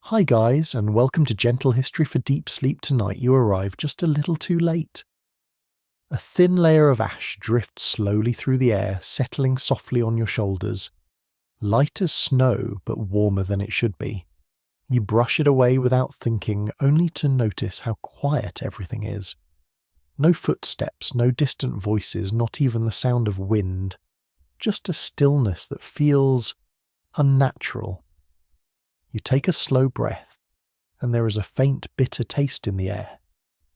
Hi guys, and welcome to Gentle History for Deep Sleep. Tonight you arrived just a little too late. A thin layer of ash drifts slowly through the air, settling softly on your shoulders. Light as snow, but warmer than it should be. You brush it away without thinking, only to notice how quiet everything is. No footsteps, no distant voices, not even the sound of wind. Just a stillness that feels unnatural. You take a slow breath, and there is a faint bitter taste in the air.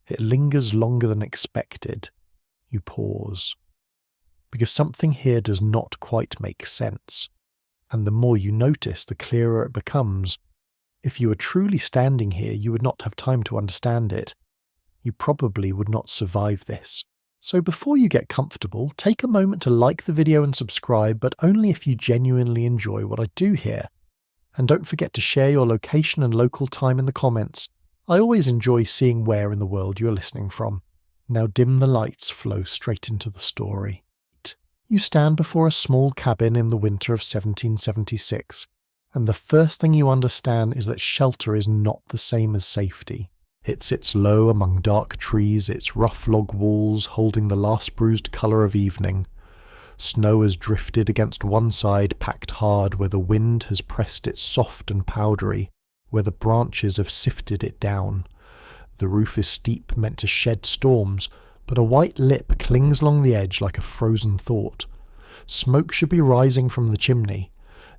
It lingers longer than expected. You pause. Because something here does not quite make sense. And the more you notice, the clearer it becomes. If you were truly standing here, you would not have time to understand it. You probably would not survive this. So before you get comfortable, take a moment to like the video and subscribe, but only if you genuinely enjoy what I do here. And don't forget to share your location and local time in the comments. I always enjoy seeing where in the world you're listening from. Now dim the lights, flow straight into the story. You stand before a small cabin in the winter of 1776, and the first thing you understand is that shelter is not the same as safety. It sits low among dark trees, its rough log walls holding the last bruised colour of evening. Snow has drifted against one side, packed hard where the wind has pressed it soft and powdery, where the branches have sifted it down. The roof is steep, meant to shed storms, but a white lip clings along the edge like a frozen thought. Smoke should be rising from the chimney.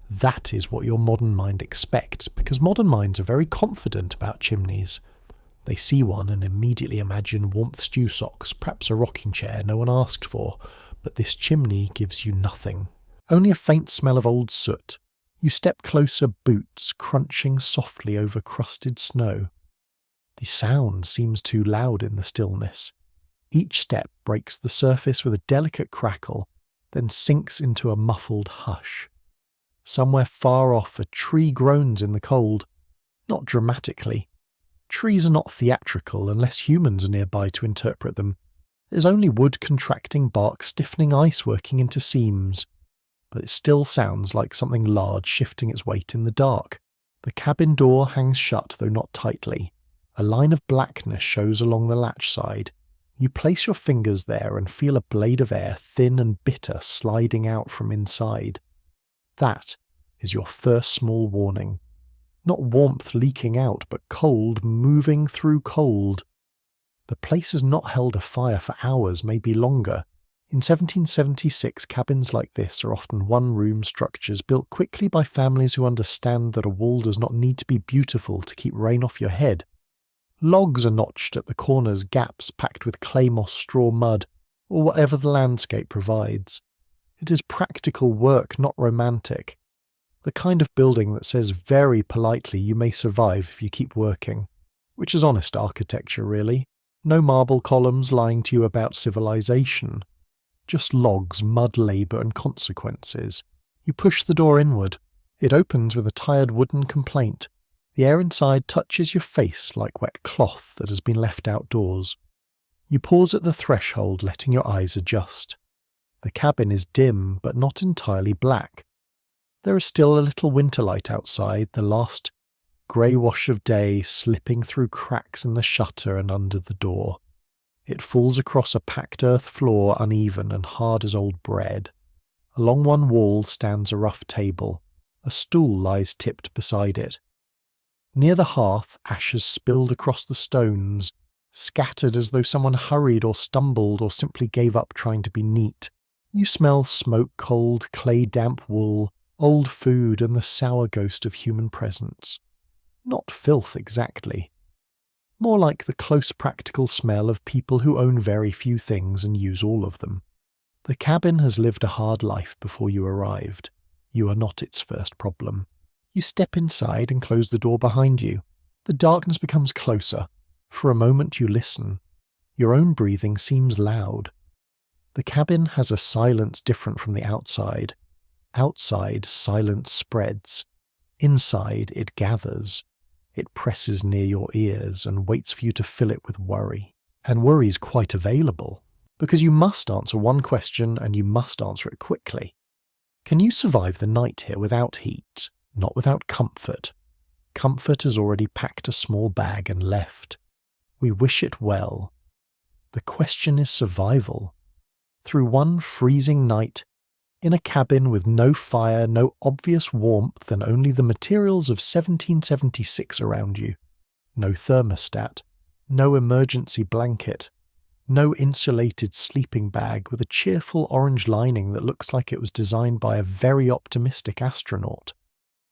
That is what your modern mind expects, because modern minds are very confident about chimneys. They see one and immediately imagine warmth stew socks, perhaps a rocking chair no one asked for. But this chimney gives you nothing. Only a faint smell of old soot. You step closer, boots crunching softly over crusted snow. The sound seems too loud in the stillness. Each step breaks the surface with a delicate crackle, then sinks into a muffled hush. Somewhere far off, a tree groans in the cold. Not dramatically. Trees are not theatrical unless humans are nearby to interpret them. There's only wood contracting, bark stiffening, ice working into seams. But it still sounds like something large shifting its weight in the dark. The cabin door hangs shut, though not tightly. A line of blackness shows along the latch side. You place your fingers there and feel a blade of air, thin and bitter, sliding out from inside. That is your first small warning. Not warmth leaking out, but cold moving through cold. The place has not held a fire for hours, maybe longer. In 1776, cabins like this are often one-room structures built quickly by families who understand that a wall does not need to be beautiful to keep rain off your head. Logs are notched at the corners, gaps packed with clay moss, straw, mud, or whatever the landscape provides. It is practical work, not romantic. The kind of building that says very politely you may survive if you keep working. Which is honest architecture, really. No marble columns lying to you about civilization. Just logs, mud, labour and consequences. You push the door inward. It opens with a tired wooden complaint. The air inside touches your face like wet cloth that has been left outdoors. You pause at the threshold, letting your eyes adjust. The cabin is dim, but not entirely black. There is still a little winter light outside, the last grey wash of day slipping through cracks in the shutter and under the door. It falls across a packed earth floor, uneven and hard as old bread. Along one wall stands a rough table. A stool lies tipped beside it. Near the hearth, ashes spilled across the stones, scattered as though someone hurried or stumbled or simply gave up trying to be neat. You smell smoke-cold, clay-damp wool, old food and the sour ghost of human presence. Not filth exactly. More like the close practical smell of people who own very few things and use all of them. The cabin has lived a hard life before you arrived. You are not its first problem. You step inside and close the door behind you. The darkness becomes closer. For a moment you listen. Your own breathing seems loud. The cabin has a silence different from the outside. Outside, silence spreads. Inside, it gathers. It presses near your ears and waits for you to fill it with worry. And worry is quite available, because you must answer one question and you must answer it quickly. Can you survive the night here without heat, not without comfort? Comfort has already packed a small bag and left. We wish it well. The question is survival. Through one freezing night, in a cabin with no fire, no obvious warmth, and only the materials of 1776 around you. No thermostat, no emergency blanket, no insulated sleeping bag with a cheerful orange lining that looks like it was designed by a very optimistic astronaut.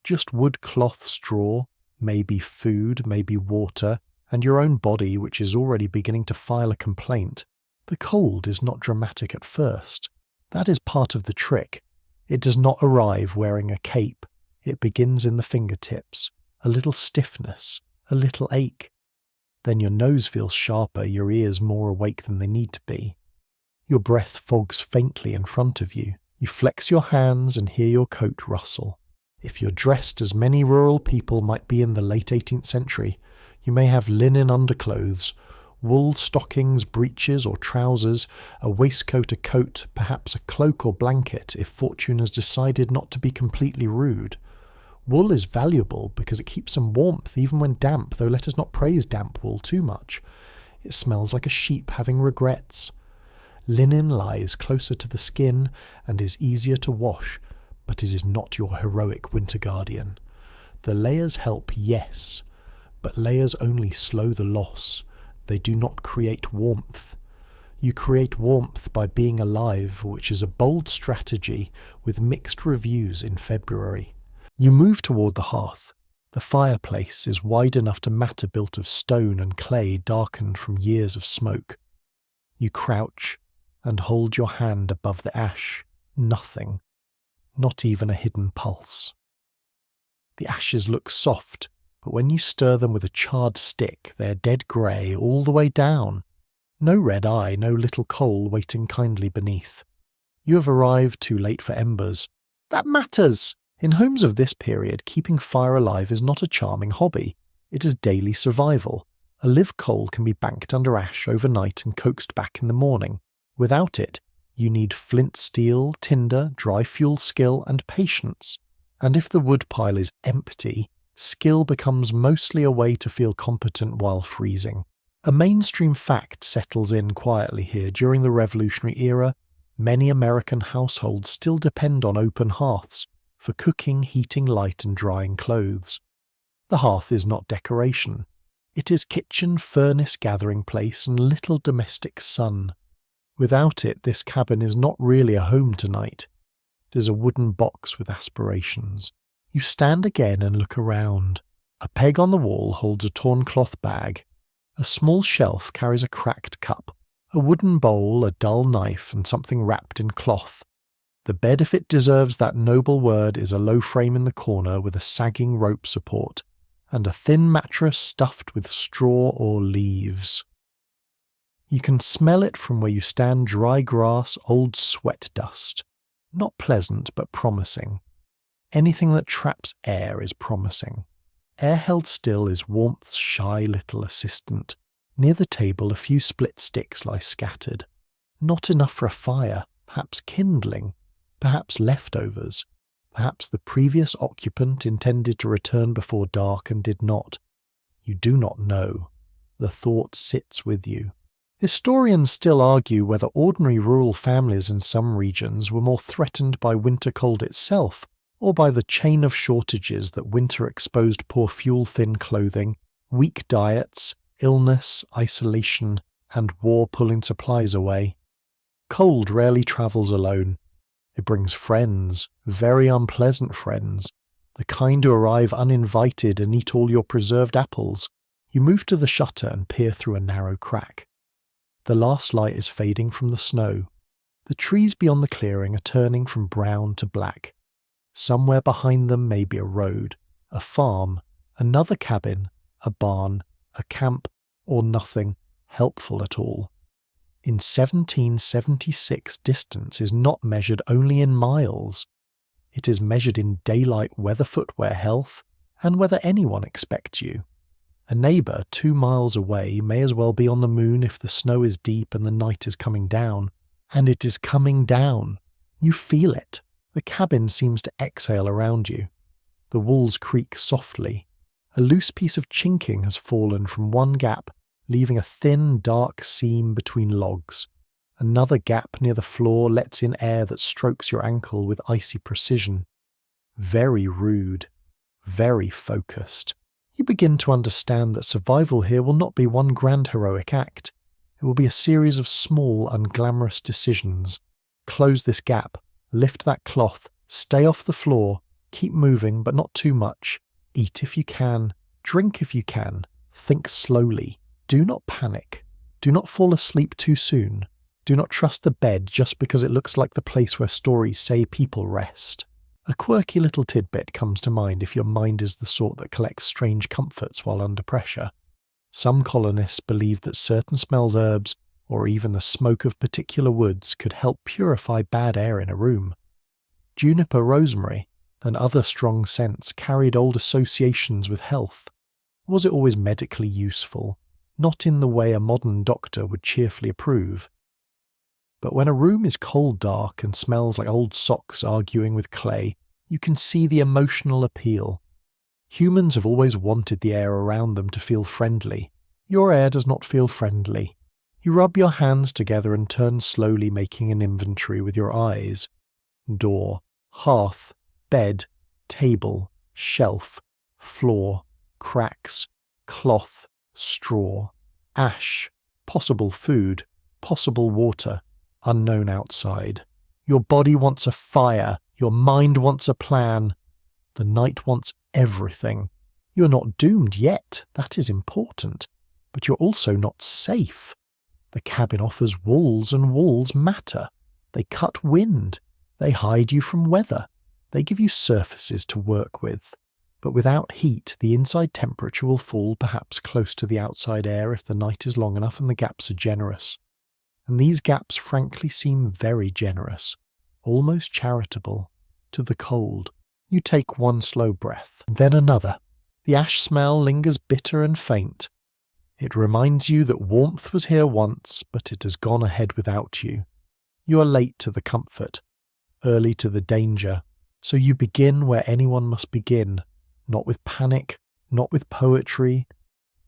Just wood, cloth, straw, maybe food, maybe water, and your own body which is already beginning to file a complaint. The cold is not dramatic at first. That is part of the trick. It does not arrive wearing a cape. It begins in the fingertips. A little stiffness, a little ache. Then your nose feels sharper, your ears more awake than they need to be. Your breath fogs faintly in front of you. You flex your hands and hear your coat rustle. If you're dressed as many rural people might be in the late 18th century, you may have linen underclothes, wool stockings, breeches or trousers, a waistcoat, a coat, perhaps a cloak or blanket if fortune has decided not to be completely rude. Wool is valuable because it keeps some warmth even when damp, though let us not praise damp wool too much. It smells like a sheep having regrets. Linen lies closer to the skin and is easier to wash, but it is not your heroic winter guardian. The layers help, yes, but layers only slow the loss. They do not create warmth. You create warmth by being alive, which is a bold strategy with mixed reviews in February. You move toward the hearth. The fireplace is wide enough to matter, built of stone and clay darkened from years of smoke. You crouch and hold your hand above the ash. Nothing. Not even a hidden pulse. The ashes look soft, but when you stir them with a charred stick, they are dead grey all the way down. No red eye, no little coal waiting kindly beneath. You have arrived too late for embers. That matters! In homes of this period, keeping fire alive is not a charming hobby. It is daily survival. A live coal can be banked under ash overnight and coaxed back in the morning. Without it, you need flint steel, tinder, dry fuel skill, and patience. And if the woodpile is empty, skill becomes mostly a way to feel competent while freezing. A mainstream fact settles in quietly here. During the Revolutionary era, many American households still depend on open hearths for cooking, heating light, and drying clothes. The hearth is not decoration. It is kitchen, furnace, gathering place, and little domestic sun. Without it, this cabin is not really a home tonight. It is a wooden box with aspirations. You stand again and look around. A peg on the wall holds a torn cloth bag. A small shelf carries a cracked cup, a wooden bowl, a dull knife, and something wrapped in cloth. The bed, if it deserves that noble word, is a low frame in the corner with a sagging rope support, and a thin mattress stuffed with straw or leaves. You can smell it from where you stand: dry grass, old sweat dust. Not pleasant, but promising. Anything that traps air is promising. Air held still is warmth's shy little assistant. Near the table a few split sticks lie scattered. Not enough for a fire, perhaps kindling, perhaps leftovers. Perhaps the previous occupant intended to return before dark and did not. You do not know. The thought sits with you. Historians still argue whether ordinary rural families in some regions were more threatened by winter cold itself, or by the chain of shortages that winter exposed poor fuel-thin clothing, weak diets, illness, isolation, and war pulling supplies away. Cold rarely travels alone. It brings friends, very unpleasant friends, the kind who arrive uninvited and eat all your preserved apples. You move to the shutter and peer through a narrow crack. The last light is fading from the snow. The trees beyond the clearing are turning from brown to black. Somewhere behind them may be a road, a farm, another cabin, a barn, a camp, or nothing helpful at all. In 1776, distance is not measured only in miles. It is measured in daylight, weather footwear, health, and whether anyone expects you. A neighbour 2 miles away may as well be on the moon if the snow is deep and the night is coming down. And it is coming down. You feel it. The cabin seems to exhale around you. The walls creak softly. A loose piece of chinking has fallen from one gap, leaving a thin, dark seam between logs. Another gap near the floor lets in air that strokes your ankle with icy precision. Very rude. Very focused. You begin to understand that survival here will not be one grand heroic act. It will be a series of small, unglamorous decisions. Close this gap. Lift that cloth. Stay off the floor. Keep moving, but not too much. Eat if you can. Drink if you can. Think slowly. Do not panic. Do not fall asleep too soon. Do not trust the bed just because it looks like the place where stories say people rest. A quirky little tidbit comes to mind if your mind is the sort that collects strange comforts while under pressure. Some colonists believed that certain smells, herbs, or even the smoke of particular woods could help purify bad air in a room. Juniper, rosemary, and other strong scents carried old associations with health. Was it always medically useful? Not in the way a modern doctor would cheerfully approve. But when a room is cold dark and smells like old socks arguing with clay, you can see the emotional appeal. Humans have always wanted the air around them to feel friendly. Your air does not feel friendly. You rub your hands together and turn slowly, making an inventory with your eyes. Door, hearth, bed, table, shelf, floor, cracks, cloth, straw, ash, possible food, possible water, unknown outside. Your body wants a fire. Your mind wants a plan. The night wants everything. You are not doomed yet. That is important. But you're also not safe. The cabin offers walls, and walls matter. They cut wind. They hide you from weather. They give you surfaces to work with. But without heat, the inside temperature will fall perhaps close to the outside air if the night is long enough and the gaps are generous. And these gaps frankly seem very generous, almost charitable, to the cold. You take one slow breath, then another. The ash smell lingers bitter and faint. It reminds you that warmth was here once, but it has gone ahead without you. You are late to the comfort, early to the danger, so you begin where anyone must begin, not with panic, not with poetry,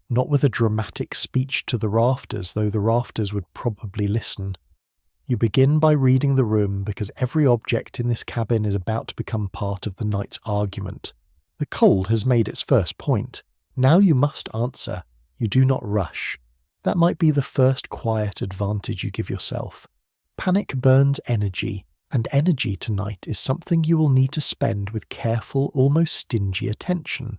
not with a dramatic speech to the rafters, though the rafters would probably listen. You begin by reading the room because every object in this cabin is about to become part of the night's argument. The cold has made its first point. Now you must answer. You do not rush. That might be the first quiet advantage you give yourself. Panic burns energy, and energy tonight is something you will need to spend with careful, almost stingy attention.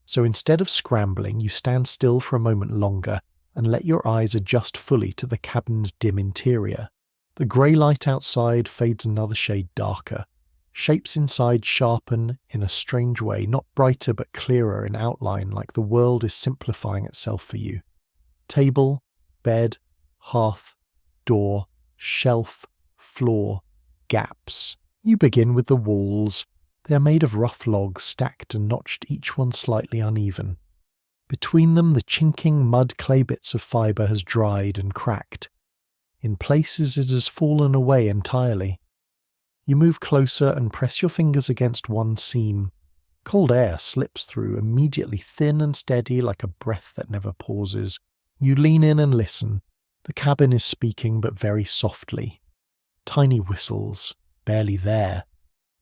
So instead of scrambling, you stand still for a moment longer and let your eyes adjust fully to the cabin's dim interior. The grey light outside fades another shade darker. Shapes inside sharpen in a strange way, not brighter but clearer in outline, like the world is simplifying itself for you. Table, bed, hearth, door, shelf, floor, gaps. You begin with the walls. They are made of rough logs stacked and notched, each one slightly uneven. Between them the chinking mud-clay bits of fibre has dried and cracked. In places it has fallen away entirely. You move closer and press your fingers against one seam. Cold air slips through, immediately thin and steady like a breath that never pauses. You lean in and listen. The cabin is speaking, but very softly. Tiny whistles, barely there.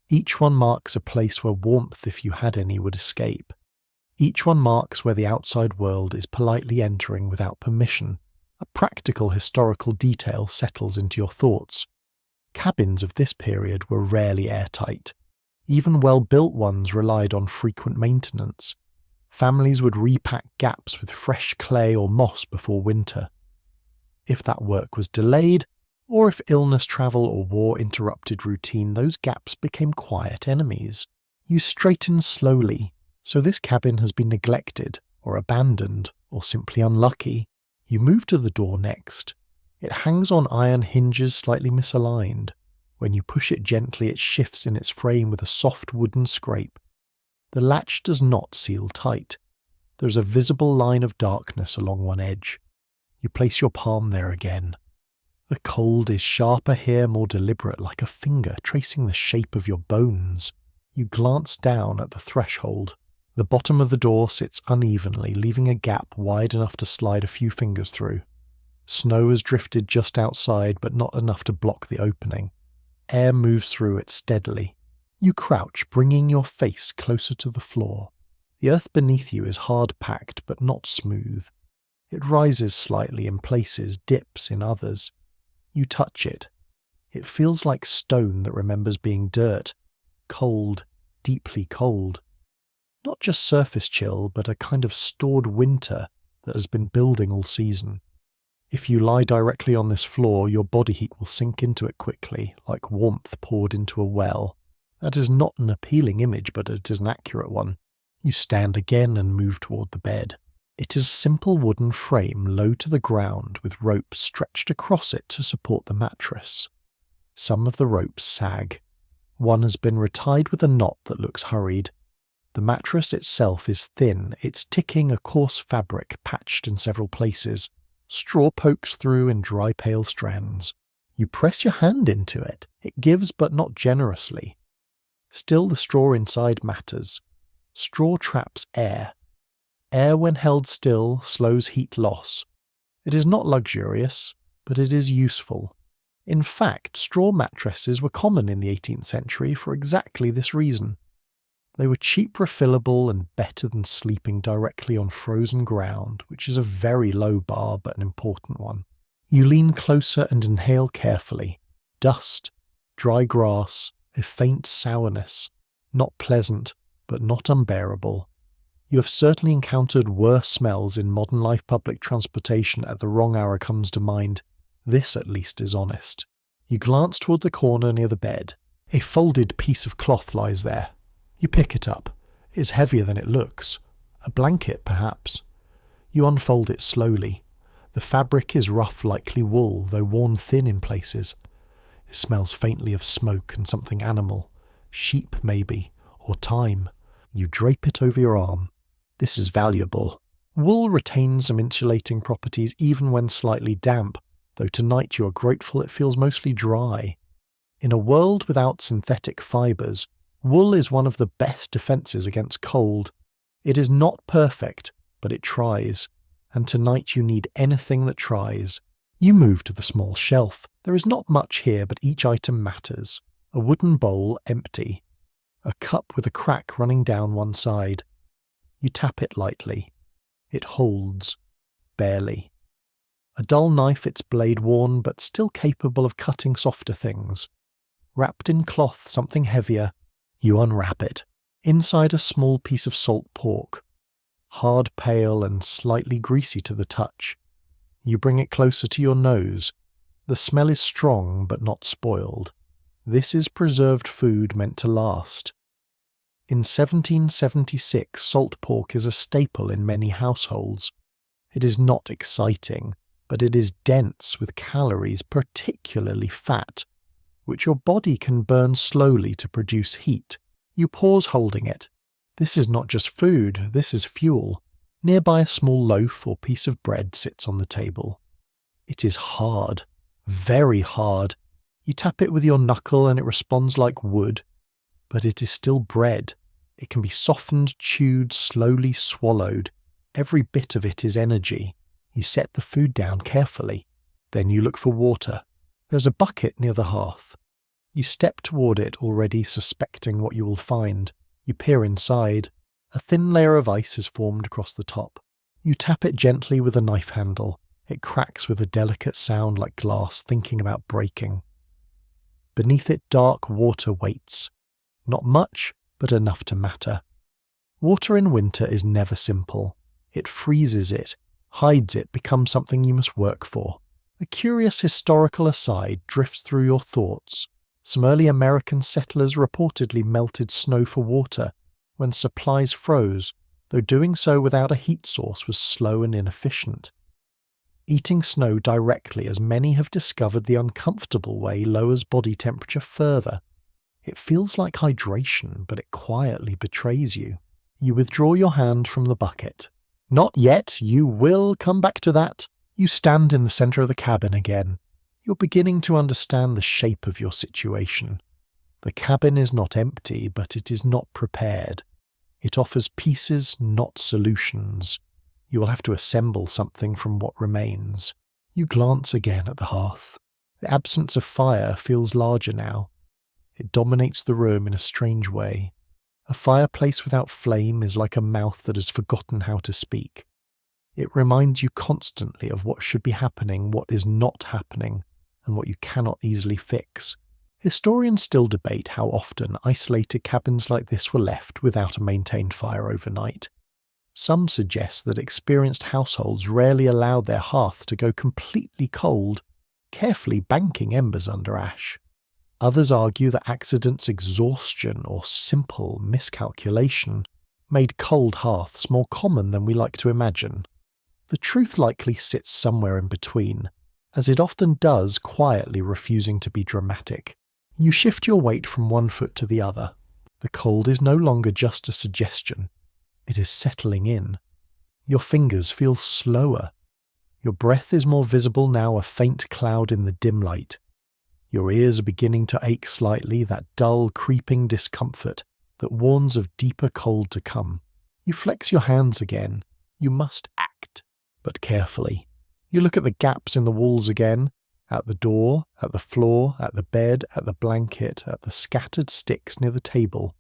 Each one marks a place where warmth, if you had any, would escape. Each one marks where the outside world is politely entering without permission. A practical historical detail settles into your thoughts. Cabins of this period were rarely airtight. Even well-built ones relied on frequent maintenance. Families would repack gaps with fresh clay or moss before winter. If that work was delayed, or if illness, travel, or war interrupted routine, those gaps became quiet enemies. You straighten slowly, so this cabin has been neglected, or abandoned, or simply unlucky. You move to the door next. It hangs on iron hinges slightly misaligned. When you push it gently, it shifts in its frame with a soft wooden scrape. The latch does not seal tight. There is a visible line of darkness along one edge. You place your palm there again. The cold is sharper here, more deliberate, like a finger tracing the shape of your bones. You glance down at the threshold. The bottom of the door sits unevenly, leaving a gap wide enough to slide a few fingers through. Snow has drifted just outside, but not enough to block the opening. Air moves through it steadily. You crouch, bringing your face closer to the floor. The earth beneath you is hard-packed, but not smooth. It rises slightly in places, dips in others. You touch it. It feels like stone that remembers being dirt. Cold, deeply cold. Not just surface chill, but a kind of stored winter that has been building all season. If you lie directly on this floor, your body heat will sink into it quickly, like warmth poured into a well. That is not an appealing image, but it is an accurate one. You stand again and move toward the bed. It is a simple wooden frame low to the ground with ropes stretched across it to support the mattress. Some of the ropes sag. One has been retied with a knot that looks hurried. The mattress itself is thin, its ticking a coarse fabric patched in several places. Straw pokes through in dry pale strands. You press your hand into it. It gives, but not generously. Still, the straw inside matters. Straw traps air. Air, when held still, slows heat loss. It is not luxurious, but it is useful. In fact, straw mattresses were common in the 18th century for exactly this reason. They were cheap, refillable, and better than sleeping directly on frozen ground, which is a very low bar but an important one. You lean closer and inhale carefully. Dust, dry grass, a faint sourness. Not pleasant, but not unbearable. You have certainly encountered worse smells in modern life. Public transportation at the wrong hour comes to mind. This at least is honest. You glance toward the corner near the bed. A folded piece of cloth lies there. You pick it up. It is heavier than it looks. A blanket, perhaps. You unfold it slowly. The fabric is rough, likely wool, though worn thin in places. It smells faintly of smoke and something animal. Sheep, maybe, or thyme. You drape it over your arm. This is valuable. Wool retains some insulating properties even when slightly damp, though tonight you are grateful it feels mostly dry. In a world without synthetic fibres, wool is one of the best defences against cold. It is not perfect, but it tries, and tonight you need anything that tries. You move to the small shelf. There is not much here, but each item matters. A wooden bowl, empty. A cup with a crack running down one side. You tap it lightly. It holds. Barely. A dull knife, its blade worn, but still capable of cutting softer things. Wrapped in cloth, something heavier. You unwrap it. Inside a small piece of salt pork. Hard, pale, and slightly greasy to the touch. You bring it closer to your nose. The smell is strong, but not spoiled. This is preserved food meant to last. In 1776, salt pork is a staple in many households. It is not exciting, but it is dense with calories, particularly fat, which your body can burn slowly to produce heat. You pause holding it. This is not just food, this is fuel. Nearby a small loaf or piece of bread sits on the table. It is hard, very hard. You tap it with your knuckle and it responds like wood. But it is still bread. It can be softened, chewed, slowly swallowed. Every bit of it is energy. You set the food down carefully. Then you look for water. There's a bucket near the hearth. You step toward it, already suspecting what you will find. You peer inside. A thin layer of ice is formed across the top. You tap it gently with a knife handle. It cracks with a delicate sound like glass thinking about breaking. Beneath it, dark water waits. Not much, but enough to matter. Water in winter is never simple. It freezes it, hides it, becomes something you must work for. A curious historical aside drifts through your thoughts. Some early American settlers reportedly melted snow for water when supplies froze, though doing so without a heat source was slow and inefficient. Eating snow directly, as many have discovered, the uncomfortable way lowers body temperature further. It feels like hydration, but it quietly betrays you. You withdraw your hand from the bucket. Not yet, you will come back to that. You stand in the centre of the cabin again. You're beginning to understand the shape of your situation. The cabin is not empty, but it is not prepared. It offers pieces, not solutions. You will have to assemble something from what remains. You glance again at the hearth. The absence of fire feels larger now. It dominates the room in a strange way. A fireplace without flame is like a mouth that has forgotten how to speak. It reminds you constantly of what should be happening, what is not happening, and what you cannot easily fix. Historians still debate how often isolated cabins like this were left without a maintained fire overnight. Some suggest that experienced households rarely allowed their hearth to go completely cold, carefully banking embers under ash. Others argue that accidents, exhaustion, or simple miscalculation made cold hearths more common than we like to imagine. The truth likely sits somewhere in between, as it often does, quietly refusing to be dramatic. You shift your weight from one foot to the other. The cold is no longer just a suggestion. It is settling in. Your fingers feel slower. Your breath is more visible now, a faint cloud in the dim light. Your ears are beginning to ache slightly, that dull, creeping discomfort that warns of deeper cold to come. You flex your hands again. You must act, but carefully. You look at the gaps in the walls again, at the door, at the floor, at the bed, at the blanket, at the scattered sticks near the table.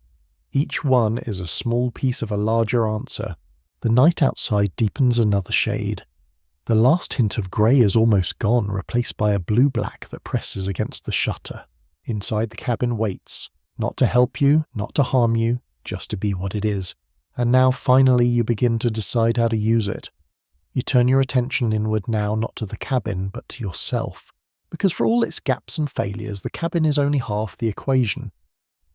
Each one is a small piece of a larger answer. The night outside deepens another shade. The last hint of grey is almost gone, replaced by a blue-black that presses against the shutter. Inside the cabin waits, not to help you, not to harm you, just to be what it is. And now finally you begin to decide how to use it. You turn your attention inward now, not to the cabin, but to yourself. Because for all its gaps and failures, the cabin is only half the equation.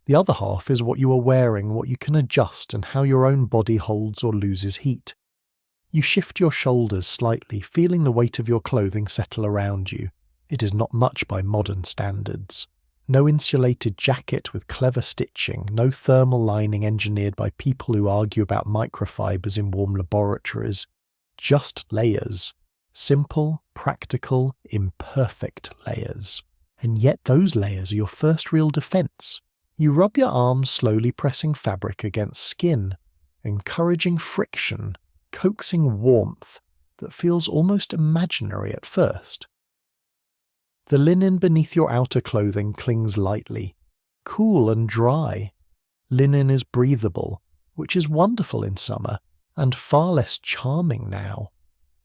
The other half is what you are wearing, what you can adjust, and how your own body holds or loses heat. You shift your shoulders slightly, feeling the weight of your clothing settle around you. It is not much by modern standards. No insulated jacket with clever stitching, no thermal lining engineered by people who argue about microfibers in warm laboratories. Just layers. Simple, practical, imperfect layers. And yet those layers are your first real defense. You rub your arms, slowly pressing fabric against skin, encouraging friction, coaxing warmth that feels almost imaginary at first. The linen beneath your outer clothing clings lightly, cool and dry. Linen is breathable, which is wonderful in summer, and far less charming now.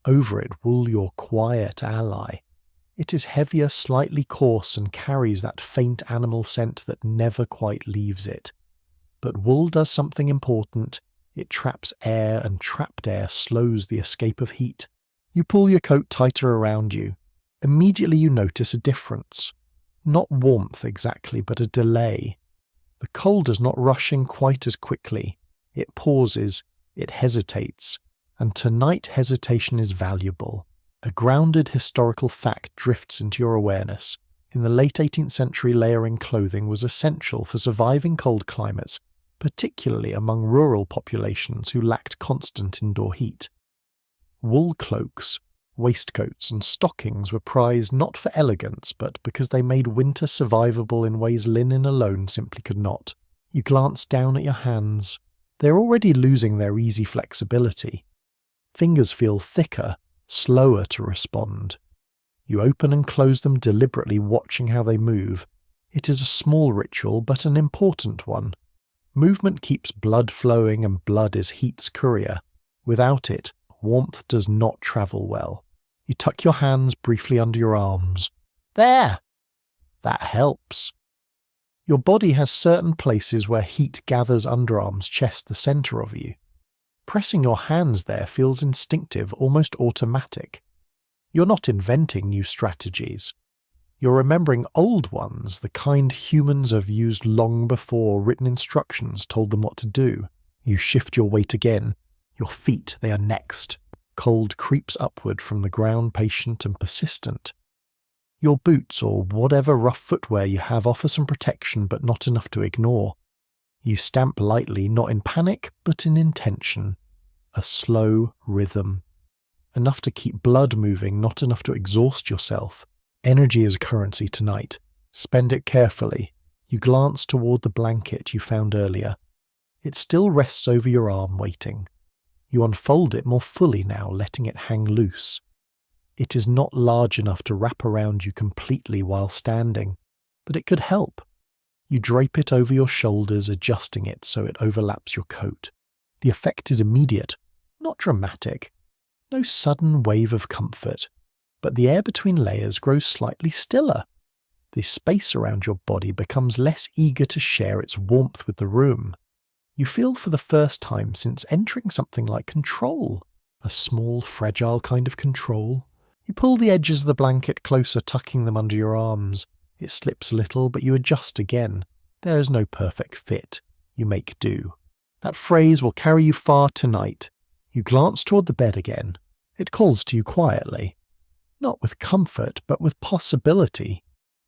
Over it, wool, your quiet ally. It is heavier, slightly coarse, and carries that faint animal scent that never quite leaves it. But wool does something important. It traps air, and trapped air slows the escape of heat. You pull your coat tighter around you. Immediately you notice a difference. Not warmth exactly, but a delay. The cold is not rushing quite as quickly. It pauses, it hesitates, and tonight hesitation is valuable. A grounded historical fact drifts into your awareness. In the late 18th century, layering clothing was essential for surviving cold climates, particularly among rural populations who lacked constant indoor heat. Wool cloaks, waistcoats and stockings were prized not for elegance, but because they made winter survivable in ways linen alone simply could not. You glance down at your hands. They're already losing their easy flexibility. Fingers feel thicker, slower to respond. You open and close them deliberately, watching how they move. It is a small ritual, but an important one. Movement keeps blood flowing, and blood is heat's courier. Without it, warmth does not travel well. You tuck your hands briefly under your arms. There! That helps. Your body has certain places where heat gathers: underarms, chest, the center of you. Pressing your hands there feels instinctive, almost automatic. You're not inventing new strategies. You're remembering old ones, the kind humans have used long before written instructions told them what to do. You shift your weight again. Your feet, they are next. Cold creeps upward from the ground, patient and persistent. Your boots, or whatever rough footwear you have, offer some protection, but not enough to ignore. You stamp lightly, not in panic, but in intention. A slow rhythm. Enough to keep blood moving, not enough to exhaust yourself. Energy is a currency tonight. Spend it carefully. You glance toward the blanket you found earlier. It still rests over your arm waiting. You unfold it more fully now, letting it hang loose. It is not large enough to wrap around you completely while standing, but it could help. You drape it over your shoulders, adjusting it so it overlaps your coat. The effect is immediate, not dramatic. No sudden wave of comfort, but the air between layers grows slightly stiller. The space around your body becomes less eager to share its warmth with the room. You feel for the first time since entering something like control, a small, fragile kind of control. You pull the edges of the blanket closer, tucking them under your arms. It slips a little, but you adjust again. There is no perfect fit. You make do. That phrase will carry you far tonight. You glance toward the bed again. It calls to you quietly. Not with comfort, but with possibility.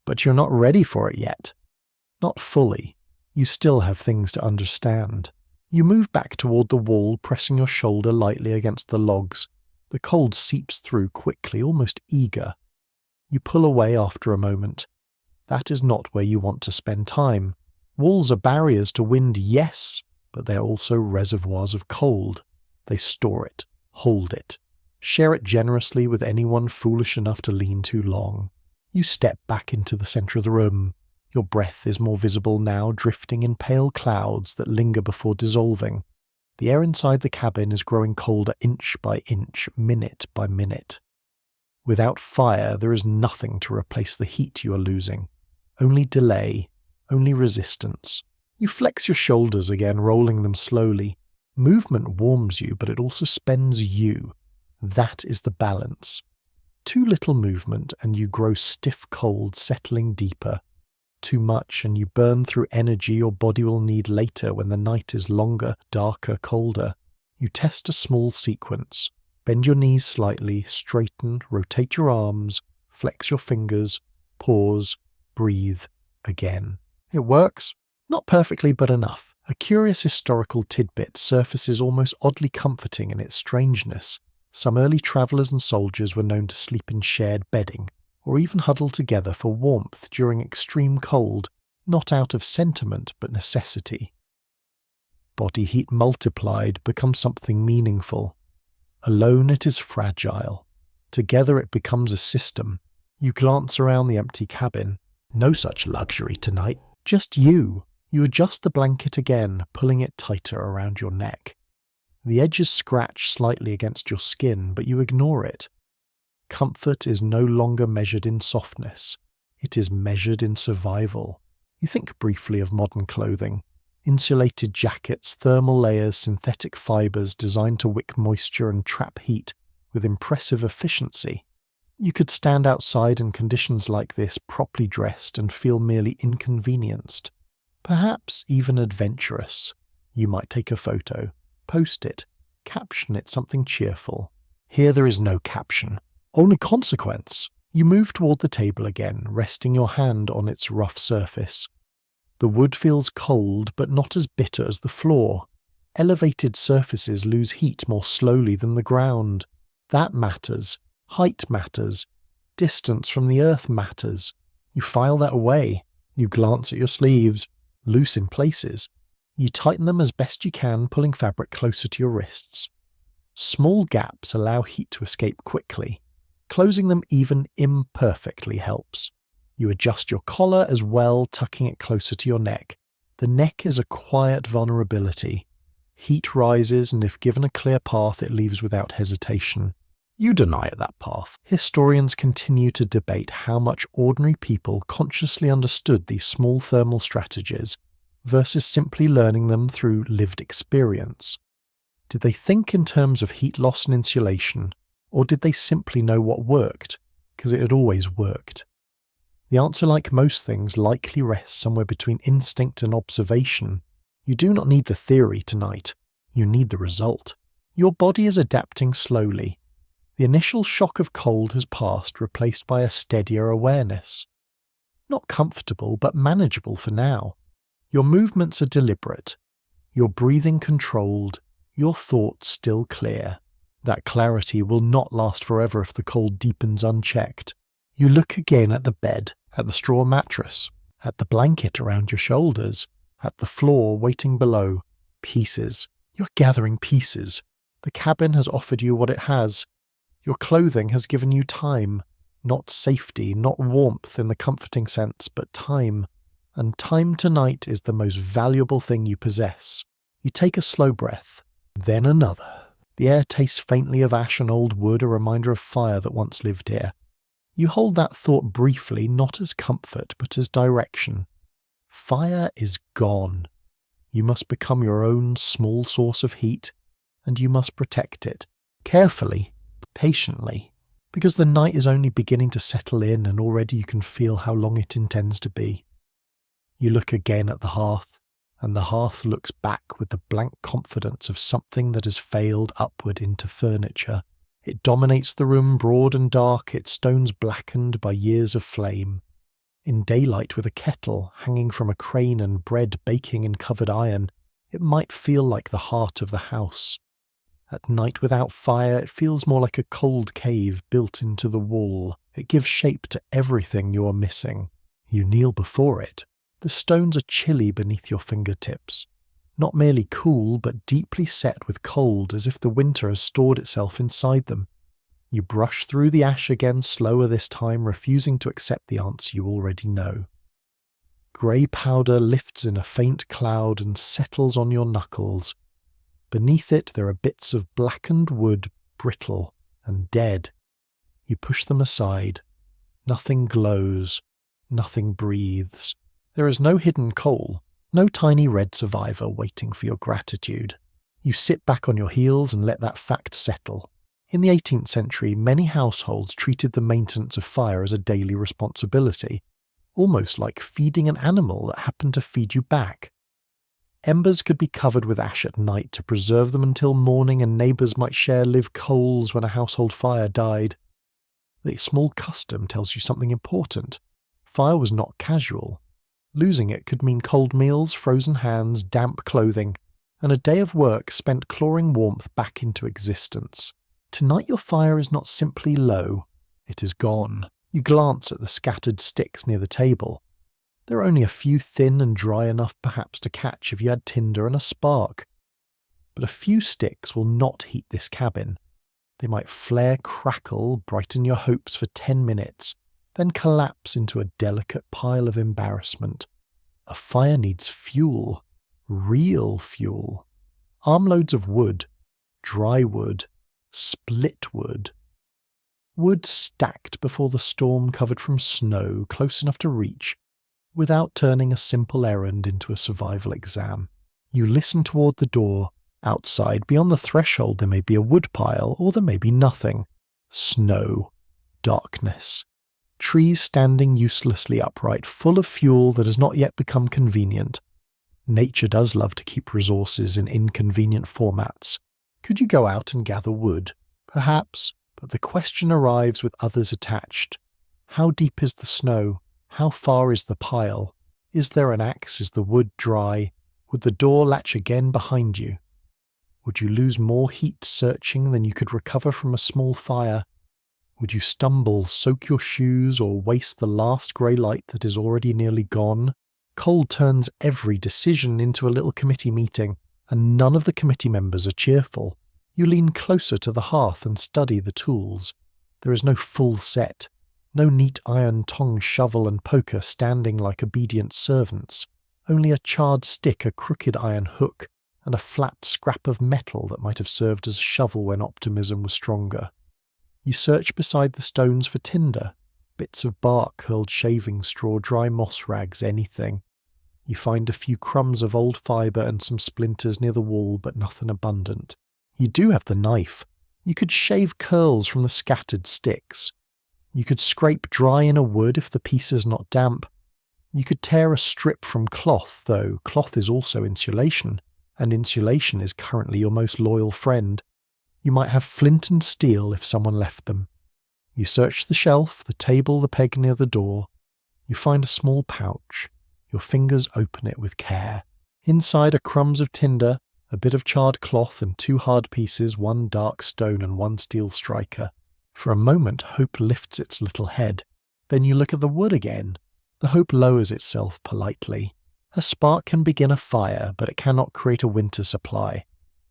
But you're not ready for it yet. Not fully. You still have things to understand. You move back toward the wall, pressing your shoulder lightly against the logs. The cold seeps through quickly, almost eager. You pull away after a moment. That is not where you want to spend time. Walls are barriers to wind, yes, but they are also reservoirs of cold. They store it, hold it, share it generously with anyone foolish enough to lean too long. You step back into the center of the room. Your breath is more visible now, drifting in pale clouds that linger before dissolving. The air inside the cabin is growing colder inch by inch, minute by minute. Without fire, there is nothing to replace the heat you are losing. Only delay, only resistance. You flex your shoulders again, rolling them slowly. Movement warms you, but it also spends you. That is the balance. Too little movement and you grow stiff cold, settling deeper. Too much and you burn through energy your body will need later when the night is longer, darker, colder. You test a small sequence. Bend your knees slightly, straighten, rotate your arms, flex your fingers, pause, breathe again. It works. Not perfectly, but enough. A curious historical tidbit surfaces almost oddly comforting in its strangeness. Some early travellers and soldiers were known to sleep in shared bedding, or even huddle together for warmth during extreme cold, not out of sentiment but necessity. Body heat multiplied becomes something meaningful. Alone it is fragile. Together it becomes a system. You glance around the empty cabin. No such luxury tonight. Just you. You adjust the blanket again, pulling it tighter around your neck. The edges scratch slightly against your skin, but you ignore it. Comfort is no longer measured in softness. It is measured in survival. You think briefly of modern clothing. Insulated jackets, thermal layers, synthetic fibers designed to wick moisture and trap heat with impressive efficiency. You could stand outside in conditions like this, properly dressed, and feel merely inconvenienced. Perhaps even adventurous. You might take a photo, post it, caption it something cheerful. Here there is no caption. Only consequence. You move toward the table again, resting your hand on its rough surface. The wood feels cold, but not as bitter as the floor. Elevated surfaces lose heat more slowly than the ground. That matters. Height matters. Distance from the earth matters. You file that away. You glance at your sleeves, loose in places. You tighten them as best you can, pulling fabric closer to your wrists. Small gaps allow heat to escape quickly. Closing them even imperfectly helps. You adjust your collar as well, tucking it closer to your neck. The neck is a quiet vulnerability. Heat rises, and if given a clear path, it leaves without hesitation. You deny it that path. Historians continue to debate how much ordinary people consciously understood these small thermal strategies versus simply learning them through lived experience. Did they think in terms of heat loss and insulation, or did they simply know what worked, because it had always worked? The answer, like most things, likely rests somewhere between instinct and observation. You do not need the theory tonight. You need the result. Your body is adapting slowly. The initial shock of cold has passed, replaced by a steadier awareness. Not comfortable, but manageable for now. Your movements are deliberate. Your breathing controlled. Your thoughts still clear. That clarity will not last forever if the cold deepens unchecked. You look again at the bed, at the straw mattress, at the blanket around your shoulders, at the floor waiting below, Pieces. You're gathering pieces. The cabin has offered you what it has. Your clothing has given you time. Not safety, not warmth in the comforting sense, but time. And time tonight is the most valuable thing you possess. You take a slow breath, then another. The air tastes faintly of ash and old wood, a reminder of fire that once lived here. You hold that thought briefly, not as comfort, but as direction. Fire is gone. You must become your own small source of heat, and you must protect it. Carefully, patiently, because the night is only beginning to settle in and already you can feel how long it intends to be. You look again at the hearth, and the hearth looks back with the blank confidence of something that has failed upward into furniture. It dominates the room, broad and dark, its stones blackened by years of flame. In daylight, with a kettle hanging from a crane and bread baking in covered iron, it might feel like the heart of the house. At night without fire, it feels more like a cold cave built into the wall. It gives shape to everything you are missing. You kneel before it. The stones are chilly beneath your fingertips. Not merely cool, but deeply set with cold, as if the winter has stored itself inside them. You brush through the ash again, slower this time, refusing to accept the answer you already know. Grey powder lifts in a faint cloud and settles on your knuckles. Beneath it there are bits of blackened wood, brittle and dead. You push them aside. Nothing glows. Nothing breathes. There is no hidden coal, no tiny red survivor waiting for your gratitude. You sit back on your heels and let that fact settle. In the 18th century, many households treated the maintenance of fire as a daily responsibility, almost like feeding an animal that happened to feed you back. Embers could be covered with ash at night to preserve them until morning, and neighbours might share live coals when a household fire died. The small custom tells you something important. Fire was not casual. Losing it could mean cold meals, frozen hands, damp clothing, and a day of work spent clawing warmth back into existence. Tonight your fire is not simply low, it is gone. You glance at the scattered sticks near the table. There are only a few thin and dry enough perhaps to catch if you had tinder and a spark. But a few sticks will not heat this cabin. They might flare, crackle, brighten your hopes for 10 minutes, then collapse into a delicate pile of embarrassment. A fire needs fuel, real fuel. Armloads of wood, dry wood, split wood. Wood stacked before the storm, covered from snow, close enough to reach, without turning a simple errand into a survival exam. You listen toward the door. Outside, beyond the threshold, there may be a woodpile, or there may be nothing. Snow. Darkness. Trees standing uselessly upright, full of fuel that has not yet become convenient. Nature does love to keep resources in inconvenient formats. Could you go out and gather wood? Perhaps, but the question arrives with others attached. How deep is the snow? How far is the pile? Is there an axe? Is the wood dry? Would the door latch again behind you? Would you lose more heat searching than you could recover from a small fire? Would you stumble, soak your shoes, or waste the last grey light that is already nearly gone? Cold turns every decision into a little committee meeting, and none of the committee members are cheerful. You lean closer to the hearth and study the tools. There is no full set, no neat iron tong, shovel and poker standing like obedient servants, only a charred stick, a crooked iron hook, and a flat scrap of metal that might have served as a shovel when optimism was stronger. You search beside the stones for tinder, bits of bark, curled shaving straw, dry moss rags, anything. You find a few crumbs of old fibre and some splinters near the wall, but nothing abundant. You do have the knife. You could shave curls from the scattered sticks. You could scrape dry in a wood if the piece is not damp. You could tear a strip from cloth, though cloth is also insulation, and insulation is currently your most loyal friend. You might have flint and steel if someone left them. You search the shelf, the table, the peg near the door. You find a small pouch. Your fingers open it with care. Inside are crumbs of tinder, a bit of charred cloth and 2 hard pieces, 1 dark stone and 1 steel striker. For a moment, hope lifts its little head. Then you look at the wood again. The hope lowers itself politely. A spark can begin a fire, but it cannot create a winter supply.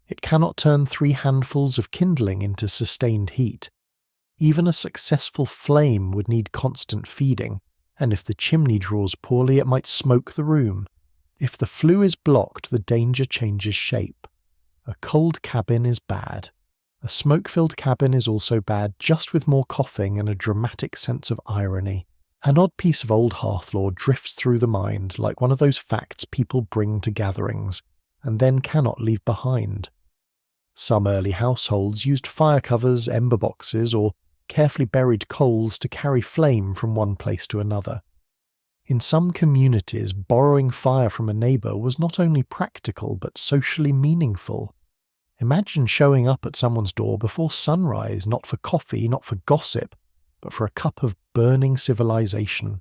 It cannot turn 3 handfuls of kindling into sustained heat. Even a successful flame would need constant feeding, and if the chimney draws poorly, it might smoke the room. If the flue is blocked, the danger changes shape. A cold cabin is bad. A smoke-filled cabin is also bad, just with more coughing and a dramatic sense of irony. An odd piece of old hearth lore drifts through the mind like one of those facts people bring to gatherings, and then cannot leave behind. Some early households used fire covers, ember boxes, or carefully buried coals to carry flame from one place to another. In some communities, borrowing fire from a neighbour was not only practical but socially meaningful. Imagine showing up at someone's door before sunrise, not for coffee, not for gossip, but for a cup of burning civilization.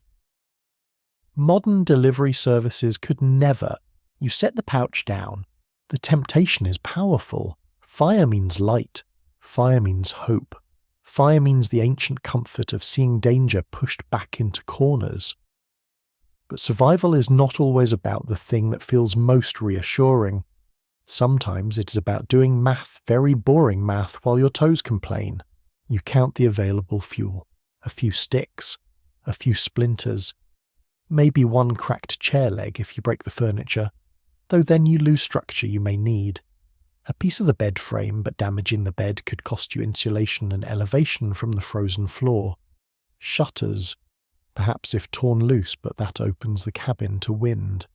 Modern delivery services could never. You set the pouch down. The temptation is powerful. Fire means light. Fire means hope. Fire means the ancient comfort of seeing danger pushed back into corners. But survival is not always about the thing that feels most reassuring. Sometimes it is about doing math, very boring math, while your toes complain. You count the available fuel. A few sticks. A few splinters. Maybe one cracked chair leg if you break the furniture, though then you lose structure you may need. A piece of the bed frame, but damaging the bed could cost you insulation and elevation from the frozen floor. Shutters. Perhaps if torn loose, but that opens the cabin to wind.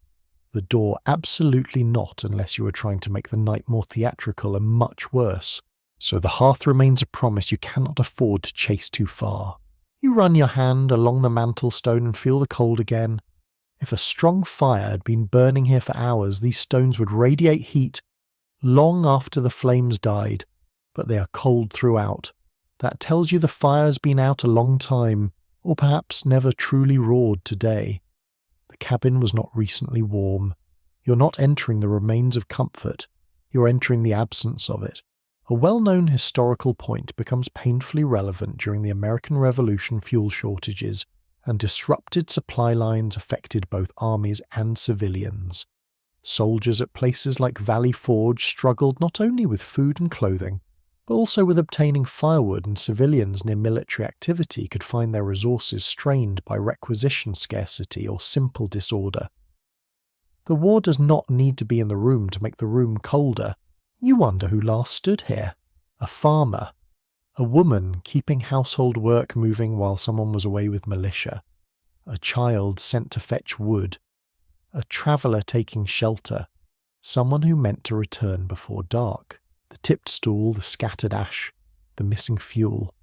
The door absolutely not unless you are trying to make the night more theatrical and much worse. So the hearth remains a promise you cannot afford to chase too far. You run your hand along the mantelstone and feel the cold again. If a strong fire had been burning here for hours, these stones would radiate heat long after the flames died, but they are cold throughout. That tells you the fire has been out a long time, or perhaps never truly roared today. The cabin was not recently warm. You're not entering the remains of comfort, you're entering the absence of it. A well-known historical point becomes painfully relevant during the American Revolution fuel shortages, and disrupted supply lines affected both armies and civilians. Soldiers at places like Valley Forge struggled not only with food and clothing, but also with obtaining firewood, and civilians near military activity could find their resources strained by requisition scarcity or simple disorder. The war does not need to be in the room to make the room colder. You wonder who last stood here. A farmer. A woman keeping household work moving while someone was away with militia. A child sent to fetch wood. A traveller taking shelter. Someone who meant to return before dark. The tipped stool, the scattered ash, the missing fuel.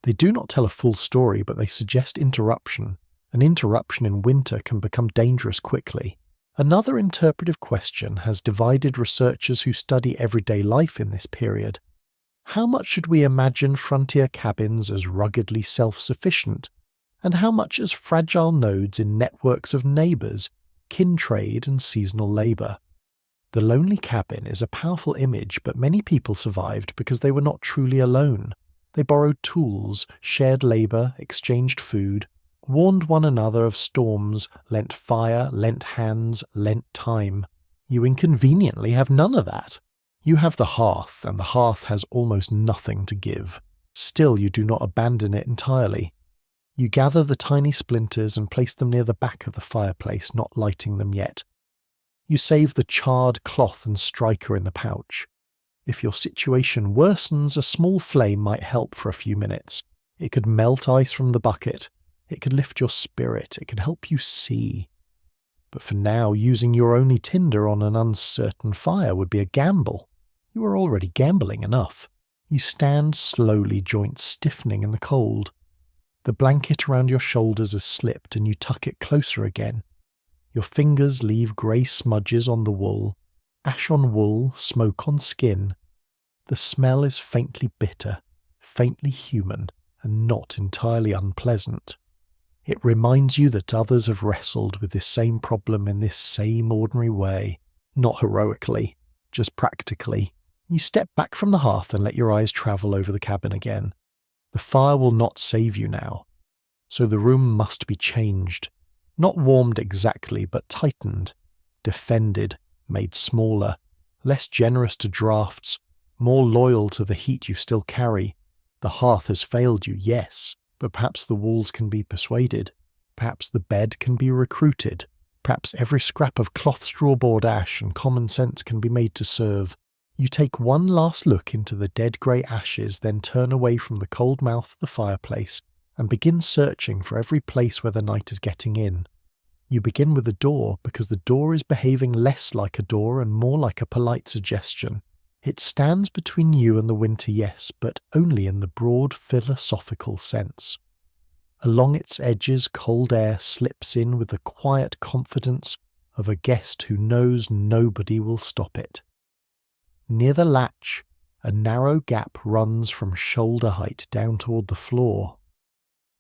They do not tell a full story, but they suggest interruption. An interruption in winter can become dangerous quickly. Another interpretive question has divided researchers who study everyday life in this period. How much should we imagine frontier cabins as ruggedly self-sufficient, and how much as fragile nodes in networks of neighbours, kin trade and seasonal labour? The lonely cabin is a powerful image, but many people survived because they were not truly alone. They borrowed tools, shared labour, exchanged food, warned one another of storms, lent fire, lent hands, lent time. You inconveniently have none of that. You have the hearth, and the hearth has almost nothing to give. Still, you do not abandon it entirely. You gather the tiny splinters and place them near the back of the fireplace, not lighting them yet. You save the charred cloth and striker in the pouch. If your situation worsens, a small flame might help for a few minutes. It could melt ice from the bucket. It could lift your spirit. It could help you see. But for now, using your only tinder on an uncertain fire would be a gamble. You are already gambling enough. You stand slowly, joints stiffening in the cold. The blanket around your shoulders has slipped and you tuck it closer again. Your fingers leave grey smudges on the wool. Ash on wool, smoke on skin. The smell is faintly bitter, faintly human, and not entirely unpleasant. It reminds you that others have wrestled with this same problem in this same ordinary way, not heroically, just practically. You step back from the hearth and let your eyes travel over the cabin again. The fire will not save you now, so the room must be changed. Not warmed exactly, but tightened. defended, made smaller, less generous to drafts, more loyal to the heat you still carry. The hearth has failed you, yes, but perhaps the walls can be persuaded. Perhaps the bed can be recruited. Perhaps every scrap of cloth straw-board ash and common sense can be made to serve. You take one last look into the dead grey ashes, then turn away from the cold mouth of the fireplace and begin searching for every place where the night is getting in. You begin with the door because the door is behaving less like a door and more like a polite suggestion. It stands between you and the winter, yes, but only in the broad philosophical sense. Along its edges, cold air slips in with the quiet confidence of a guest who knows nobody will stop it. Near the latch, a narrow gap runs from shoulder height down toward the floor.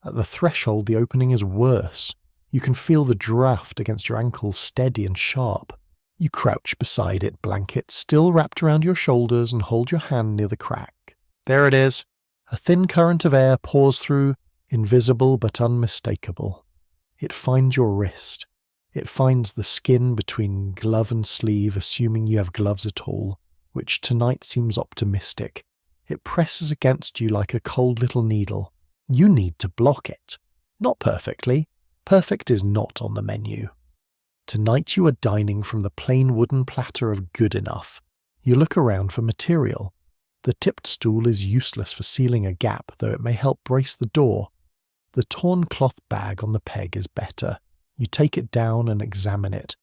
At the threshold, the opening is worse. You can feel the draft against your ankles steady and sharp. You crouch beside it, blanket still wrapped around your shoulders, and hold your hand near the crack. There it is. A thin current of air pours through, invisible but unmistakable. It finds your wrist. It finds the skin between glove and sleeve, assuming you have gloves at all, which tonight seems optimistic. It presses against you like a cold little needle. You need to block it. Not perfectly. Perfect is not on the menu. Tonight you are dining from the plain wooden platter of good enough. You look around for material. The tipped stool is useless for sealing a gap, though it may help brace the door. The torn cloth bag on the peg is better. You take it down and examine it.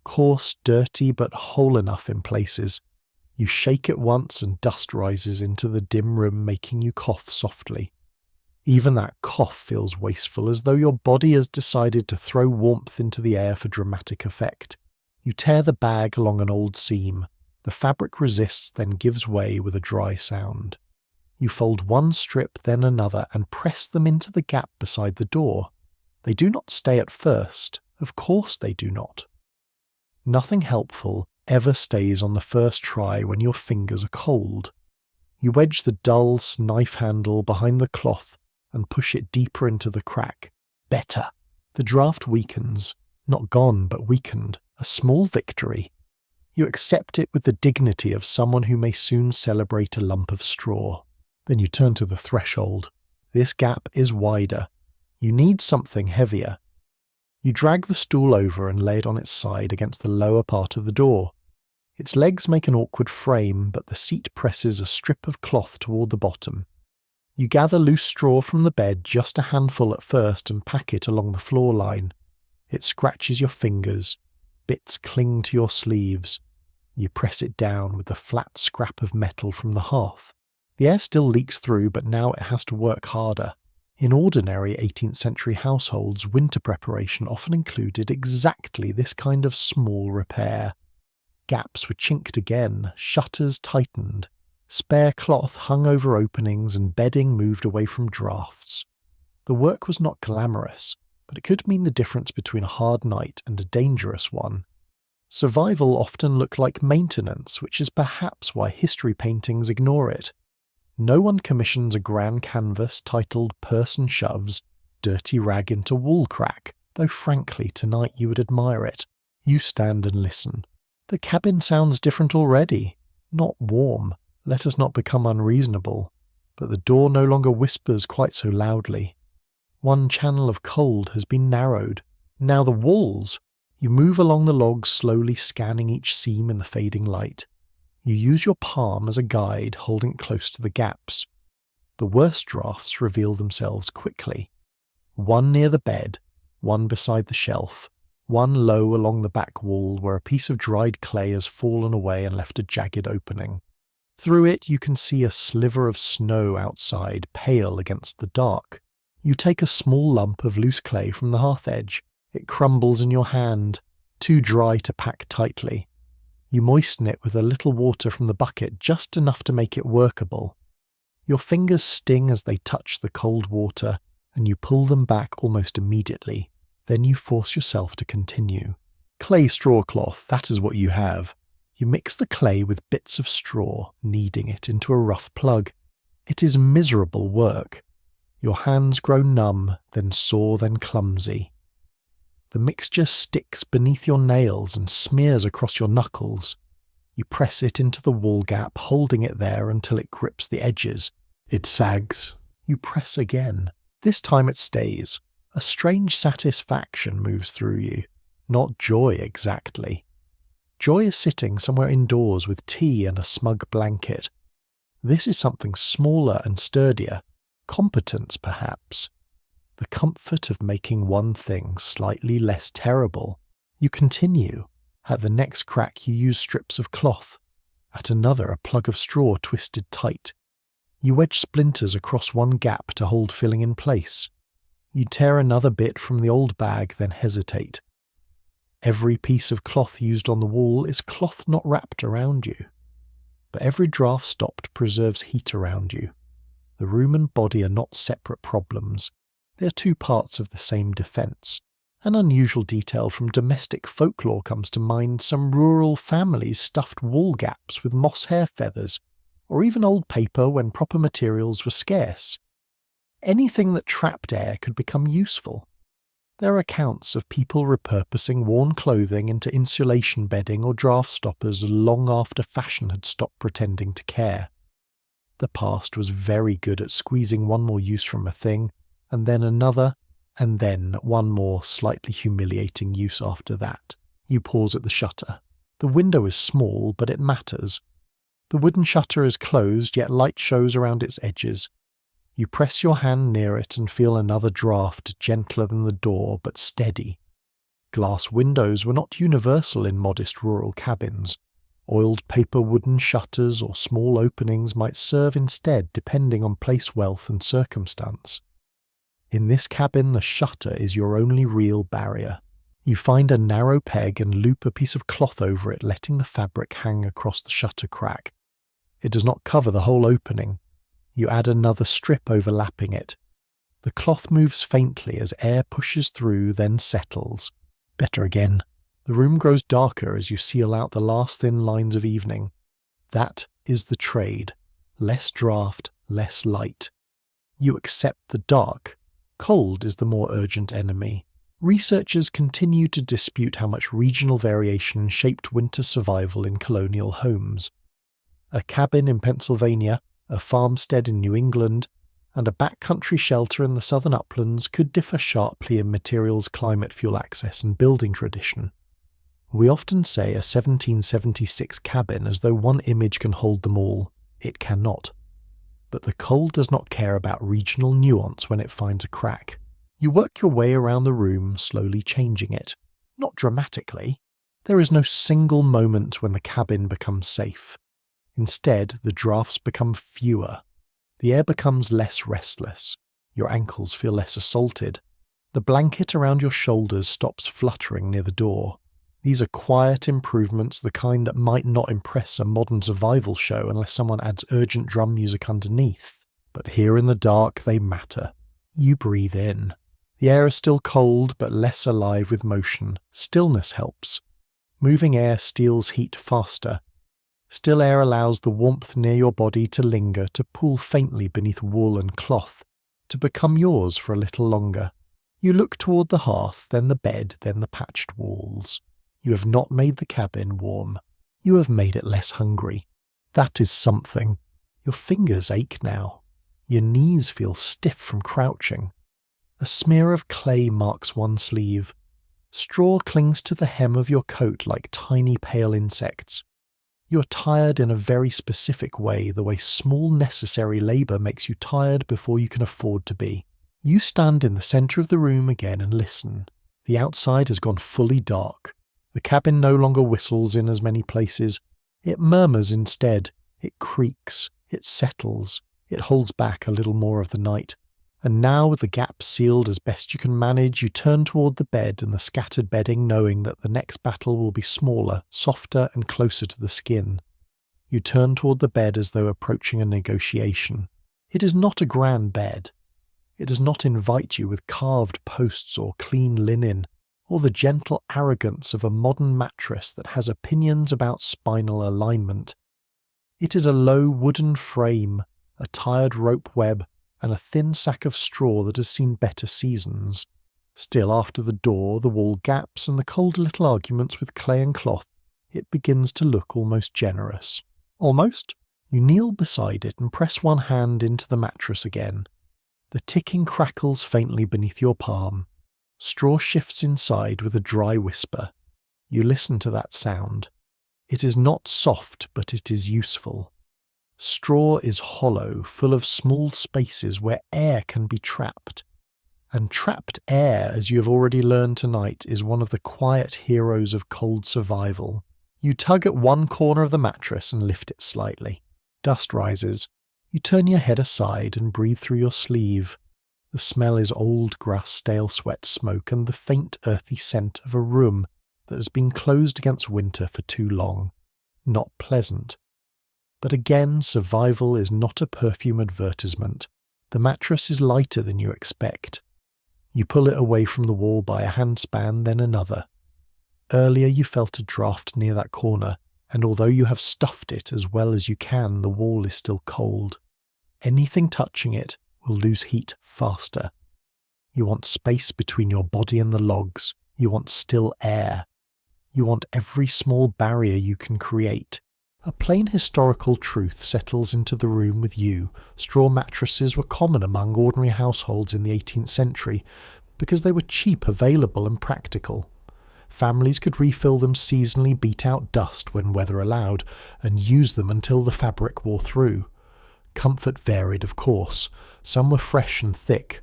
Coarse, dirty, but whole enough in places. You shake it once and dust rises into the dim room, making you cough softly. Even that cough feels wasteful, as though your body has decided to throw warmth into the air for dramatic effect. You tear the bag along an old seam. The fabric resists, then gives way with a dry sound. You fold one strip, then another, and press them into the gap beside the door. They do not stay at first. Of course they do not. Nothing helpful ever stays on the first try when your fingers are cold. You wedge the dull knife handle behind the cloth and push it deeper into the crack. Better. The draft weakens. Not gone, but weakened. A small victory. You accept it with the dignity of someone who may soon celebrate a lump of straw. Then you turn to the threshold. This gap is wider. You need something heavier. You drag the stool over and lay it on its side against the lower part of the door. Its legs make an awkward frame, but the seat presses a strip of cloth toward the bottom. You gather loose straw from the bed, just a handful at first, and pack it along the floor line. It scratches your fingers. Bits cling to your sleeves. You press it down with the flat scrap of metal from the hearth. The air still leaks through, but now it has to work harder. In ordinary 18th century households, winter preparation often included exactly this kind of small repair. Gaps were chinked again, shutters tightened, spare cloth hung over openings, and bedding moved away from drafts. The work was not glamorous, but it could mean the difference between a hard night and a dangerous one. Survival often looked like maintenance, which is perhaps why history paintings ignore it. No one commissions a grand canvas titled Person Shoves Dirty Rag into Wool Crack, though frankly tonight you would admire it. You stand and listen. The cabin sounds different already. Not warm. Let us not become unreasonable. But the door no longer whispers quite so loudly. One channel of cold has been narrowed. Now the walls! You move along the logs, slowly scanning each seam in the fading light. You use your palm as a guide, holding it close to the gaps. The worst drafts reveal themselves quickly. One near the bed, one beside the shelf, one low along the back wall where a piece of dried clay has fallen away and left a jagged opening. Through it you can see a sliver of snow outside, pale against the dark. You take a small lump of loose clay from the hearth edge. It crumbles in your hand, too dry to pack tightly. You moisten it with a little water from the bucket, just enough to make it workable. Your fingers sting as they touch the cold water, and you pull them back almost immediately. Then you force yourself to continue. Clay straw cloth, that is what you have. You mix the clay with bits of straw, kneading it into a rough plug. It is miserable work. Your hands grow numb, then sore, then clumsy. The mixture sticks beneath your nails and smears across your knuckles. You press it into the wall gap, holding it there until it grips the edges. It sags. You press again. This time it stays. A strange satisfaction moves through you. Not joy exactly. Joy is sitting somewhere indoors with tea and a smug blanket. This is something smaller and sturdier. Competence, perhaps. The comfort of making one thing slightly less terrible. You continue. At the next crack you use strips of cloth. At another a plug of straw twisted tight. You wedge splinters across one gap to hold filling in place. You tear another bit from the old bag, then hesitate. Every piece of cloth used on the wall is cloth not wrapped around you. But every draft stopped preserves heat around you. The room and body are not separate problems. They are two parts of the same defence. An unusual detail from domestic folklore comes to mind. Some rural families stuffed wall gaps with moss hair feathers, or even old paper when proper materials were scarce. Anything that trapped air could become useful. There are accounts of people repurposing worn clothing into insulation bedding or draft stoppers long after fashion had stopped pretending to care. The past was very good at squeezing one more use from a thing, and then another, and then one more slightly humiliating use after that. You pause at the shutter. The window is small, but it matters. The wooden shutter is closed, yet light shows around its edges. You press your hand near it and feel another draught, gentler than the door, but steady. Glass windows were not universal in modest rural cabins. Oiled paper wooden shutters or small openings might serve instead, depending on place wealth and circumstance. In this cabin, the shutter is your only real barrier. You find a narrow peg and loop a piece of cloth over it, letting the fabric hang across the shutter crack. It does not cover the whole opening. You add another strip overlapping it. The cloth moves faintly as air pushes through, then settles. Better again. The room grows darker as you seal out the last thin lines of evening. That is the trade. Less draught, less light. You accept the dark. Cold is the more urgent enemy. Researchers continue to dispute how much regional variation shaped winter survival in colonial homes. A cabin in Pennsylvania, a farmstead in New England, and a backcountry shelter in the southern uplands could differ sharply in materials, climate, fuel access, and building tradition. We often say a 1776 cabin as though one image can hold them all. It cannot. But the cold does not care about regional nuance when it finds a crack. You work your way around the room, slowly changing it. Not dramatically. There is no single moment when the cabin becomes safe. Instead, the drafts become fewer. The air becomes less restless. Your ankles feel less assaulted. The blanket around your shoulders stops fluttering near the door. These are quiet improvements, the kind that might not impress a modern survival show unless someone adds urgent drum music underneath. But here in the dark, they matter. You breathe in. The air is still cold, but less alive with motion. Stillness helps. Moving air steals heat faster. Still air allows the warmth near your body to linger, to pool faintly beneath wool and cloth, to become yours for a little longer. You look toward the hearth, then the bed, then the patched walls. You have not made the cabin warm. You have made it less hungry. That is something. Your fingers ache now. Your knees feel stiff from crouching. A smear of clay marks one sleeve. Straw clings to the hem of your coat like tiny pale insects. You are tired in a very specific way, the way small necessary labour makes you tired before you can afford to be. You stand in the centre of the room again and listen. The outside has gone fully dark. The cabin no longer whistles in as many places. It murmurs instead. It creaks. It settles. It holds back a little more of the night. And now, with the gaps sealed as best you can manage, you turn toward the bed and the scattered bedding, knowing that the next battle will be smaller, softer, and closer to the skin. You turn toward the bed as though approaching a negotiation. It is not a grand bed. It does not invite you with carved posts or clean linen, or the gentle arrogance of a modern mattress that has opinions about spinal alignment. It is a low wooden frame, a tired rope web, and a thin sack of straw that has seen better seasons. Still, after the door, the wall gaps, and the cold little arguments with clay and cloth, it begins to look almost generous. Almost. You kneel beside it and press one hand into the mattress again. The ticking crackles faintly beneath your palm. Straw shifts inside with a dry whisper. You listen to that sound. It is not soft, but it is useful. Straw is hollow, full of small spaces where air can be trapped. And trapped air, as you have already learned tonight, is one of the quiet heroes of cold survival. You tug at one corner of the mattress and lift it slightly. Dust rises. You turn your head aside and breathe through your sleeve. The smell is old grass, stale sweat smoke, and the faint earthy scent of a room that has been closed against winter for too long. Not pleasant. But again, survival is not a perfume advertisement. The mattress is lighter than you expect. You pull it away from the wall by a handspan, then another. Earlier you felt a draft near that corner, and although you have stuffed it as well as you can, the wall is still cold. Anything touching it will lose heat faster. You want space between your body and the logs. You want still air. You want every small barrier you can create. A plain historical truth settles into the room with you. Straw mattresses were common among ordinary households in the 18th century because they were cheap, available and practical. Families could refill them seasonally, beat out dust when weather allowed, and use them until the fabric wore through. Comfort varied, of course. Some were fresh and thick.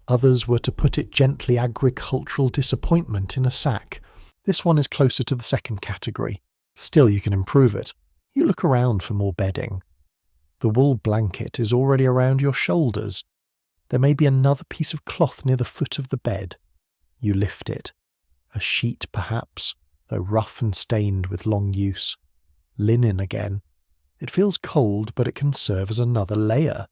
Others were, to put it gently, agricultural disappointment in a sack. This one is closer to the second category. Still, you can improve it. You look around for more bedding. The wool blanket is already around your shoulders. There may be another piece of cloth near the foot of the bed. You lift it. A sheet, perhaps, though rough and stained with long use. Linen again. It feels cold, but it can serve as another layer.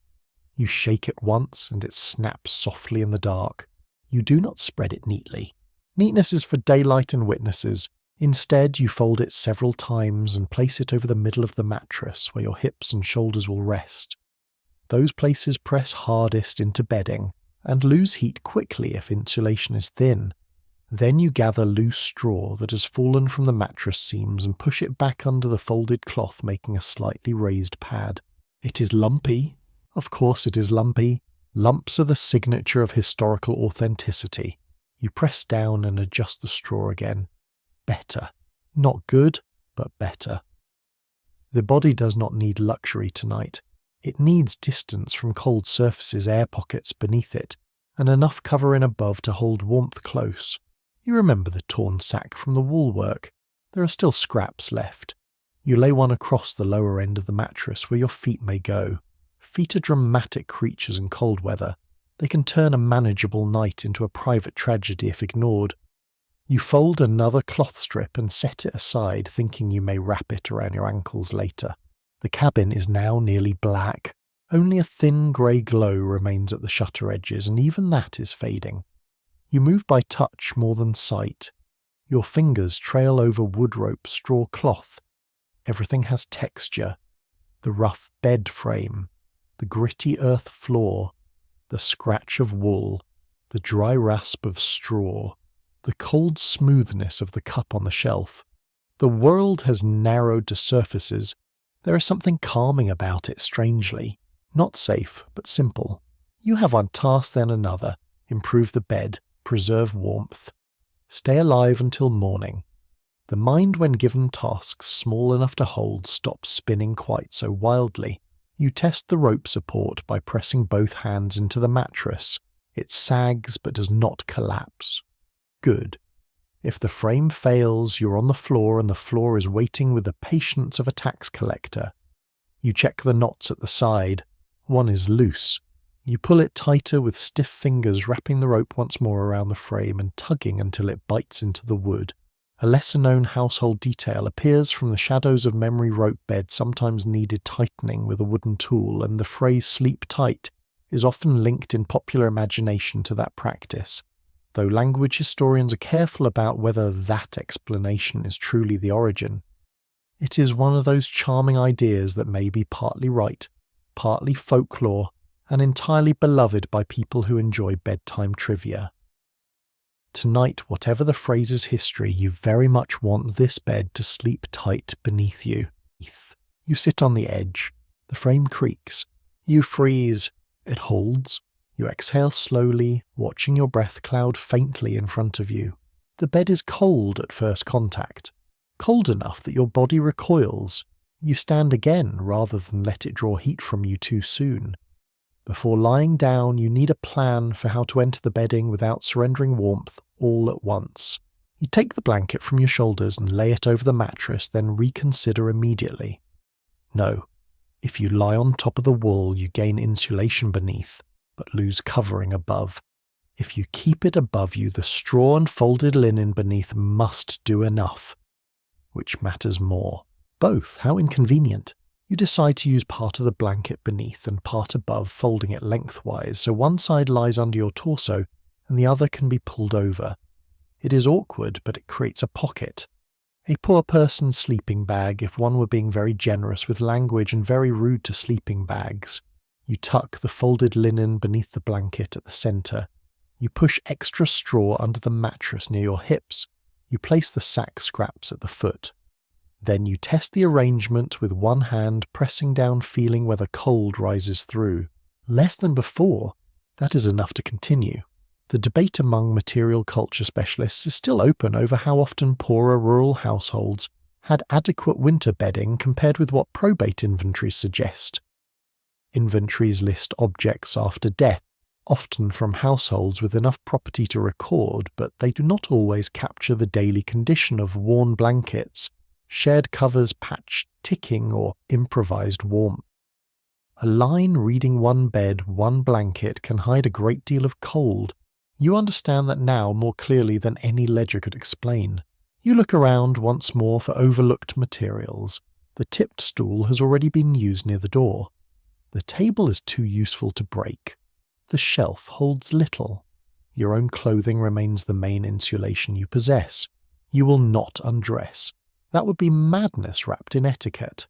You shake it once, and it snaps softly in the dark. You do not spread it neatly. Neatness is for daylight and witnesses. Instead, you fold it several times and place it over the middle of the mattress where your hips and shoulders will rest. Those places press hardest into bedding and lose heat quickly if insulation is thin. Then you gather loose straw that has fallen from the mattress seams and push it back under the folded cloth, making a slightly raised pad. It is lumpy. Of course it is lumpy. Lumps are the signature of historical authenticity. You press down and adjust the straw again. Better. Not good, but better. The body does not need luxury tonight. It needs distance from cold surfaces, air pockets beneath it, and enough cover in above to hold warmth close. You remember the torn sack from the woolwork. There are still scraps left. You lay one across the lower end of the mattress where your feet may go. Feet are dramatic creatures in cold weather. They can turn a manageable night into a private tragedy if ignored. You fold another cloth strip and set it aside, thinking you may wrap it around your ankles later. The cabin is now nearly black. Only a thin grey glow remains at the shutter edges, and even that is fading. You move by touch more than sight. Your fingers trail over wood rope, straw cloth. Everything has texture. The rough bed frame, the gritty earth floor, the scratch of wool, the dry rasp of straw, the cold smoothness of the cup on the shelf. The world has narrowed to surfaces. There is something calming about it, strangely. Not safe, but simple. You have one task, then another. Improve the bed. Preserve warmth. Stay alive until morning. The mind, when given tasks small enough to hold, stops spinning quite so wildly. You test the rope support by pressing both hands into the mattress. It sags but does not collapse. Good. If the frame fails, you're on the floor and the floor is waiting with the patience of a tax collector. You check the knots at the side. One is loose. You pull it tighter with stiff fingers, wrapping the rope once more around the frame and tugging until it bites into the wood. A lesser-known household detail appears from the shadows of memory rope bed sometimes needed tightening with a wooden tool, and the phrase "sleep tight" is often linked in popular imagination to that practice, though language historians are careful about whether that explanation is truly the origin. It is one of those charming ideas that may be partly right, partly folklore, and entirely beloved by people who enjoy bedtime trivia. Tonight, whatever the phrase's history, you very much want this bed to sleep tight beneath you. You sit on the edge. The frame creaks. You freeze. It holds. You exhale slowly, watching your breath cloud faintly in front of you. The bed is cold at first contact. Cold enough that your body recoils. You stand again rather than let it draw heat from you too soon. Before lying down, you need a plan for how to enter the bedding without surrendering warmth all at once. You take the blanket from your shoulders and lay it over the mattress, then reconsider immediately. No, if you lie on top of the wool, you gain insulation beneath, but lose covering above. If you keep it above you, the straw and folded linen beneath must do enough. Which matters more? Both, how inconvenient. You decide to use part of the blanket beneath and part above, folding it lengthwise, so one side lies under your torso and the other can be pulled over. It is awkward, but it creates a pocket. A poor person's sleeping bag, if one were being very generous with language and very rude to sleeping bags. You tuck the folded linen beneath the blanket at the centre. You push extra straw under the mattress near your hips. You place the sack scraps at the foot. Then you test the arrangement with one hand, pressing down, feeling where the cold rises through. Less than before, that is enough to continue. The debate among material culture specialists is still open over how often poorer rural households had adequate winter bedding compared with what probate inventories suggest. Inventories list objects after death, often from households with enough property to record, but they do not always capture the daily condition of worn blankets, shared covers patched, ticking, or improvised warmth. A line reading one bed, one blanket can hide a great deal of cold. You understand that now more clearly than any ledger could explain. You look around once more for overlooked materials. The tipped stool has already been used near the door. The table is too useful to break. The shelf holds little. Your own clothing remains the main insulation you possess. You will not undress. That would be madness wrapped in etiquette.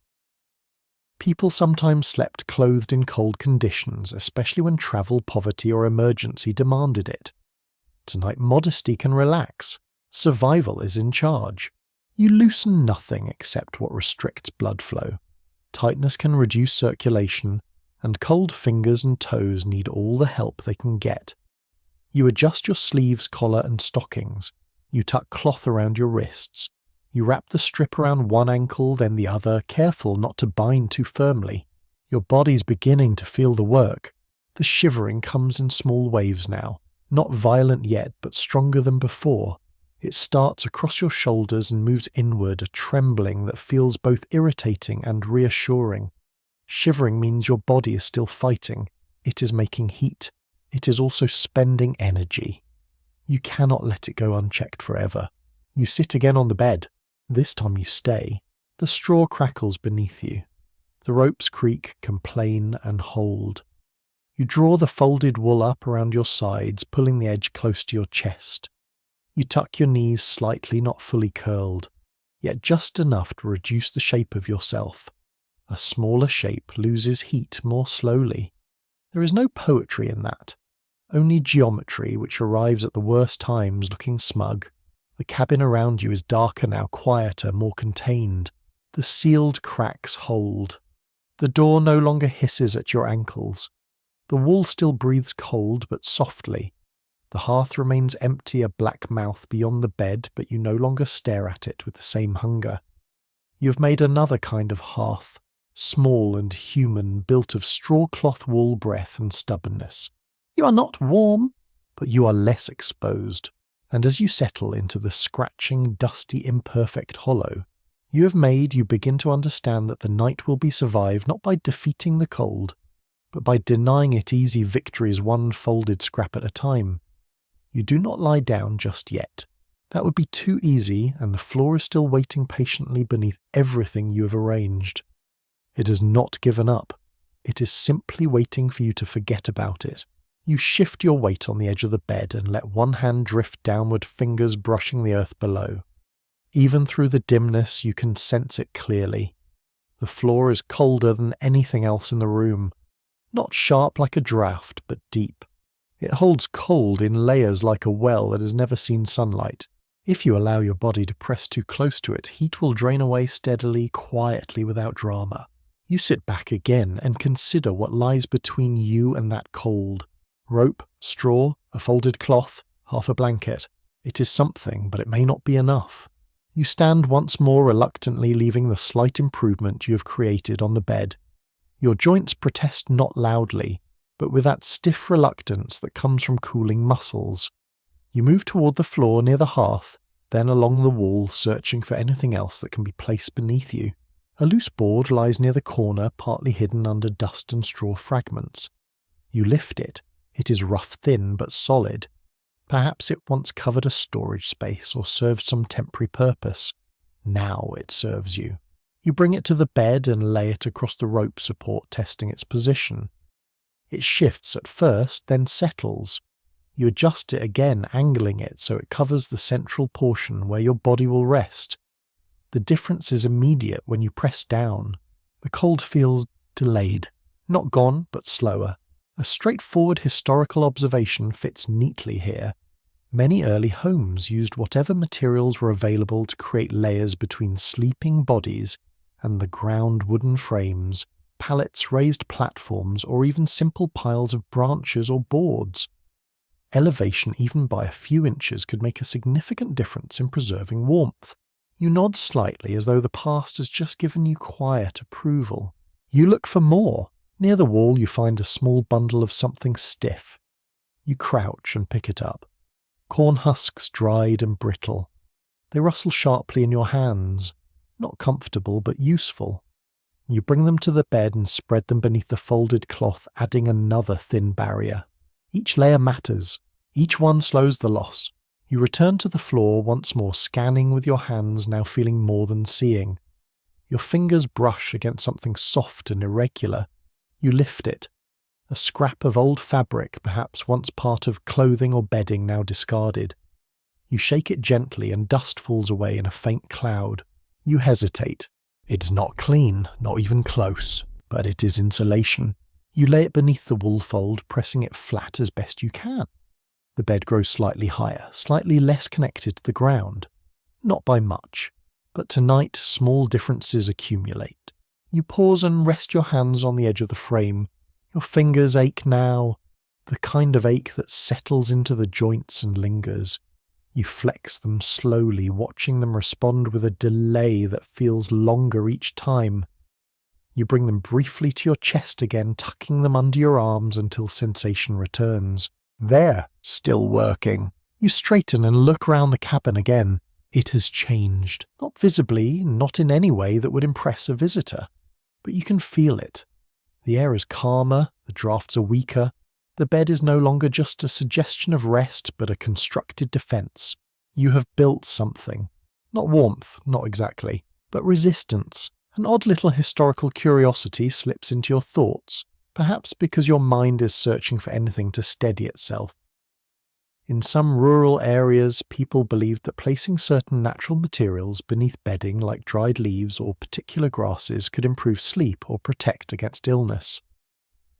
People sometimes slept clothed in cold conditions, especially when travel, poverty, or emergency demanded it. Tonight modesty can relax. Survival is in charge. You loosen nothing except what restricts blood flow. Tightness can reduce circulation, and cold fingers and toes need all the help they can get. You adjust your sleeves, collar, and stockings. You tuck cloth around your wrists. You wrap the strip around one ankle, then the other, careful not to bind too firmly. Your body's beginning to feel the work. The shivering comes in small waves now, not violent yet, but stronger than before. It starts across your shoulders and moves inward, a trembling that feels both irritating and reassuring. Shivering means your body is still fighting. It is making heat. It is also spending energy. You cannot let it go unchecked forever. You sit again on the bed. This time you stay. The straw crackles beneath you. The ropes creak, complain, and hold. You draw the folded wool up around your sides, pulling the edge close to your chest. You tuck your knees slightly, not fully curled, yet just enough to reduce the shape of yourself. A smaller shape loses heat more slowly. There is no poetry in that, only geometry which arrives at the worst times looking smug. The cabin around you is darker now, quieter, more contained. The sealed cracks hold. The door no longer hisses at your ankles. The wall still breathes cold, but softly. The hearth remains empty, a black mouth beyond the bed, but you no longer stare at it with the same hunger. You have made another kind of hearth, small and human, built of straw cloth, wool, breath, and stubbornness. You are not warm, but you are less exposed. And as you settle into the scratching, dusty, imperfect hollow you begin to understand that the night will be survived not by defeating the cold, but by denying it easy victories one folded scrap at a time. You do not lie down just yet. That would be too easy, and the floor is still waiting patiently beneath everything you have arranged. It has not given up. It is simply waiting for you to forget about it. You shift your weight on the edge of the bed and let one hand drift downward, fingers brushing the earth below. Even through the dimness, you can sense it clearly. The floor is colder than anything else in the room. Not sharp like a draught, but deep. It holds cold in layers like a well that has never seen sunlight. If you allow your body to press too close to it, heat will drain away steadily, quietly, without drama. You sit back again and consider what lies between you and that cold. Rope, straw, a folded cloth, half a blanket. It is something, but it may not be enough. You stand once more reluctantly, leaving the slight improvement you have created on the bed. Your joints protest not loudly, but with that stiff reluctance that comes from cooling muscles. You move toward the floor near the hearth, then along the wall, searching for anything else that can be placed beneath you. A loose board lies near the corner, partly hidden under dust and straw fragments. You lift it. It is rough-thin but solid. Perhaps it once covered a storage space or served some temporary purpose. Now it serves you. You bring it to the bed and lay it across the rope support, testing its position. It shifts at first, then settles. You adjust it again, angling it so it covers the central portion where your body will rest. The difference is immediate when you press down. The cold feels delayed. Not gone, but slower. A straightforward historical observation fits neatly here. Many early homes used whatever materials were available to create layers between sleeping bodies and the ground wooden frames, pallets, raised platforms, or even simple piles of branches or boards. Elevation even by a few inches could make a significant difference in preserving warmth. You nod slightly as though the past has just given you quiet approval. You look for more. Near the wall you find a small bundle of something stiff. You crouch and pick it up. Corn husks dried and brittle. They rustle sharply in your hands. Not comfortable, but useful. You bring them to the bed and spread them beneath the folded cloth, adding another thin barrier. Each layer matters. Each one slows the loss. You return to the floor once more, scanning with your hands, now feeling more than seeing. Your fingers brush against something soft and irregular. You lift it. A scrap of old fabric, perhaps once part of clothing or bedding, now discarded. You shake it gently and dust falls away in a faint cloud. You hesitate. It is not clean, not even close, but it is insulation. You lay it beneath the wool fold, pressing it flat as best you can. The bed grows slightly higher, slightly less connected to the ground. Not by much, but tonight small differences accumulate. You pause and rest your hands on the edge of the frame. Your fingers ache now, the kind of ache that settles into the joints and lingers. You flex them slowly, watching them respond with a delay that feels longer each time. You bring them briefly to your chest again, tucking them under your arms until sensation returns. There, still working. You straighten and look round the cabin again. It has changed. Not visibly, not in any way that would impress a visitor. But you can feel it. The air is calmer, the drafts are weaker. The bed is no longer just a suggestion of rest, but a constructed defense. You have built something. Not warmth, not exactly, but resistance. An odd little historical curiosity slips into your thoughts, perhaps because your mind is searching for anything to steady itself. In some rural areas, people believed that placing certain natural materials beneath bedding like dried leaves or particular grasses could improve sleep or protect against illness.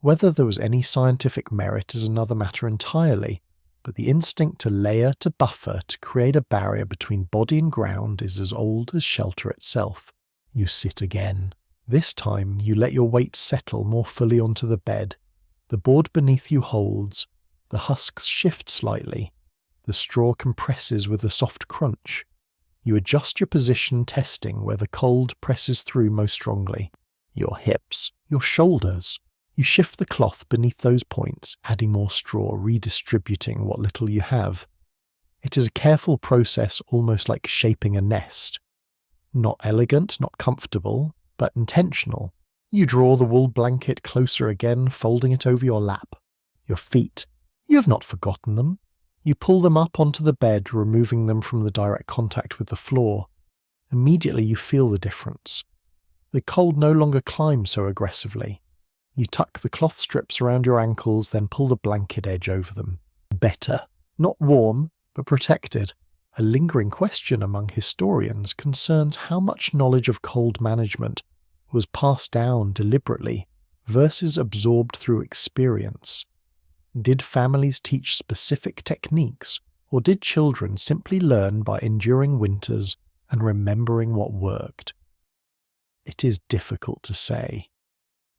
Whether there was any scientific merit is another matter entirely, but the instinct to layer, to buffer, to create a barrier between body and ground is as old as shelter itself. You sit again. This time you let your weight settle more fully onto the bed. The board beneath you holds. The husks shift slightly. The straw compresses with a soft crunch. You adjust your position, testing where the cold presses through most strongly. Your hips, your shoulders. You shift the cloth beneath those points, adding more straw, redistributing what little you have. It is a careful process, almost like shaping a nest. Not elegant, not comfortable, but intentional. You draw the wool blanket closer again, folding it over your lap. Your feet. You have not forgotten them. You pull them up onto the bed, removing them from the direct contact with the floor. Immediately you feel the difference. The cold no longer climbs so aggressively. You tuck the cloth strips around your ankles, then pull the blanket edge over them. Better. Not warm, but protected. A lingering question among historians concerns how much knowledge of cold management was passed down deliberately versus absorbed through experience. Did families teach specific techniques, or did children simply learn by enduring winters and remembering what worked? It is difficult to say.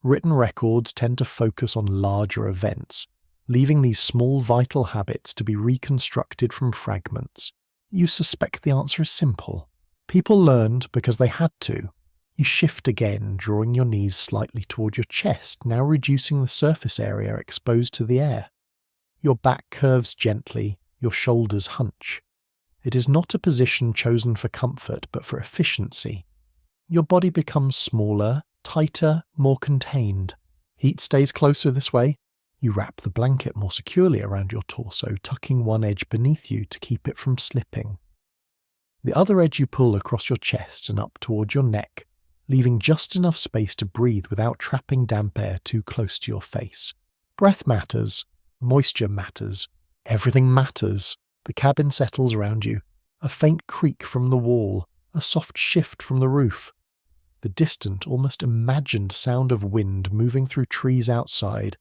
Written records tend to focus on larger events, leaving these small vital habits to be reconstructed from fragments. You suspect the answer is simple. People learned because they had to. You shift again, drawing your knees slightly toward your chest, now reducing the surface area exposed to the air. Your back curves gently, your shoulders hunch. It is not a position chosen for comfort, but for efficiency. Your body becomes smaller, tighter, more contained. Heat stays closer this way. You wrap the blanket more securely around your torso, tucking one edge beneath you to keep it from slipping. The other edge you pull across your chest and up towards your neck, leaving just enough space to breathe without trapping damp air too close to your face. Breath matters. Moisture matters. Everything matters. The cabin settles around you. A faint creak from the wall, a soft shift from the roof. The distant, almost imagined sound of wind moving through trees outside.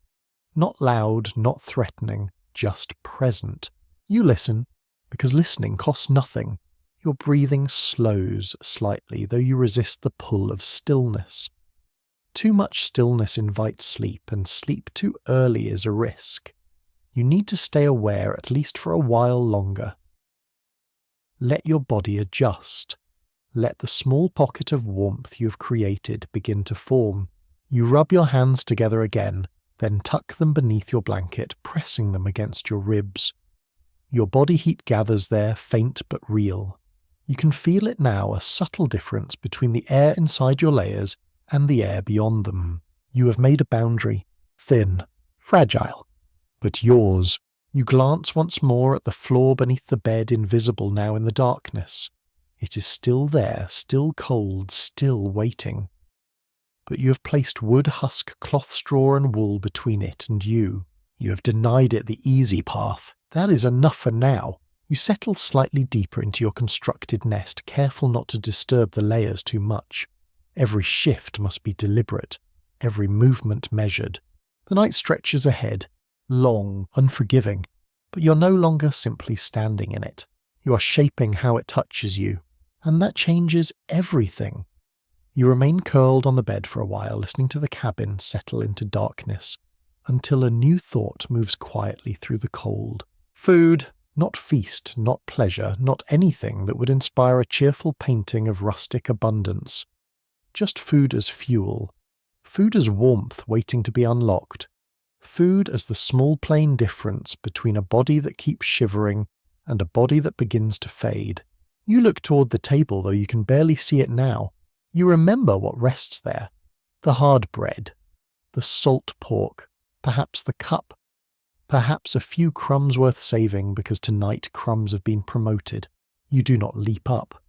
Not loud, not threatening, just present. You listen, because listening costs nothing. Your breathing slows slightly, though you resist the pull of stillness. Too much stillness invites sleep, and sleep too early is a risk. You need to stay aware at least for a while longer. Let your body adjust. Let the small pocket of warmth you have created begin to form. You rub your hands together again, then tuck them beneath your blanket, pressing them against your ribs. Your body heat gathers there, faint but real. You can feel it now, a subtle difference between the air inside your layers and the air beyond them. You have made a boundary, thin, fragile, but yours. You glance once more at the floor beneath the bed, invisible now in the darkness. It is still there, still cold, still waiting. But you have placed wood, husk, cloth, straw and wool between it and you. You have denied it the easy path. That is enough for now. You settle slightly deeper into your constructed nest, careful not to disturb the layers too much. Every shift must be deliberate, every movement measured. The night stretches ahead, long, unforgiving, but you're no longer simply standing in it. You are shaping how it touches you, and that changes everything. You remain curled on the bed for a while, listening to the cabin settle into darkness, until a new thought moves quietly through the cold. Food. Not feast, not pleasure, not anything that would inspire a cheerful painting of rustic abundance. Just food as fuel. Food as warmth waiting to be unlocked. Food as the small plain difference between a body that keeps shivering and a body that begins to fade. You look toward the table, though you can barely see it now. You remember what rests there. The hard bread. The salt pork. Perhaps the cup. Perhaps a few crumbs worth saving because tonight crumbs have been promoted. You do not leap up.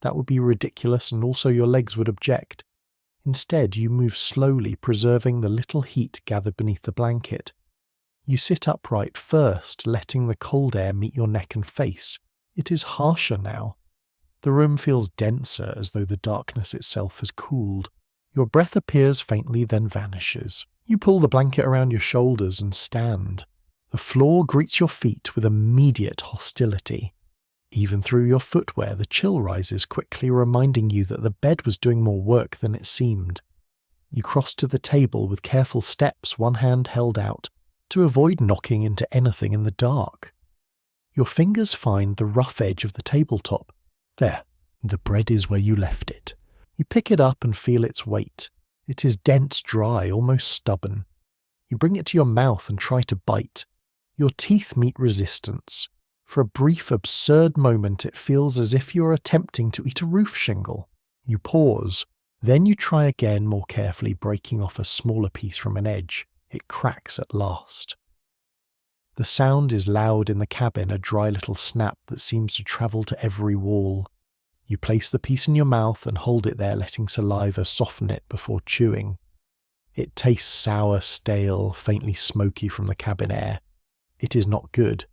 That would be ridiculous, and also your legs would object. Instead, you move slowly, preserving the little heat gathered beneath the blanket. You sit upright first, letting the cold air meet your neck and face. It is harsher now. The room feels denser, as though the darkness itself has cooled. Your breath appears faintly, then vanishes. You pull the blanket around your shoulders and stand. The floor greets your feet with immediate hostility. Even through your footwear, the chill rises, quickly reminding you that the bed was doing more work than it seemed. You cross to the table with careful steps, one hand held out, to avoid knocking into anything in the dark. Your fingers find the rough edge of the tabletop. There, the bread is where you left it. You pick it up and feel its weight. It is dense, dry, almost stubborn. You bring it to your mouth and try to bite. Your teeth meet resistance. For a brief, absurd moment, it feels as if you are attempting to eat a roof shingle. You pause. Then you try again, more carefully, breaking off a smaller piece from an edge. It cracks at last. The sound is loud in the cabin, a dry little snap that seems to travel to every wall. You place the piece in your mouth and hold it there, letting saliva soften it before chewing. It tastes sour, stale, faintly smoky from the cabin air. It is not good,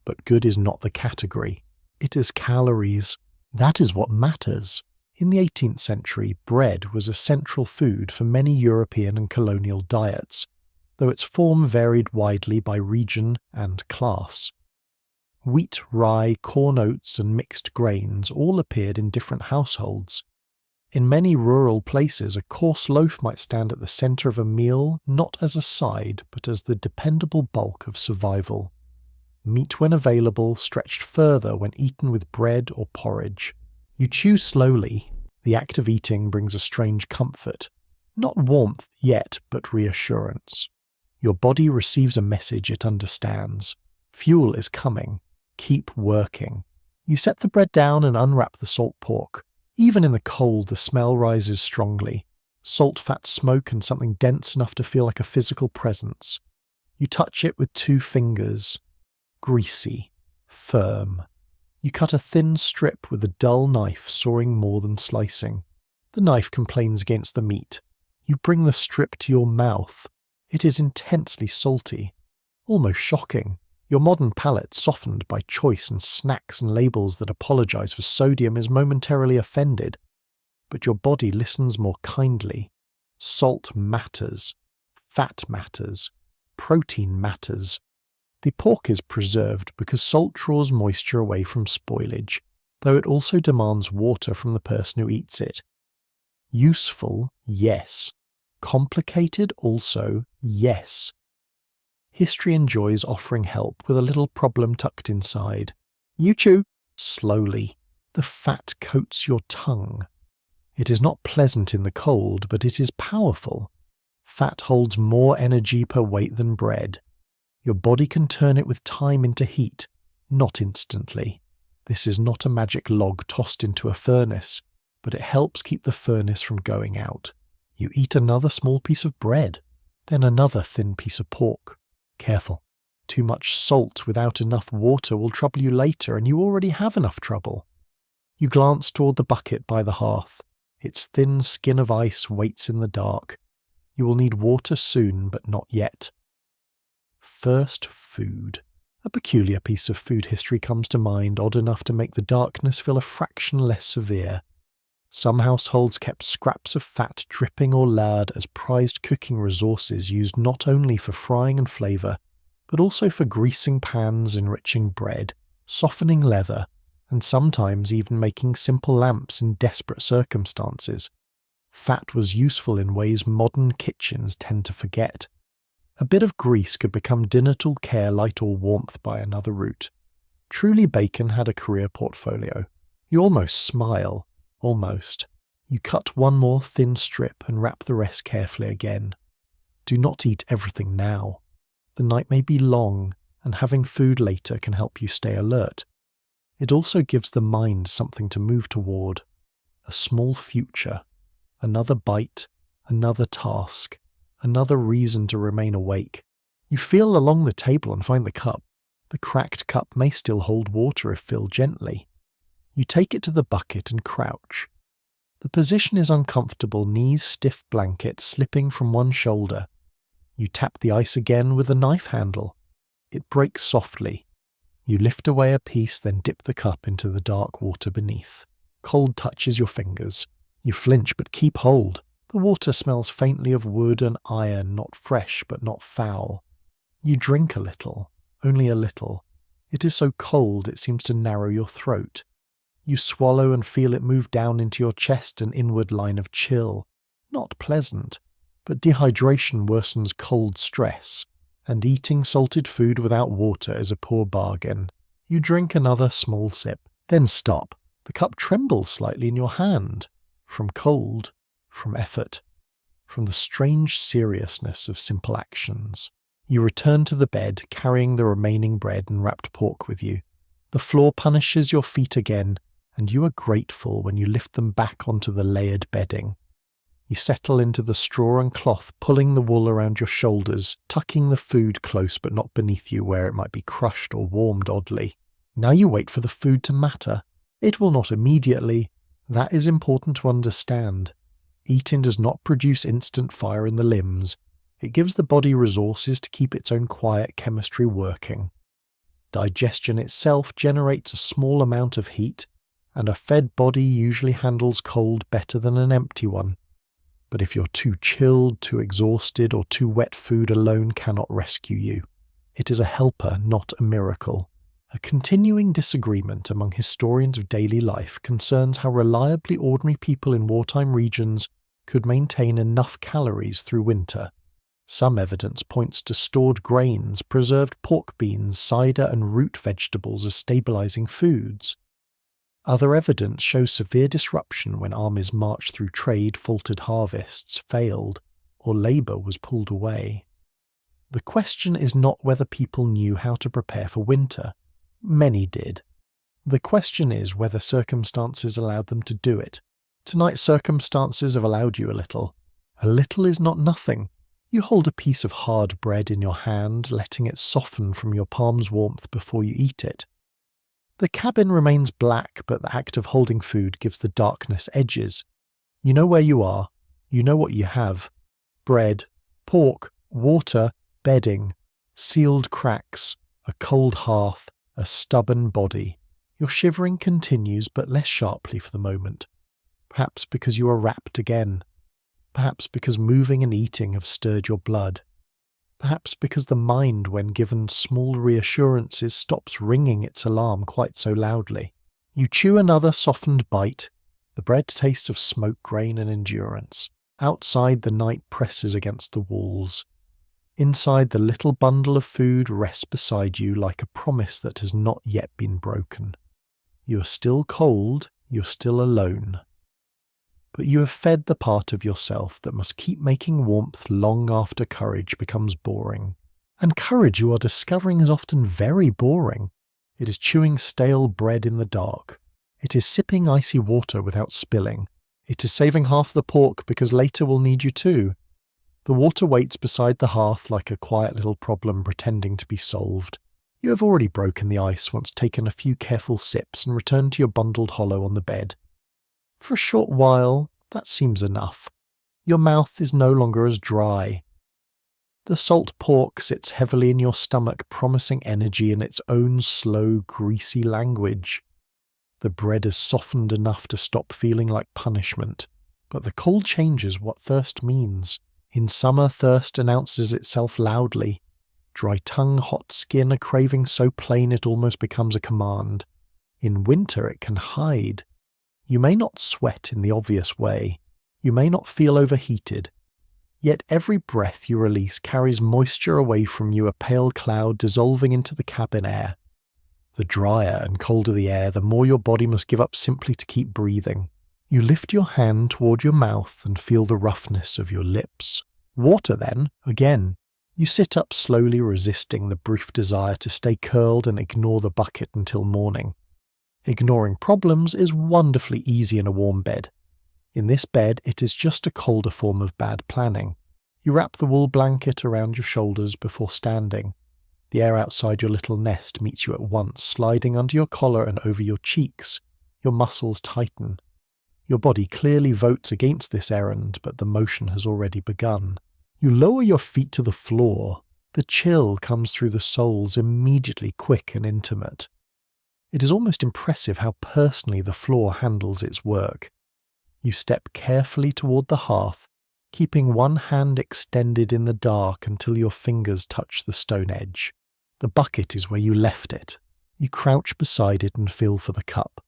but good is not the category. It is calories. That is what matters. In the 18th century, bread was a central food for many European and colonial diets. though its form varied widely by region and class. Wheat, rye, corn, oats, and mixed grains all appeared in different households. In many rural places, a coarse loaf might stand at the centre of a meal, not as a side, but as the dependable bulk of survival. Meat, when available, stretched further when eaten with bread or porridge. You chew slowly. The act of eating brings a strange comfort. Not warmth yet, but reassurance. Your body receives a message it understands. Fuel is coming. Keep working. You set the bread down and unwrap the salt pork. Even in the cold, the smell rises strongly. Salt, fat, smoke, and something dense enough to feel like a physical presence. You touch it with 2 fingers. Greasy. Firm. You cut a thin strip with a dull knife, sawing more than slicing. The knife complains against the meat. You bring the strip to your mouth. It is intensely salty. Almost shocking. Your modern palate, softened by choice and snacks and labels that apologize for sodium, is momentarily offended. But your body listens more kindly. Salt matters. Fat matters. Protein matters. The pork is preserved because salt draws moisture away from spoilage, though it also demands water from the person who eats it. Useful, yes. Complicated also, yes. History enjoys offering help with a little problem tucked inside. You chew slowly. The fat coats your tongue. It is not pleasant in the cold, but it is powerful. Fat holds more energy per weight than bread. Your body can turn it with time into heat, not instantly. This is not a magic log tossed into a furnace, but it helps keep the furnace from going out. You eat another small piece of bread, then another thin piece of pork. Careful. Too much salt without enough water will trouble you later, and you already have enough trouble. You glance toward the bucket by the hearth. Its thin skin of ice waits in the dark. You will need water soon, but not yet. First food. A peculiar piece of food history comes to mind, odd enough to make the darkness feel a fraction less severe. Some households kept scraps of fat dripping or lard as prized cooking resources used not only for frying and flavour, but also for greasing pans, enriching bread, softening leather, and sometimes even making simple lamps in desperate circumstances. Fat was useful in ways modern kitchens tend to forget. A bit of grease could become dinner to care, light or warmth by another route. Truly, bacon had a career portfolio. You almost smile. Almost. You cut one more thin strip and wrap the rest carefully again. Do not eat everything now. The night may be long, and having food later can help you stay alert. It also gives the mind something to move toward. A small future. Another bite. Another task. Another reason to remain awake. You feel along the table and find the cup. The cracked cup may still hold water if filled gently. You take it to the bucket and crouch. The position is uncomfortable, knees stiff, blanket slipping from one shoulder. You tap the ice again with the knife handle. It breaks softly. You lift away a piece, then dip the cup into the dark water beneath. Cold touches your fingers. You flinch but keep hold. The water smells faintly of wood and iron, not fresh but not foul. You drink a little, only a little. It is so cold it seems to narrow your throat. You swallow and feel it move down into your chest, an inward line of chill. Not pleasant, but dehydration worsens cold stress, and eating salted food without water is a poor bargain. You drink another small sip, then stop. The cup trembles slightly in your hand, from cold, from effort, from the strange seriousness of simple actions. You return to the bed, carrying the remaining bread and wrapped pork with you. The floor punishes your feet again, and you are grateful when you lift them back onto the layered bedding. You settle into the straw and cloth, pulling the wool around your shoulders, tucking the food close but not beneath you where it might be crushed or warmed oddly. Now you wait for the food to matter. It will not immediately. That is important to understand. Eating does not produce instant fire in the limbs. It gives the body resources to keep its own quiet chemistry working. Digestion itself generates a small amount of heat, and a fed body usually handles cold better than an empty one. But if you're too chilled, too exhausted, or too wet, food alone cannot rescue you. It is a helper, not a miracle. A continuing disagreement among historians of daily life concerns how reliably ordinary people in wartime regions could maintain enough calories through winter. Some evidence points to stored grains, preserved pork beans, cider, and root vegetables as stabilizing foods. Other evidence shows severe disruption when armies marched through trade, faltered harvests, failed, or labor was pulled away. The question is not whether people knew how to prepare for winter. Many did. The question is whether circumstances allowed them to do it. Tonight circumstances have allowed you a little. A little is not nothing. You hold a piece of hard bread in your hand, letting it soften from your palm's warmth before you eat it. The cabin remains black, but the act of holding food gives the darkness edges. You know where you are. You know what you have. Bread, pork, water, bedding, sealed cracks, a cold hearth, a stubborn body. Your shivering continues, but less sharply for the moment. Perhaps because you are wrapped again. Perhaps because moving and eating have stirred your blood. Perhaps because the mind, when given small reassurances, stops ringing its alarm quite so loudly. You chew another softened bite. The bread tastes of smoke grain and endurance. Outside, the night presses against the walls. Inside, the little bundle of food rests beside you like a promise that has not yet been broken. You are still cold, you're still alone. But you have fed the part of yourself that must keep making warmth long after courage becomes boring. And courage, you are discovering, is often very boring. It is chewing stale bread in the dark. It is sipping icy water without spilling. It is saving half the pork because later we'll need you too. The water waits beside the hearth like a quiet little problem pretending to be solved. You have already broken the ice, once taken a few careful sips, and returned to your bundled hollow on the bed. For a short while, that seems enough. Your mouth is no longer as dry. The salt pork sits heavily in your stomach, promising energy in its own slow, greasy language. The bread is softened enough to stop feeling like punishment, but the cold changes what thirst means. In summer, thirst announces itself loudly. Dry tongue, hot skin, a craving so plain it almost becomes a command. In winter it can hide. You may not sweat in the obvious way. You may not feel overheated. Yet every breath you release carries moisture away from you, a pale cloud dissolving into the cabin air. The drier and colder the air, the more your body must give up simply to keep breathing. You lift your hand toward your mouth and feel the roughness of your lips. Water then, again. You sit up slowly, resisting the brief desire to stay curled and ignore the bucket until morning. Ignoring problems is wonderfully easy in a warm bed. In this bed, it is just a colder form of bad planning. You wrap the wool blanket around your shoulders before standing. The air outside your little nest meets you at once, sliding under your collar and over your cheeks. Your muscles tighten. Your body clearly votes against this errand, but the motion has already begun. You lower your feet to the floor. The chill comes through the soles, immediately quick and intimate. It is almost impressive how personally the floor handles its work. You step carefully toward the hearth, keeping one hand extended in the dark until your fingers touch the stone edge. The bucket is where you left it. You crouch beside it and feel for the cup.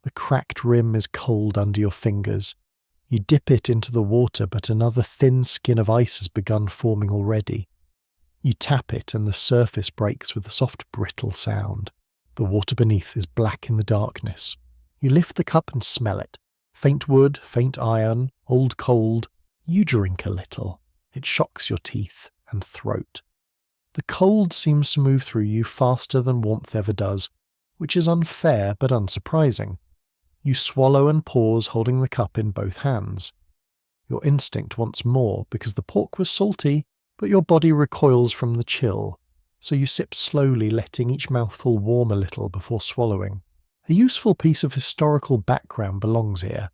The cracked rim is cold under your fingers. You dip it into the water, but another thin skin of ice has begun forming already. You tap it and the surface breaks with a soft brittle sound. The water beneath is black in the darkness. You lift the cup and smell it. Faint wood, faint iron, old cold. You drink a little. It shocks your teeth and throat. The cold seems to move through you faster than warmth ever does, which is unfair but unsurprising. You swallow and pause, holding the cup in both hands. Your instinct wants more because the pork was salty, but your body recoils from the chill, so you sip slowly, letting each mouthful warm a little before swallowing. A useful piece of historical background belongs here.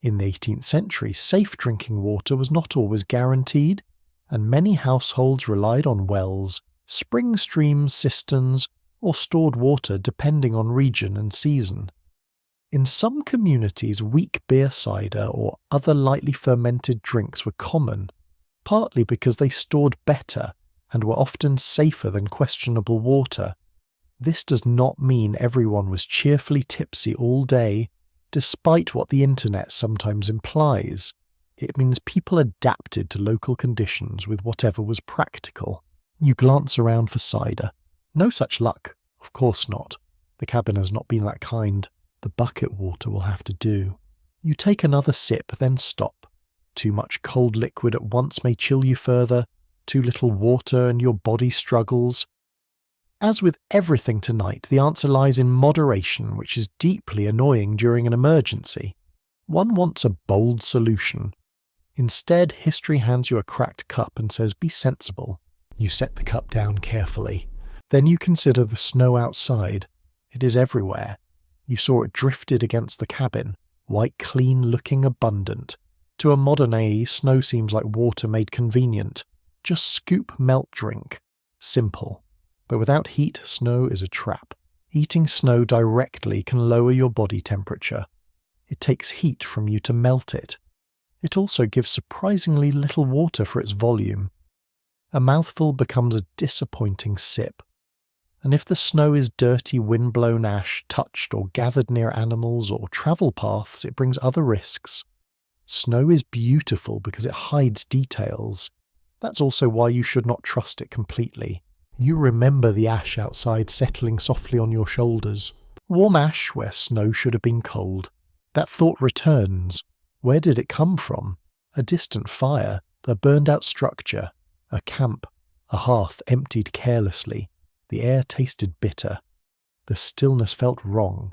In the 18th century, safe drinking water was not always guaranteed, and many households relied on wells, spring streams, cisterns, or stored water depending on region and season. In some communities, weak beer cider or other lightly fermented drinks were common, partly because they stored better and were often safer than questionable water. This does not mean everyone was cheerfully tipsy all day, despite what the internet sometimes implies. It means people adapted to local conditions with whatever was practical. You glance around for cider. No such luck. Of course not. The cabin has not been that kind. The bucket water will have to do. You take another sip, then stop. Too much cold liquid at once may chill you further. Too little water and your body struggles. As with everything tonight, the answer lies in moderation, which is deeply annoying during an emergency. One wants a bold solution. Instead, history hands you a cracked cup and says, be sensible. You set the cup down carefully. Then you consider the snow outside. It is everywhere. You saw it drifted against the cabin, white, clean-looking, abundant. To a modern AE, snow seems like water made convenient. Just scoop, melt, drink. Simple. But without heat, snow is a trap. Eating snow directly can lower your body temperature. It takes heat from you to melt it. It also gives surprisingly little water for its volume. A mouthful becomes a disappointing sip. And if the snow is dirty, wind-blown ash, touched or gathered near animals or travel paths, it brings other risks. Snow is beautiful because it hides details. That's also why you should not trust it completely. You remember the ash outside settling softly on your shoulders. Warm ash where snow should have been cold. That thought returns. Where did it come from? A distant fire, a burned-out structure, a camp, a hearth emptied carelessly. The air tasted bitter. The stillness felt wrong.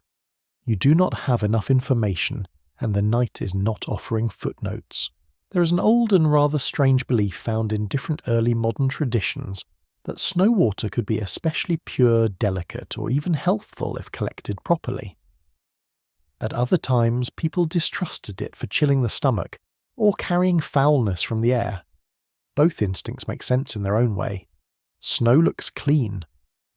You do not have enough information, and the night is not offering footnotes. There is an old and rather strange belief found in different early modern traditions that snow water could be especially pure, delicate, or even healthful if collected properly. At other times, people distrusted it for chilling the stomach, or carrying foulness from the air. Both instincts make sense in their own way. Snow looks clean.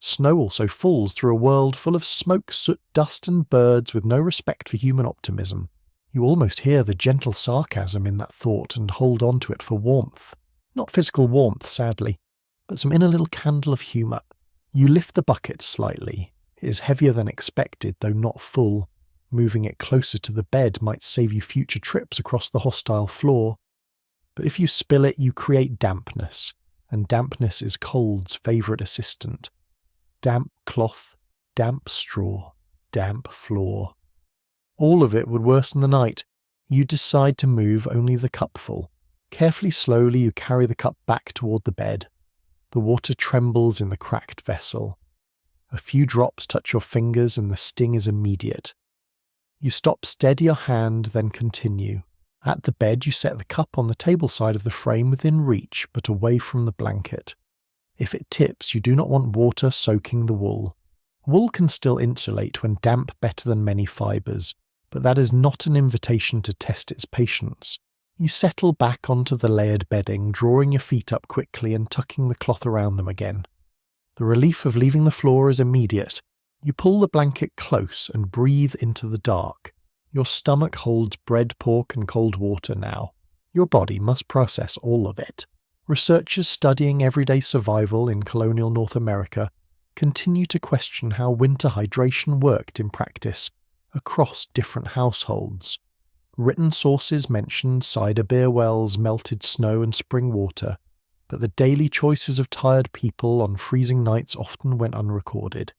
Snow also falls through a world full of smoke, soot, dust and birds with no respect for human optimism. You almost hear the gentle sarcasm in that thought and hold on to it for warmth. Not physical warmth, sadly, but some inner little candle of humour. You lift the bucket slightly. It is heavier than expected, though not full. Moving it closer to the bed might save you future trips across the hostile floor. But if you spill it, you create dampness, and dampness is cold's favourite assistant. Damp cloth, damp straw, damp floor. All of it would worsen the night. You decide to move only the cupful. Carefully, slowly, you carry the cup back toward the bed. The water trembles in the cracked vessel. A few drops touch your fingers and the sting is immediate. You stop, steady your hand, then continue. At the bed, you set the cup on the table side of the frame within reach, but away from the blanket. If it tips, you do not want water soaking the wool. Wool can still insulate when damp better than many fibres, but that is not an invitation to test its patience. You settle back onto the layered bedding, drawing your feet up quickly and tucking the cloth around them again. The relief of leaving the floor is immediate. You pull the blanket close and breathe into the dark. Your stomach holds bread, pork and cold water now. Your body must process all of it. Researchers studying everyday survival in colonial North America continue to question how winter hydration worked in practice across different households. Written sources mention cider beer wells, melted snow and spring water, but the daily choices of tired people on freezing nights often went unrecorded.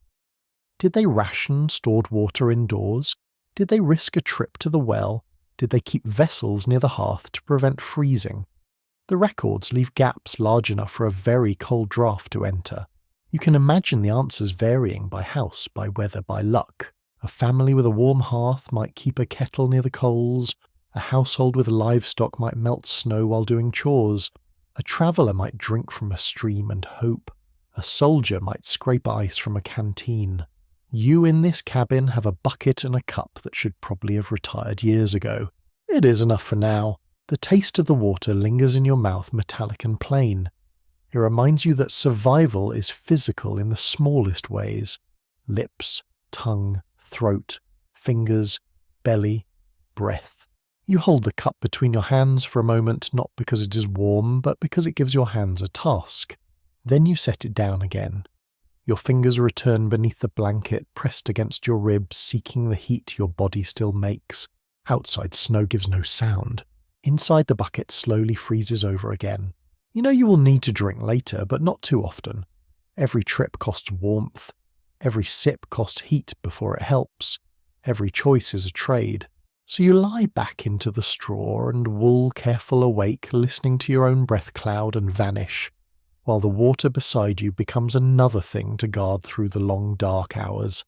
Did they ration stored water indoors? Did they risk a trip to the well? Did they keep vessels near the hearth to prevent freezing? The records leave gaps large enough for a very cold draft to enter. You can imagine the answers varying by house, by weather, by luck. A family with a warm hearth might keep a kettle near the coals. A household with livestock might melt snow while doing chores. A traveller might drink from a stream and hope. A soldier might scrape ice from a canteen. You in this cabin have a bucket and a cup that should probably have retired years ago. It is enough for now. The taste of the water lingers in your mouth, metallic and plain. It reminds you that survival is physical in the smallest ways. Lips, tongue, throat, fingers, belly, breath. You hold the cup between your hands for a moment, not because it is warm, but because it gives your hands a task. Then you set it down again. Your fingers return beneath the blanket, pressed against your ribs, seeking the heat your body still makes. Outside snow gives no sound. Inside the bucket slowly freezes over again. You know you will need to drink later, but not too often. Every trip costs warmth. Every sip costs heat before it helps. Every choice is a trade. So you lie back into the straw and wool careful awake, listening to your own breath cloud and vanish, while the water beside you becomes another thing to guard through the long dark hours.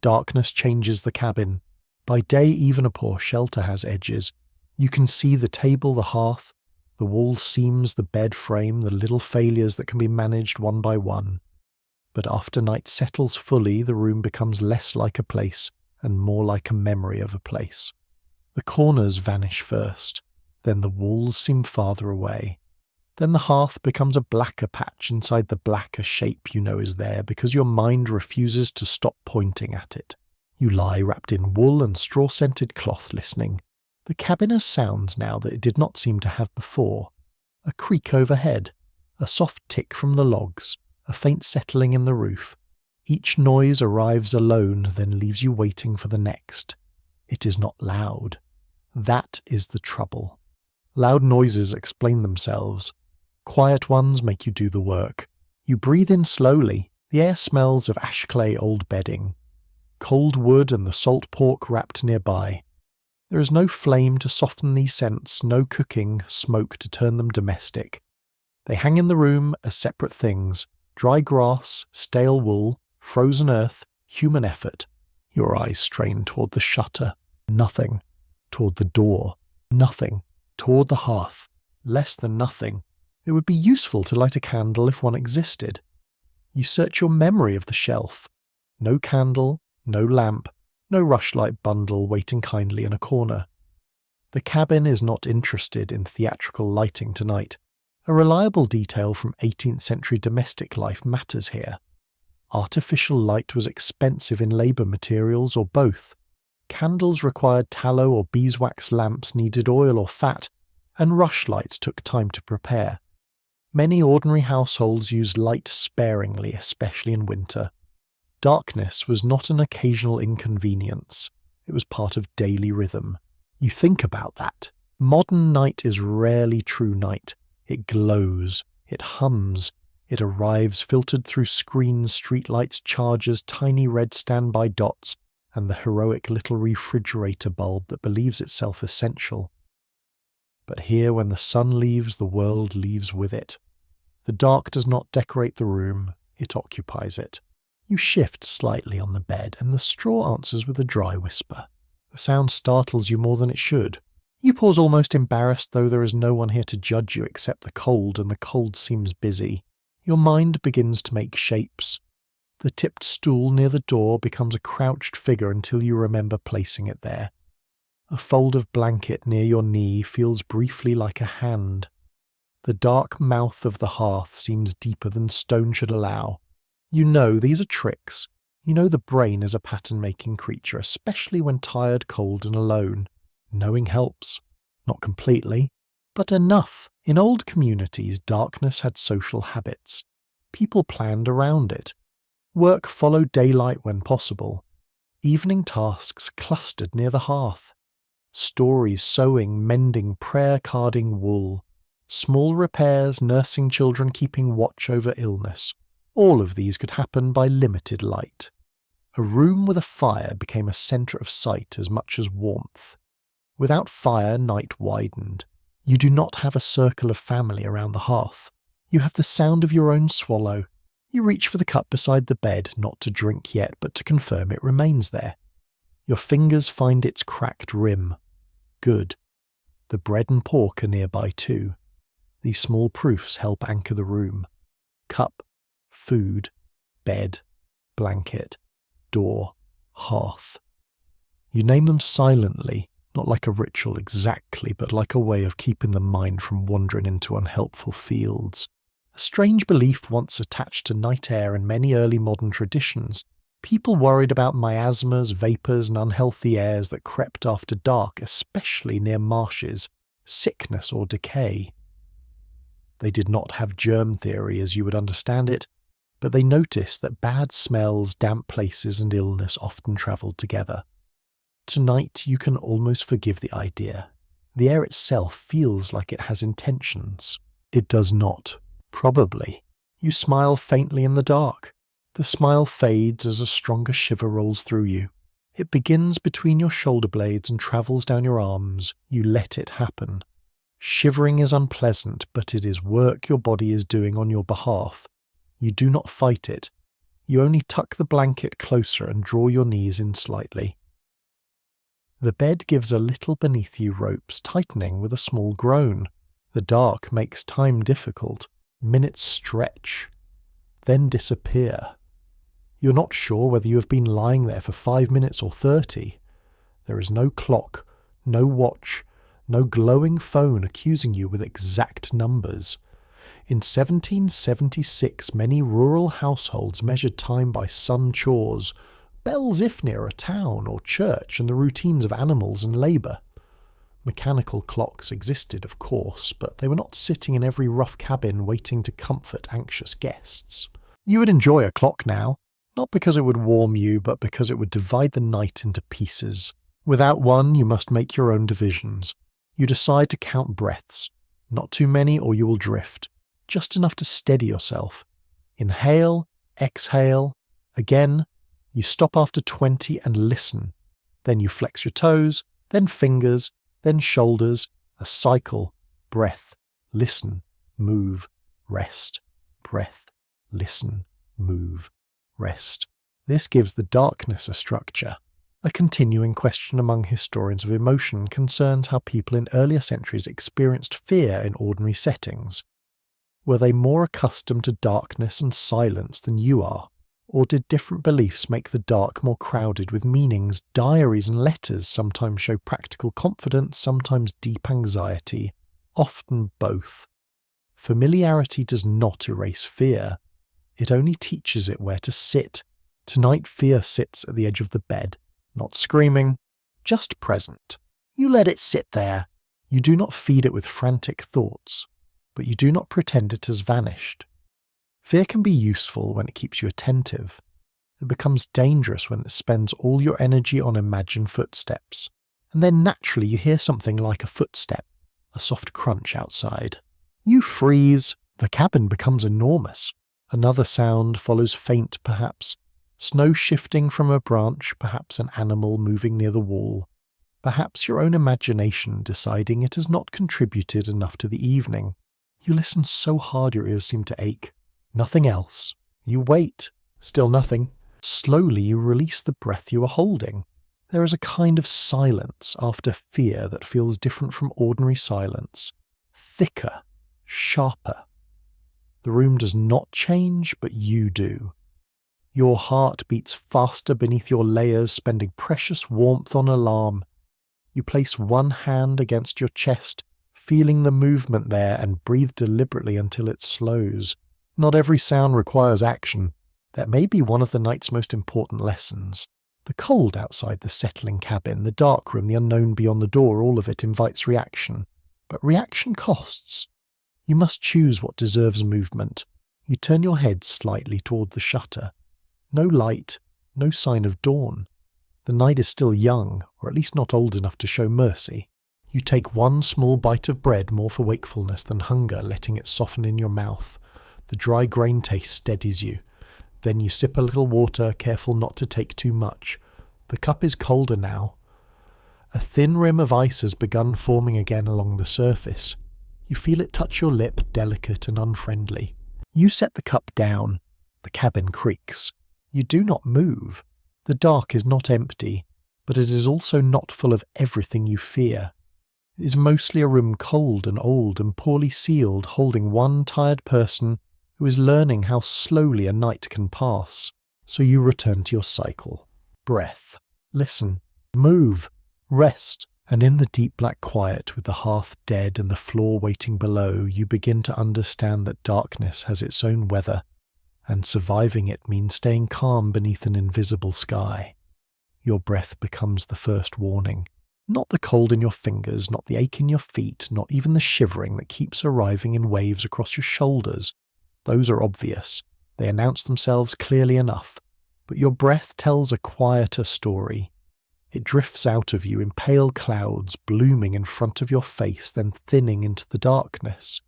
Darkness changes the cabin. By day even a poor shelter has edges. You can see the table, the hearth, the wall seams, the bed frame, the little failures that can be managed one by one. But after night settles fully, the room becomes less like a place and more like a memory of a place. The corners vanish first, then the walls seem farther away. Then the hearth becomes a blacker patch inside the blacker shape you know is there because your mind refuses to stop pointing at it. You lie wrapped in wool and straw-scented cloth listening. The cabin has sounds now that it did not seem to have before. A creak overhead, a soft tick from the logs, a faint settling in the roof. Each noise arrives alone, then leaves you waiting for the next. It is not loud. That is the trouble. Loud noises explain themselves. Quiet ones make you do the work. You breathe in slowly. The air smells of ash clay old bedding. Cold wood and the salt pork wrapped nearby. There is no flame to soften these scents, no cooking, smoke to turn them domestic. They hang in the room as separate things. Dry grass, stale wool, frozen earth, human effort. Your eyes strain toward the shutter. Nothing. Toward the door. Nothing. Toward the hearth. Less than nothing. It would be useful to light a candle if one existed. You search your memory of the shelf. No candle, no lamp, no rushlight bundle waiting kindly in a corner. The cabin is not interested in theatrical lighting tonight. A reliable detail from 18th century domestic life matters here. Artificial light was expensive in labour materials or both. Candles required tallow or beeswax, lamps needed oil or fat, and rushlights took time to prepare. Many ordinary households used light sparingly, especially in winter. Darkness was not an occasional inconvenience. It was part of daily rhythm. You think about that. Modern night is rarely true night. It glows. It hums. It arrives filtered through screens, streetlights, chargers, tiny red standby dots, and the heroic little refrigerator bulb that believes itself essential. But here, when the sun leaves, the world leaves with it. The dark does not decorate the room. It occupies it. You shift slightly on the bed, and the straw answers with a dry whisper. The sound startles you more than it should. You pause almost embarrassed, though there is no one here to judge you except the cold, and the cold seems busy. Your mind begins to make shapes. The tipped stool near the door becomes a crouched figure until you remember placing it there. A fold of blanket near your knee feels briefly like a hand. The dark mouth of the hearth seems deeper than stone should allow. You know these are tricks. You know the brain is a pattern-making creature, especially when tired, cold, and alone. Knowing helps. Not completely, but enough. In old communities, darkness had social habits. People planned around it. Work followed daylight when possible. Evening tasks clustered near the hearth. Stories, sewing, mending, prayer carding wool. Small repairs, nursing children, keeping watch over illness. All of these could happen by limited light. A room with a fire became a centre of sight as much as warmth. Without fire, night widened. You do not have a circle of family around the hearth. You have the sound of your own swallow. You reach for the cup beside the bed, not to drink yet, but to confirm it remains there. Your fingers find its cracked rim. Good. The bread and pork are nearby too. These small proofs help anchor the room. Cup, food, bed, blanket, door, hearth. You name them silently, not like a ritual exactly, but like a way of keeping the mind from wandering into unhelpful fields. A strange belief once attached to night air and many early modern traditions People worried about miasmas, vapours, and unhealthy airs that crept after dark, especially near marshes, sickness or decay. They did not have germ theory as you would understand it, but they noticed that bad smells, damp places, and illness often travelled together. Tonight you can almost forgive the idea. The air itself feels like it has intentions. It does not. Probably. You smile faintly in the dark. The smile fades as a stronger shiver rolls through you. It begins between your shoulder blades and travels down your arms. You let it happen. Shivering is unpleasant, but it is work your body is doing on your behalf. You do not fight it. You only tuck the blanket closer and draw your knees in slightly. The bed gives a little beneath you, ropes tightening with a small groan. The dark makes time difficult. Minutes stretch, then disappear. You're not sure whether you have been lying there for 5 minutes or 30. There is no clock, no watch, no glowing phone accusing you with exact numbers. In 1776, many rural households measured time by sun chores, bells if near a town or church, and the routines of animals and labour. Mechanical clocks existed, of course, but they were not sitting in every rough cabin waiting to comfort anxious guests. You would enjoy a clock now, not because it would warm you, but because it would divide the night into pieces. Without one, you must make your own divisions. You decide to count breaths. Not too many or you will drift. Just enough to steady yourself. Inhale, exhale. Again, you stop after 20 and listen. Then you flex your toes, then fingers, then shoulders. A cycle. Breath, listen, move, rest. Breath, listen, move, rest. This gives the darkness a structure. A continuing question among historians of emotion concerns how people in earlier centuries experienced fear in ordinary settings. Were they more accustomed to darkness and silence than you are? Or did different beliefs make the dark more crowded with meanings? Diaries and letters sometimes show practical confidence, sometimes deep anxiety, often both. Familiarity does not erase fear. It only teaches it where to sit. Tonight fear sits at the edge of the bed, not screaming, just present. You let it sit there. You do not feed it with frantic thoughts, but you do not pretend it has vanished. Fear can be useful when it keeps you attentive. It becomes dangerous when it spends all your energy on imagined footsteps. And then naturally you hear something like a footstep, a soft crunch outside. You freeze. The cabin becomes enormous. Another sound follows, faint perhaps. Snow shifting from a branch, perhaps an animal moving near the wall. Perhaps your own imagination deciding it has not contributed enough to the evening. You listen so hard your ears seem to ache. Nothing else. You wait. Still nothing. Slowly you release the breath you are holding. There is a kind of silence after fear that feels different from ordinary silence. Thicker. Sharper. The room does not change, but you do. Your heart beats faster beneath your layers, spending precious warmth on alarm. You place one hand against your chest, feeling the movement there, and breathe deliberately until it slows. Not every sound requires action. That may be one of the night's most important lessons. The cold outside the settling cabin, the dark room, the unknown beyond the door, all of it invites reaction. But reaction costs. You must choose what deserves movement. You turn your head slightly toward the shutter. No light, no sign of dawn. The night is still young, or at least not old enough to show mercy. You take one small bite of bread, more for wakefulness than hunger, letting it soften in your mouth. The dry grain taste steadies you. Then you sip a little water, careful not to take too much. The cup is colder now. A thin rim of ice has begun forming again along the surface. You feel it touch your lip, delicate and unfriendly. You set the cup down. The cabin creaks. You do not move. The dark is not empty, but it is also not full of everything you fear. It is mostly a room cold and old and poorly sealed, holding one tired person who is learning how slowly a night can pass. So you return to your cycle. Breath. Listen. Move. Rest. And in the deep black quiet, with the hearth dead and the floor waiting below, you begin to understand that darkness has its own weather, and surviving it means staying calm beneath an invisible sky. Your breath becomes the first warning. Not the cold in your fingers, not the ache in your feet, not even the shivering that keeps arriving in waves across your shoulders. Those are obvious. They announce themselves clearly enough. But your breath tells a quieter story. It drifts out of you in pale clouds, blooming in front of your face, then thinning into the darkness.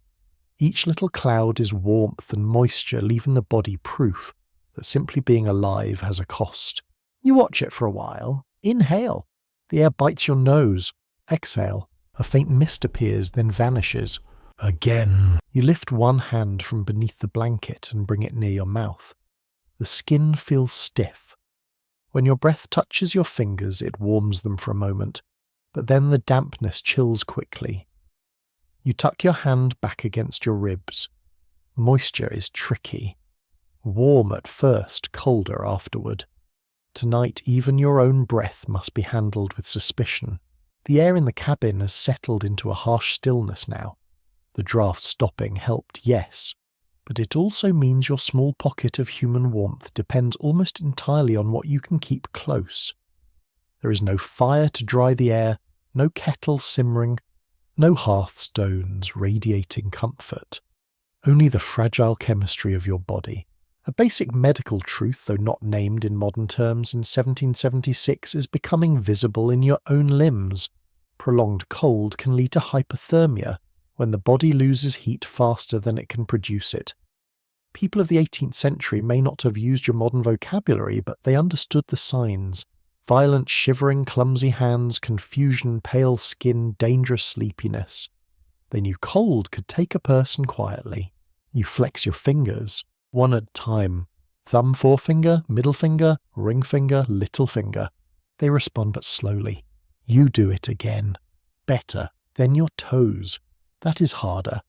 Each little cloud is warmth and moisture, leaving the body proof that simply being alive has a cost. You watch it for a while. Inhale. The air bites your nose. Exhale. A faint mist appears, then vanishes. Again. You lift one hand from beneath the blanket and bring it near your mouth. The skin feels stiff. When your breath touches your fingers, it warms them for a moment, but then the dampness chills quickly. You tuck your hand back against your ribs. Moisture is tricky. Warm at first, colder afterward. Tonight, even your own breath must be handled with suspicion. The air in the cabin has settled into a harsh stillness now. The draft stopping helped, yes, but it also means your small pocket of human warmth depends almost entirely on what you can keep close. There is no fire to dry the air, no kettle simmering, no hearthstones radiating comfort. Only the fragile chemistry of your body. A basic medical truth, though not named in modern terms in 1776, is becoming visible in your own limbs. Prolonged cold can lead to hypothermia, when the body loses heat faster than it can produce it. People of the 18th century may not have used your modern vocabulary, but they understood the signs. Violent shivering, clumsy hands, confusion, pale skin, dangerous sleepiness. They knew cold could take a person quietly. You flex your fingers, one at a time. Thumb, forefinger, middle finger, ring finger, little finger. They respond but slowly. You do it again. Better. Then your toes. That is harder.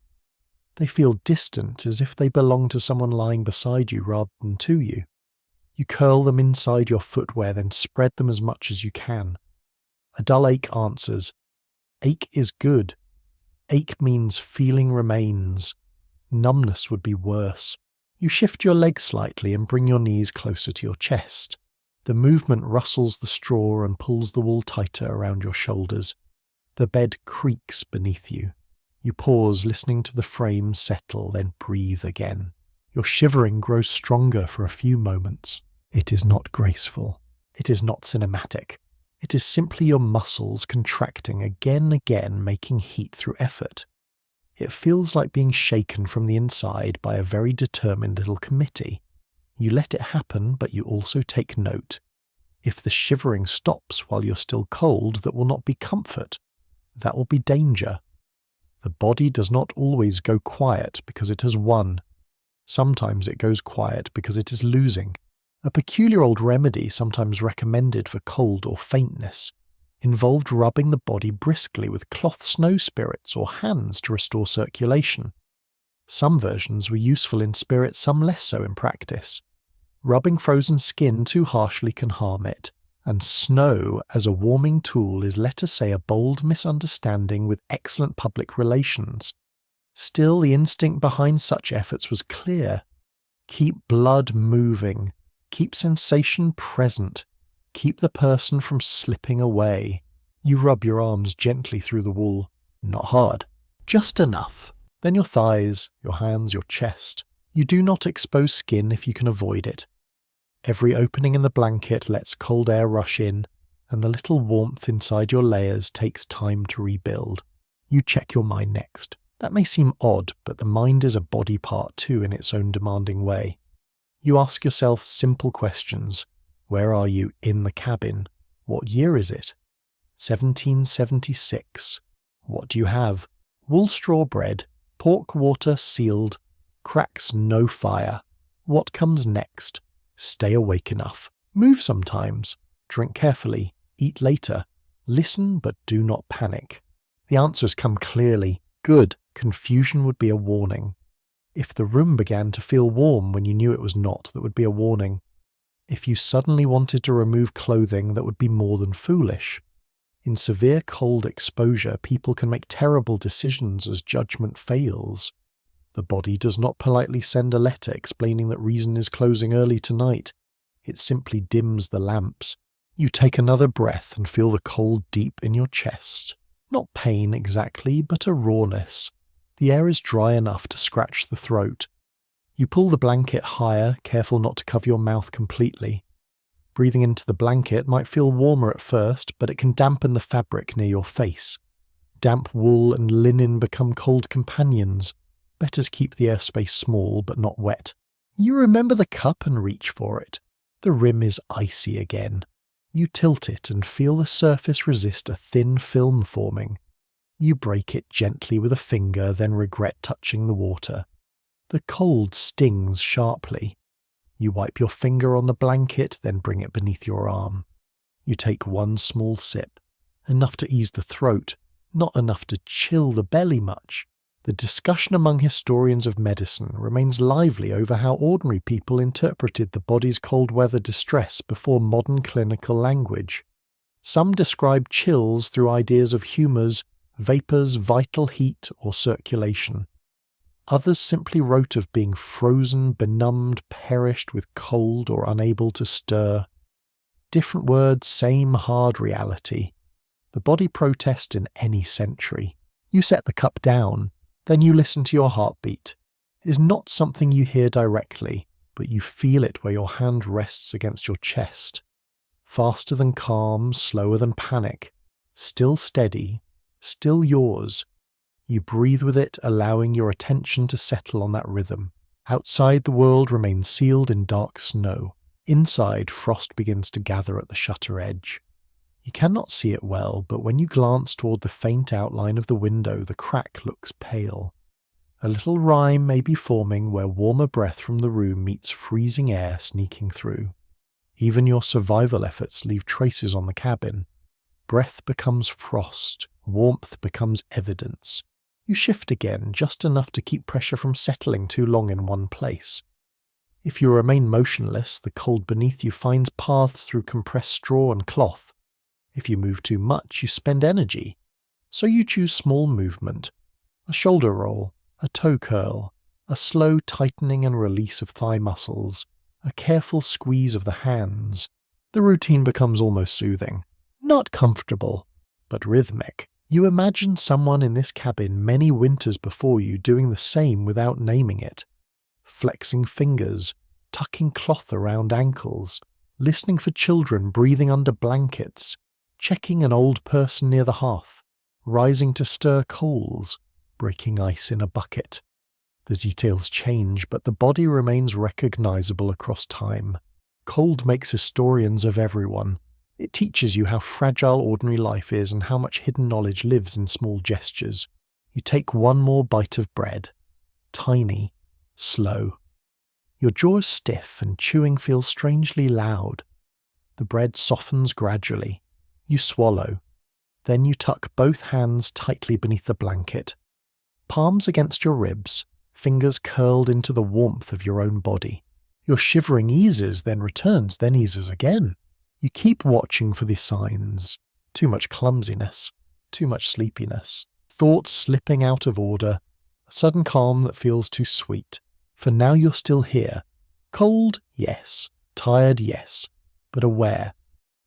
They feel distant, as if they belong to someone lying beside you rather than to you. You curl them inside your footwear, then spread them as much as you can. A dull ache answers. Ache is good. Ache means feeling remains. Numbness would be worse. You shift your legs slightly and bring your knees closer to your chest. The movement rustles the straw and pulls the wool tighter around your shoulders. The bed creaks beneath you. You pause, listening to the frame settle, then breathe again. Your shivering grows stronger for a few moments. It is not graceful. It is not cinematic. It is simply your muscles contracting again and again, making heat through effort. It feels like being shaken from the inside by a very determined little committee. You let it happen, but you also take note. If the shivering stops while you're still cold, that will not be comfort. That will be danger. The body does not always go quiet because it has won. Sometimes it goes quiet because it is losing. A peculiar old remedy, sometimes recommended for cold or faintness, involved rubbing the body briskly with cloth snow spirits or hands to restore circulation. Some versions were useful in spirit, some less so in practice. Rubbing frozen skin too harshly can harm it, and snow as a warming tool is, let us say, a bold misunderstanding with excellent public relations. Still, the instinct behind such efforts was clear. Keep blood moving. Keep sensation present. Keep the person from slipping away. You rub your arms gently through the wool. Not hard. Just enough. Then your thighs, your hands, your chest. You do not expose skin if you can avoid it. Every opening in the blanket lets cold air rush in, and the little warmth inside your layers takes time to rebuild. You check your mind next. That may seem odd, but the mind is a body part too in its own demanding way. You ask yourself simple questions. Where are you in the cabin? What year is it? 1776. What do you have? Wool straw bread, pork water sealed, cracks no fire. What comes next? Stay awake enough. Move sometimes. Drink carefully. Eat later. Listen but do not panic. The answers come clearly. Good. Confusion would be a warning. If the room began to feel warm when you knew it was not, that would be a warning. If you suddenly wanted to remove clothing, that would be more than foolish. In severe cold exposure, people can make terrible decisions as judgment fails. The body does not politely send a letter explaining that reason is closing early tonight. It simply dims the lamps. You take another breath and feel the cold deep in your chest. Not pain exactly, but a rawness. The air is dry enough to scratch the throat. You pull the blanket higher, careful not to cover your mouth completely. Breathing into the blanket might feel warmer at first, but it can dampen the fabric near your face. Damp wool and linen become cold companions. Better to keep the airspace small but not wet. You remember the cup and reach for it. The rim is icy again. You tilt it and feel the surface resist a thin film forming. You break it gently with a finger, then regret touching the water. The cold stings sharply. You wipe your finger on the blanket, then bring it beneath your arm. You take one small sip, enough to ease the throat, not enough to chill the belly much. The discussion among historians of medicine remains lively over how ordinary people interpreted the body's cold weather distress before modern clinical language. Some describe chills through ideas of humours, vapours, vital heat, or circulation. Others simply wrote of being frozen, benumbed, perished with cold, or unable to stir. Different words, same hard reality. The body protest in any century. You set the cup down. Then you listen to your heartbeat. It is not something you hear directly, but you feel it where your hand rests against your chest. Faster than calm, slower than panic. Still steady, still yours. You breathe with it, allowing your attention to settle on that rhythm. Outside, the world remains sealed in dark snow. Inside, frost begins to gather at the shutter edge. You cannot see it well, but when you glance toward the faint outline of the window, the crack looks pale. A little rime may be forming where warmer breath from the room meets freezing air sneaking through. Even your survival efforts leave traces on the cabin. Breath becomes frost, warmth becomes evidence. You shift again, just enough to keep pressure from settling too long in one place. If you remain motionless, the cold beneath you finds paths through compressed straw and cloth. If you move too much, you spend energy. So you choose small movement. A shoulder roll, a toe curl, a slow tightening and release of thigh muscles, a careful squeeze of the hands. The routine becomes almost soothing. Not comfortable, but rhythmic. You imagine someone in this cabin many winters before you doing the same without naming it. Flexing fingers, tucking cloth around ankles, listening for children breathing under blankets, checking an old person near the hearth, rising to stir coals, breaking ice in a bucket. The details change, but the body remains recognizable across time. Cold makes historians of everyone. It teaches you how fragile ordinary life is and how much hidden knowledge lives in small gestures. You take one more bite of bread. Tiny, slow. Your jaw is stiff and chewing feels strangely loud. The bread softens gradually. You swallow. Then you tuck both hands tightly beneath the blanket. Palms against your ribs, fingers curled into the warmth of your own body. Your shivering eases, then returns, then eases again. You keep watching for the signs. Too much clumsiness. Too much sleepiness. Thoughts slipping out of order. A sudden calm that feels too sweet. For now you're still here. Cold, yes. Tired, yes. But aware.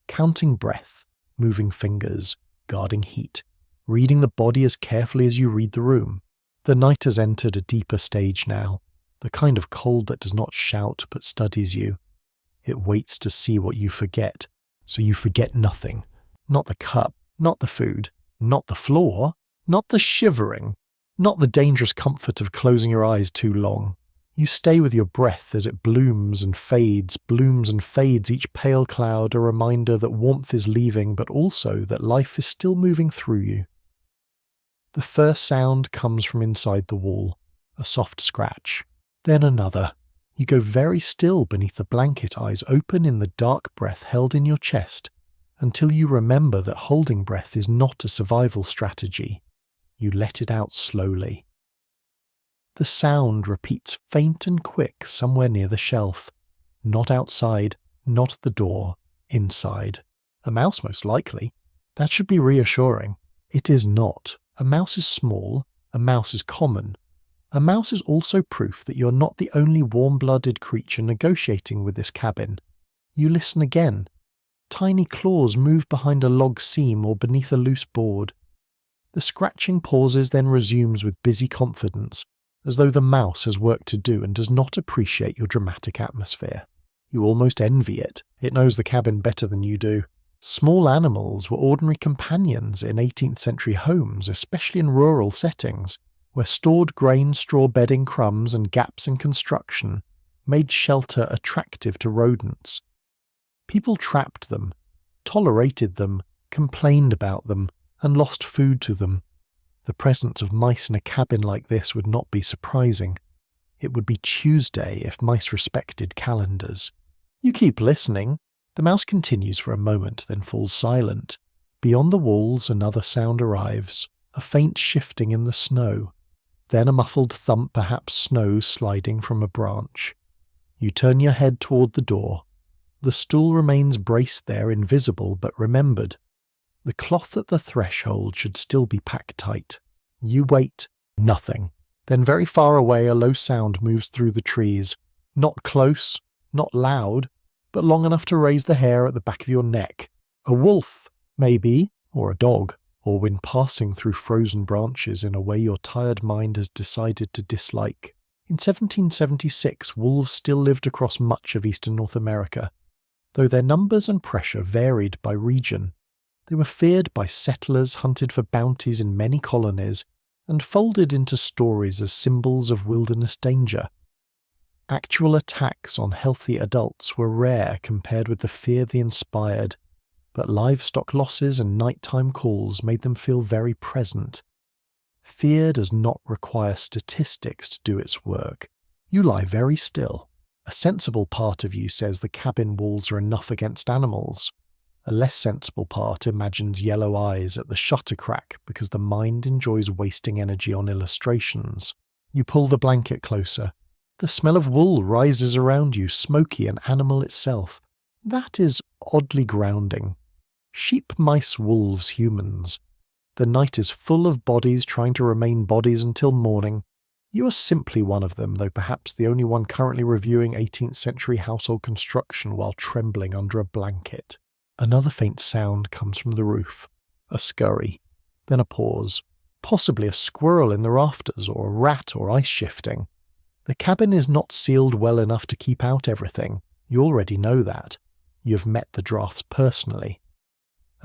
Counting breath. Moving fingers. Guarding heat. Reading the body as carefully as you read the room. The night has entered a deeper stage now. The kind of cold that does not shout but studies you. It waits to see what you forget, so you forget nothing. Not the cup, not the food, not the floor, not the shivering, not the dangerous comfort of closing your eyes too long. You stay with your breath as it blooms and fades, each pale cloud a reminder that warmth is leaving, but also that life is still moving through you. The first sound comes from inside the wall, a soft scratch, then another. You go very still beneath the blanket, eyes open in the dark breath held in your chest, until you remember that holding breath is not a survival strategy. You let it out slowly. The sound repeats faint and quick somewhere near the shelf. Not outside, not at the door, inside. A mouse most likely. That should be reassuring. It is not. A mouse is small, a mouse is common. A mouse is also proof that you're not the only warm-blooded creature negotiating with this cabin. You listen again. Tiny claws move behind a log seam or beneath a loose board. The scratching pauses, then resumes with busy confidence, as though the mouse has work to do and does not appreciate your dramatic atmosphere. You almost envy it. It knows the cabin better than you do. Small animals were ordinary companions in 18th century homes, especially in rural settings, where stored grain, straw bedding, crumbs, and gaps in construction made shelter attractive to rodents. People trapped them, tolerated them, complained about them, and lost food to them. The presence of mice in a cabin like this would not be surprising. It would be Tuesday if mice respected calendars. You keep listening. The mouse continues for a moment, then falls silent. Beyond the walls, another sound arrives, a faint shifting in the snow. Then a muffled thump, perhaps snow sliding from a branch. You turn your head toward the door. The stool remains braced there, invisible but remembered. The cloth at the threshold should still be packed tight. You wait. Nothing. Then very far away a low sound moves through the trees. Not close, not loud, but long enough to raise the hair at the back of your neck. A wolf, maybe, or a dog, or wind passing through frozen branches in a way your tired mind has decided to dislike. In 1776, wolves still lived across much of eastern North America, though their numbers and pressure varied by region. They were feared by settlers, hunted for bounties in many colonies, and folded into stories as symbols of wilderness danger. Actual attacks on healthy adults were rare compared with the fear they inspired, but livestock losses and nighttime calls made them feel very present. Fear does not require statistics to do its work. You lie very still. A sensible part of you says the cabin walls are enough against animals. A less sensible part imagines yellow eyes at the shutter crack because the mind enjoys wasting energy on illustrations. You pull the blanket closer. The smell of wool rises around you, smoky and animal itself. That is oddly grounding. Sheep, mice, wolves, humans. The night is full of bodies trying to remain bodies until morning. You are simply one of them, though perhaps the only one currently reviewing 18th century household construction while trembling under a blanket. Another faint sound comes from the roof. A scurry. Then a pause. Possibly a squirrel in the rafters, or a rat, or ice shifting. The cabin is not sealed well enough to keep out everything. You already know that. You've met the drafts personally.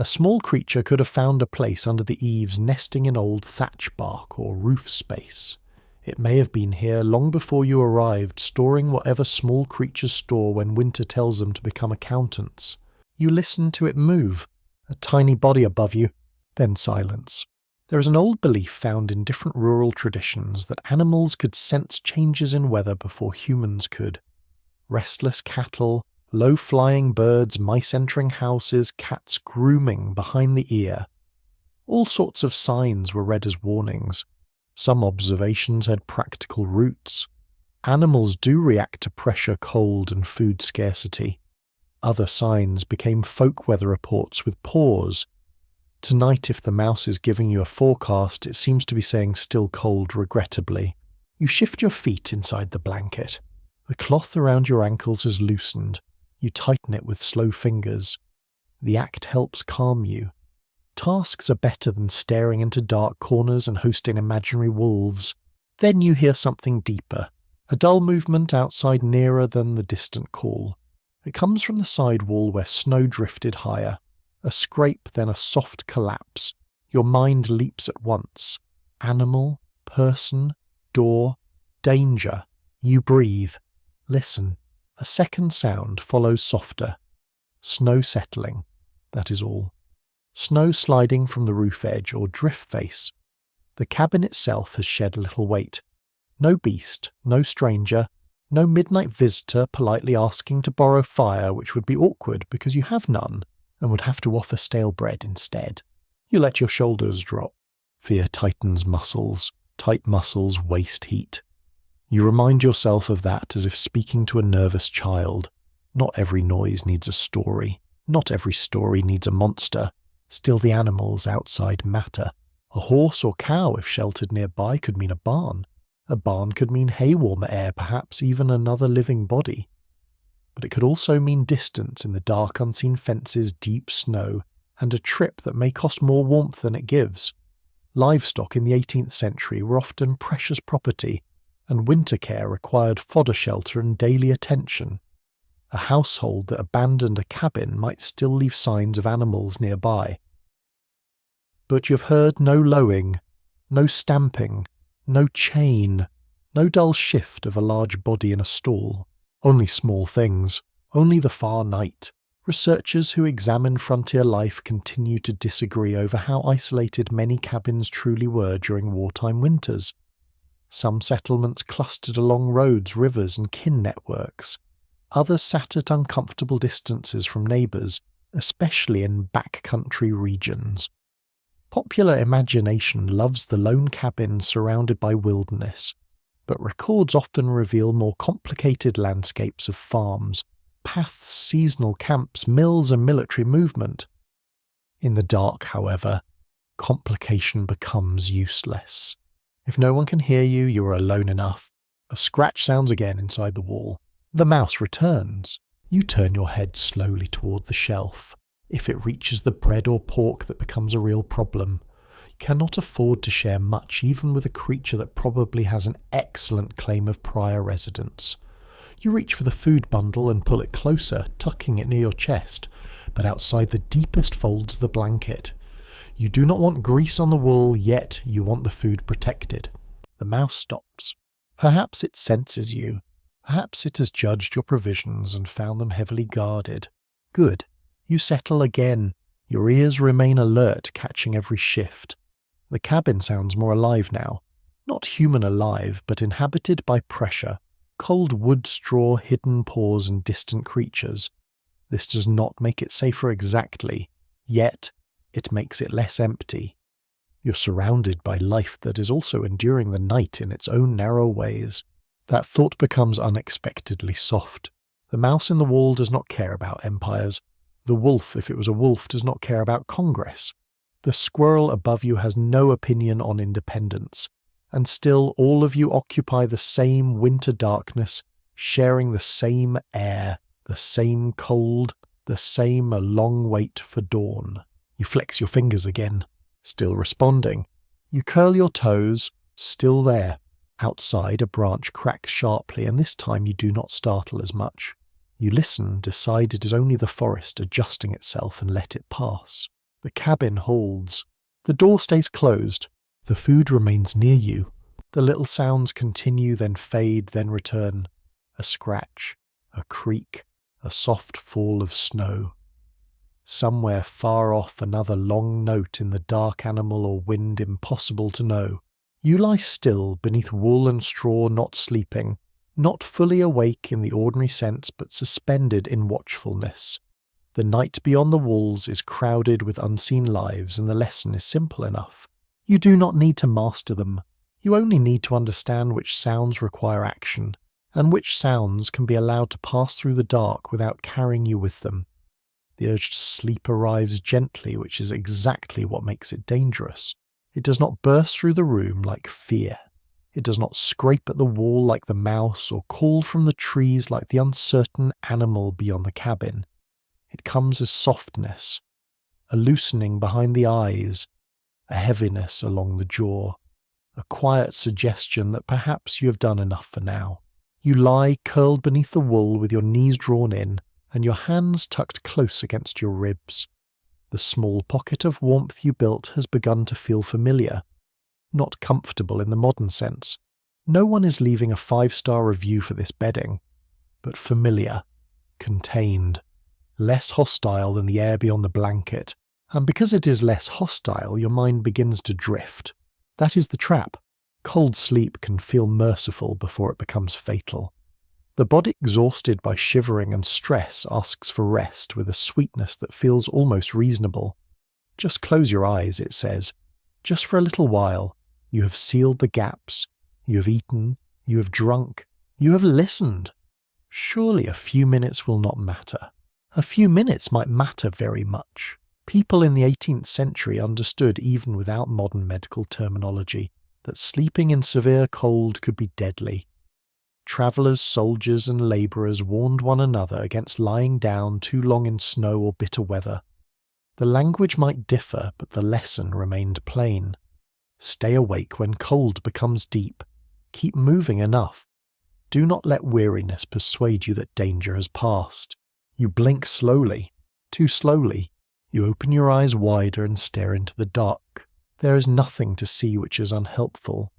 A small creature could have found a place under the eaves, nesting in old thatch bark or roof space. It may have been here long before you arrived, storing whatever small creatures store when winter tells them to become accountants. You listen to it move, a tiny body above you, then silence. There is an old belief found in different rural traditions that animals could sense changes in weather before humans could. Restless cattle, low-flying birds, mice entering houses, cats grooming behind the ear. All sorts of signs were read as warnings. Some observations had practical roots. Animals do react to pressure, cold, and food scarcity. Other signs became folk weather reports with pause. Tonight, if the mouse is giving you a forecast, it seems to be saying still cold, regrettably. You shift your feet inside the blanket. The cloth around your ankles is loosened. You tighten it with slow fingers. The act helps calm you. Tasks are better than staring into dark corners and hosting imaginary wolves. Then you hear something deeper, a dull movement outside nearer than the distant call. It comes from the side wall where snow drifted higher. A scrape, then a soft collapse. Your mind leaps at once. Animal, person, door, danger. You breathe. Listen. A second sound follows softer. Snow settling. That is all. Snow sliding from the roof edge or drift face. The cabin itself has shed a little weight. No beast, no stranger, no midnight visitor politely asking to borrow fire, which would be awkward because you have none and would have to offer stale bread instead. You let your shoulders drop. Fear tightens muscles. Tight muscles waste heat. You remind yourself of that as if speaking to a nervous child. Not every noise needs a story. Not every story needs a monster. Still, the animals outside matter. A horse or cow, if sheltered nearby, could mean a barn. A barn could mean hay warmer air, perhaps even another living body. But it could also mean distance in the dark unseen fences, deep snow, and a trip that may cost more warmth than it gives. Livestock in the 18th century were often precious property, and winter care required fodder shelter and daily attention. A household that abandoned a cabin might still leave signs of animals nearby. But you've heard no lowing, no stamping, no chain, no dull shift of a large body in a stall. Only small things, only the far night. Researchers who examine frontier life continue to disagree over how isolated many cabins truly were during wartime winters. Some settlements clustered along roads, rivers, and kin networks. Others sat at uncomfortable distances from neighbours, especially in backcountry regions. Popular imagination loves the lone cabin surrounded by wilderness, but records often reveal more complicated landscapes of farms, paths, seasonal camps, mills, and military movement. In the dark, however, complication becomes useless. If no one can hear you, you are alone enough. A scratch sounds again inside the wall. The mouse returns. You turn your head slowly toward the shelf. If it reaches the bread or pork, that becomes a real problem. You cannot afford to share much, even with a creature that probably has an excellent claim of prior residence. You reach for the food bundle and pull it closer, tucking it near your chest, but outside the deepest folds of the blanket. You do not want grease on the wool, yet you want the food protected. The mouse stops. Perhaps it senses you. Perhaps it has judged your provisions and found them heavily guarded. Good. You settle again. Your ears remain alert, catching every shift. The cabin sounds more alive now. Not human alive, but inhabited by pressure. Cold wood, straw, hidden paws, and distant creatures. This does not make it safer exactly, yet it makes it less empty. You're surrounded by life that is also enduring the night in its own narrow ways. That thought becomes unexpectedly soft. The mouse in the wall does not care about empires. The wolf, if it was a wolf, does not care about Congress. The squirrel above you has no opinion on independence. And still all of you occupy the same winter darkness, sharing the same air, the same cold, the same long wait for dawn. You flex your fingers again, still responding. You curl your toes, still there. Outside, a branch cracks sharply, and this time you do not startle as much. You listen, decide it is only the forest adjusting itself, and let it pass. The cabin holds. The door stays closed. The food remains near you. The little sounds continue, then fade, then return. A scratch, a creak, a soft fall of snow. Somewhere far off, another long note in the dark animal or wind, impossible to know. You lie still beneath wool and straw, not sleeping, not fully awake in the ordinary sense, but suspended in watchfulness. The night beyond the walls is crowded with unseen lives, and the lesson is simple enough. You do not need to master them. You only need to understand which sounds require action, and which sounds can be allowed to pass through the dark without carrying you with them. The urge to sleep arrives gently, which is exactly what makes it dangerous. It does not burst through the room like fear. It does not scrape at the wall like the mouse, or call from the trees like the uncertain animal beyond the cabin. It comes as softness, a loosening behind the eyes, a heaviness along the jaw, a quiet suggestion that perhaps you have done enough for now. You lie curled beneath the wool with your knees drawn in and your hands tucked close against your ribs. The small pocket of warmth you built has begun to feel familiar, not comfortable in the modern sense. No one is leaving a 5-star review for this bedding, but familiar, contained, less hostile than the air beyond the blanket. And because it is less hostile, your mind begins to drift. That is the trap. Cold sleep can feel merciful before it becomes fatal. The body, exhausted by shivering and stress, asks for rest with a sweetness that feels almost reasonable. Just close your eyes, it says. Just for a little while. You have sealed the gaps. You have eaten. You have drunk. You have listened. Surely a few minutes will not matter. A few minutes might matter very much. People in the 18th century understood even without modern medical terminology. that sleeping in severe cold could be deadly. Travellers, soldiers, and labourers warned one another against lying down too long in snow or bitter weather. The language might differ, but the lesson remained plain. Stay awake when cold becomes deep. Keep moving enough. Do not let weariness persuade you that danger has passed. You blink slowly, too slowly. You open your eyes wider and stare into the dark. There is nothing to see which is unhelpful.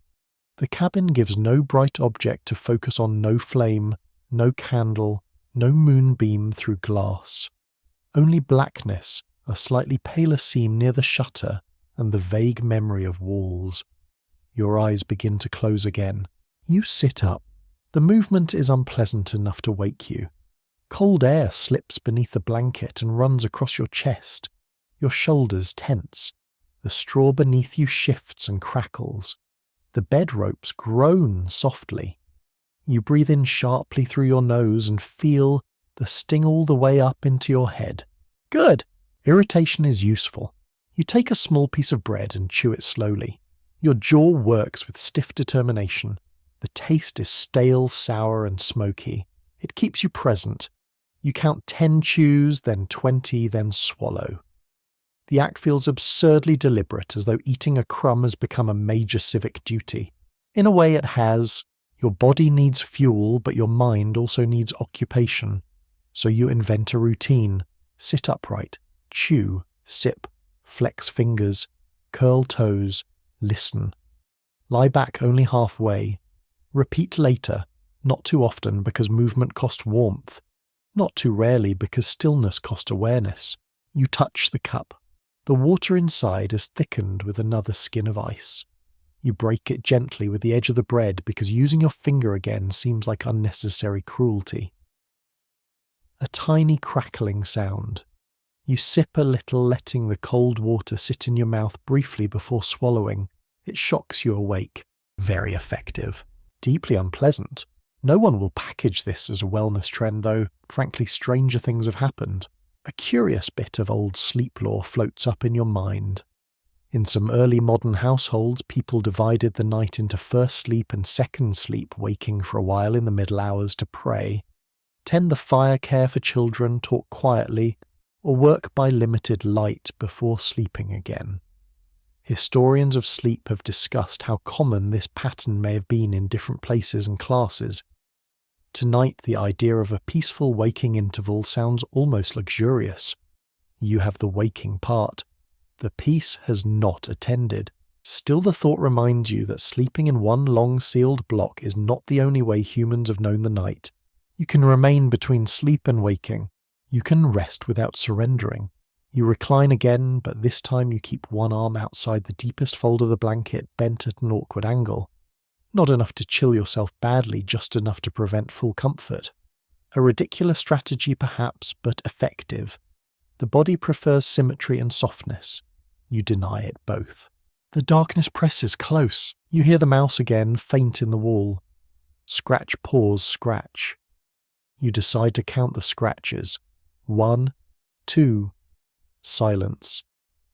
The cabin gives no bright object to focus on, no flame, no candle, no moonbeam through glass. Only blackness, a slightly paler seam near the shutter, and the vague memory of walls. Your eyes begin to close again. You sit up. The movement is unpleasant enough to wake you. Cold air slips beneath the blanket and runs across your chest. Your shoulders tense. The straw beneath you shifts and crackles. The bed ropes groan softly. You breathe in sharply through your nose and feel the sting all the way up into your head. Good! Irritation is useful. You take a small piece of bread and chew it slowly. Your jaw works with stiff determination. The taste is stale, sour, and smoky. It keeps you present. You count 10 chews, then 20, then swallow. The act feels absurdly deliberate, as though eating a crumb has become a major civic duty. In a way it has. Your body needs fuel, but your mind also needs occupation. So you invent a routine. Sit upright. Chew. Sip. Flex fingers. Curl toes. Listen. Lie back only halfway. Repeat later, not too often because movement costs warmth. Not too rarely because stillness costs awareness. You touch the cup. The water inside is thickened with another skin of ice. You break it gently with the edge of the bread because using your finger again seems like unnecessary cruelty. A tiny crackling sound. You sip a little, letting the cold water sit in your mouth briefly before swallowing. It shocks you awake. Very effective. Deeply unpleasant. No one will package this as a wellness trend, though frankly stranger things have happened. A curious bit of old sleep lore floats up in your mind. In some early modern households, people divided the night into first sleep and second sleep, waking for a while in the middle hours to pray, tend the fire, care for children, talk quietly, or work by limited light before sleeping again. Historians of sleep have discussed how common this pattern may have been in different places and classes. Tonight, the idea of a peaceful waking interval sounds almost luxurious. You have the waking part. The peace has not attended. Still, the thought reminds you that sleeping in one long sealed block is not the only way humans have known the night. You can remain between sleep and waking. You can rest without surrendering. You recline again, but this time you keep one arm outside the deepest fold of the blanket, bent at an awkward angle. Not enough to chill yourself badly, just enough to prevent full comfort. A ridiculous strategy perhaps, but effective. The body prefers symmetry and softness. You deny it both. The darkness presses close. You hear the mouse again, faint in the wall. Scratch, pause, scratch. You decide to count the scratches. 1, 2. Silence.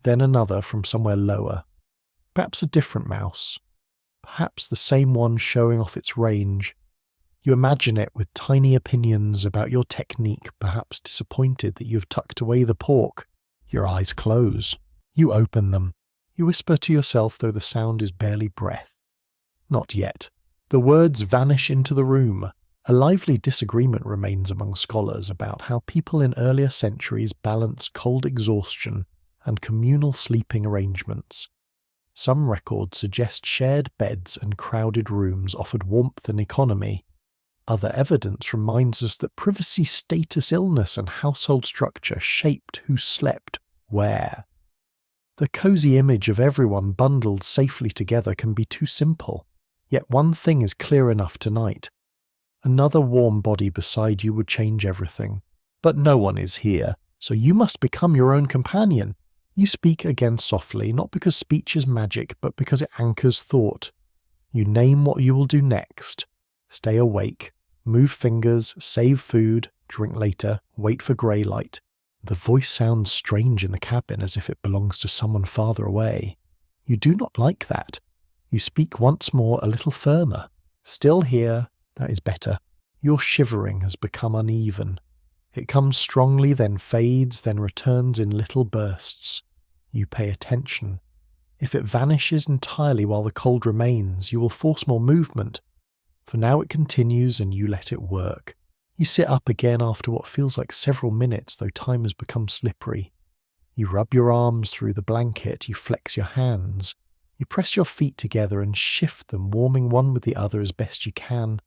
Then another from somewhere lower. Perhaps a different mouse. Perhaps the same one showing off its range. You imagine it with tiny opinions about your technique, perhaps disappointed that you have tucked away the pork. Your eyes close. You open them. You whisper to yourself, though the sound is barely breath. Not yet. The words vanish into the room. A lively disagreement remains among scholars about how people in earlier centuries balanced cold exhaustion and communal sleeping arrangements. Some records suggest shared beds and crowded rooms offered warmth and economy. Other evidence reminds us that privacy, status, illness, and household structure shaped who slept where. The cozy image of everyone bundled safely together can be too simple. Yet one thing is clear enough tonight. Another warm body beside you would change everything. But no one is here, so you must become your own companion. You speak again softly, not because speech is magic, but because it anchors thought. You name what you will do next. Stay awake, move fingers, save food, drink later, wait for grey light. The voice sounds strange in the cabin, as if it belongs to someone farther away. You do not like that. You speak once more a little firmer. Still here, that is better. Your shivering has become uneven. It comes strongly, then fades, then returns in little bursts. You pay attention. If it vanishes entirely while the cold remains, you will force more movement. For now it continues and you let it work. You sit up again after what feels like several minutes, though time has become slippery. You rub your arms through the blanket, you flex your hands. You press your feet together and shift them, warming one with the other as best you can.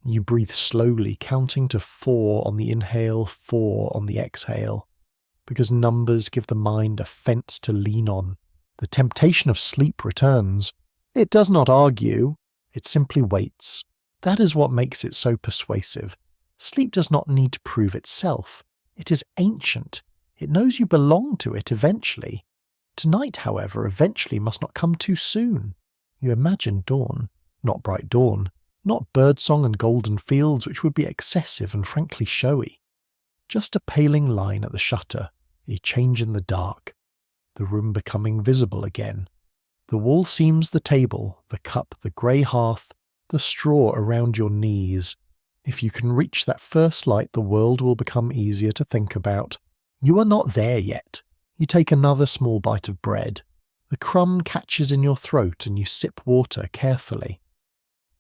You breathe slowly, counting to 4 on the inhale, 4 on the exhale. Because numbers give the mind a fence to lean on. The temptation of sleep returns. It does not argue, it simply waits. That is what makes it so persuasive. Sleep does not need to prove itself. It is ancient. It knows you belong to it eventually. Tonight, however, eventually must not come too soon. You imagine dawn, not bright dawn, not birdsong and golden fields, which would be excessive and frankly showy. Just a paling line at the shutter, a change in the dark. The room becoming visible again. The wall seams the table, the cup, the grey hearth, the straw around your knees. If you can reach that first light, the world will become easier to think about. You are not there yet. You take another small bite of bread. The crumb catches in your throat and you sip water carefully.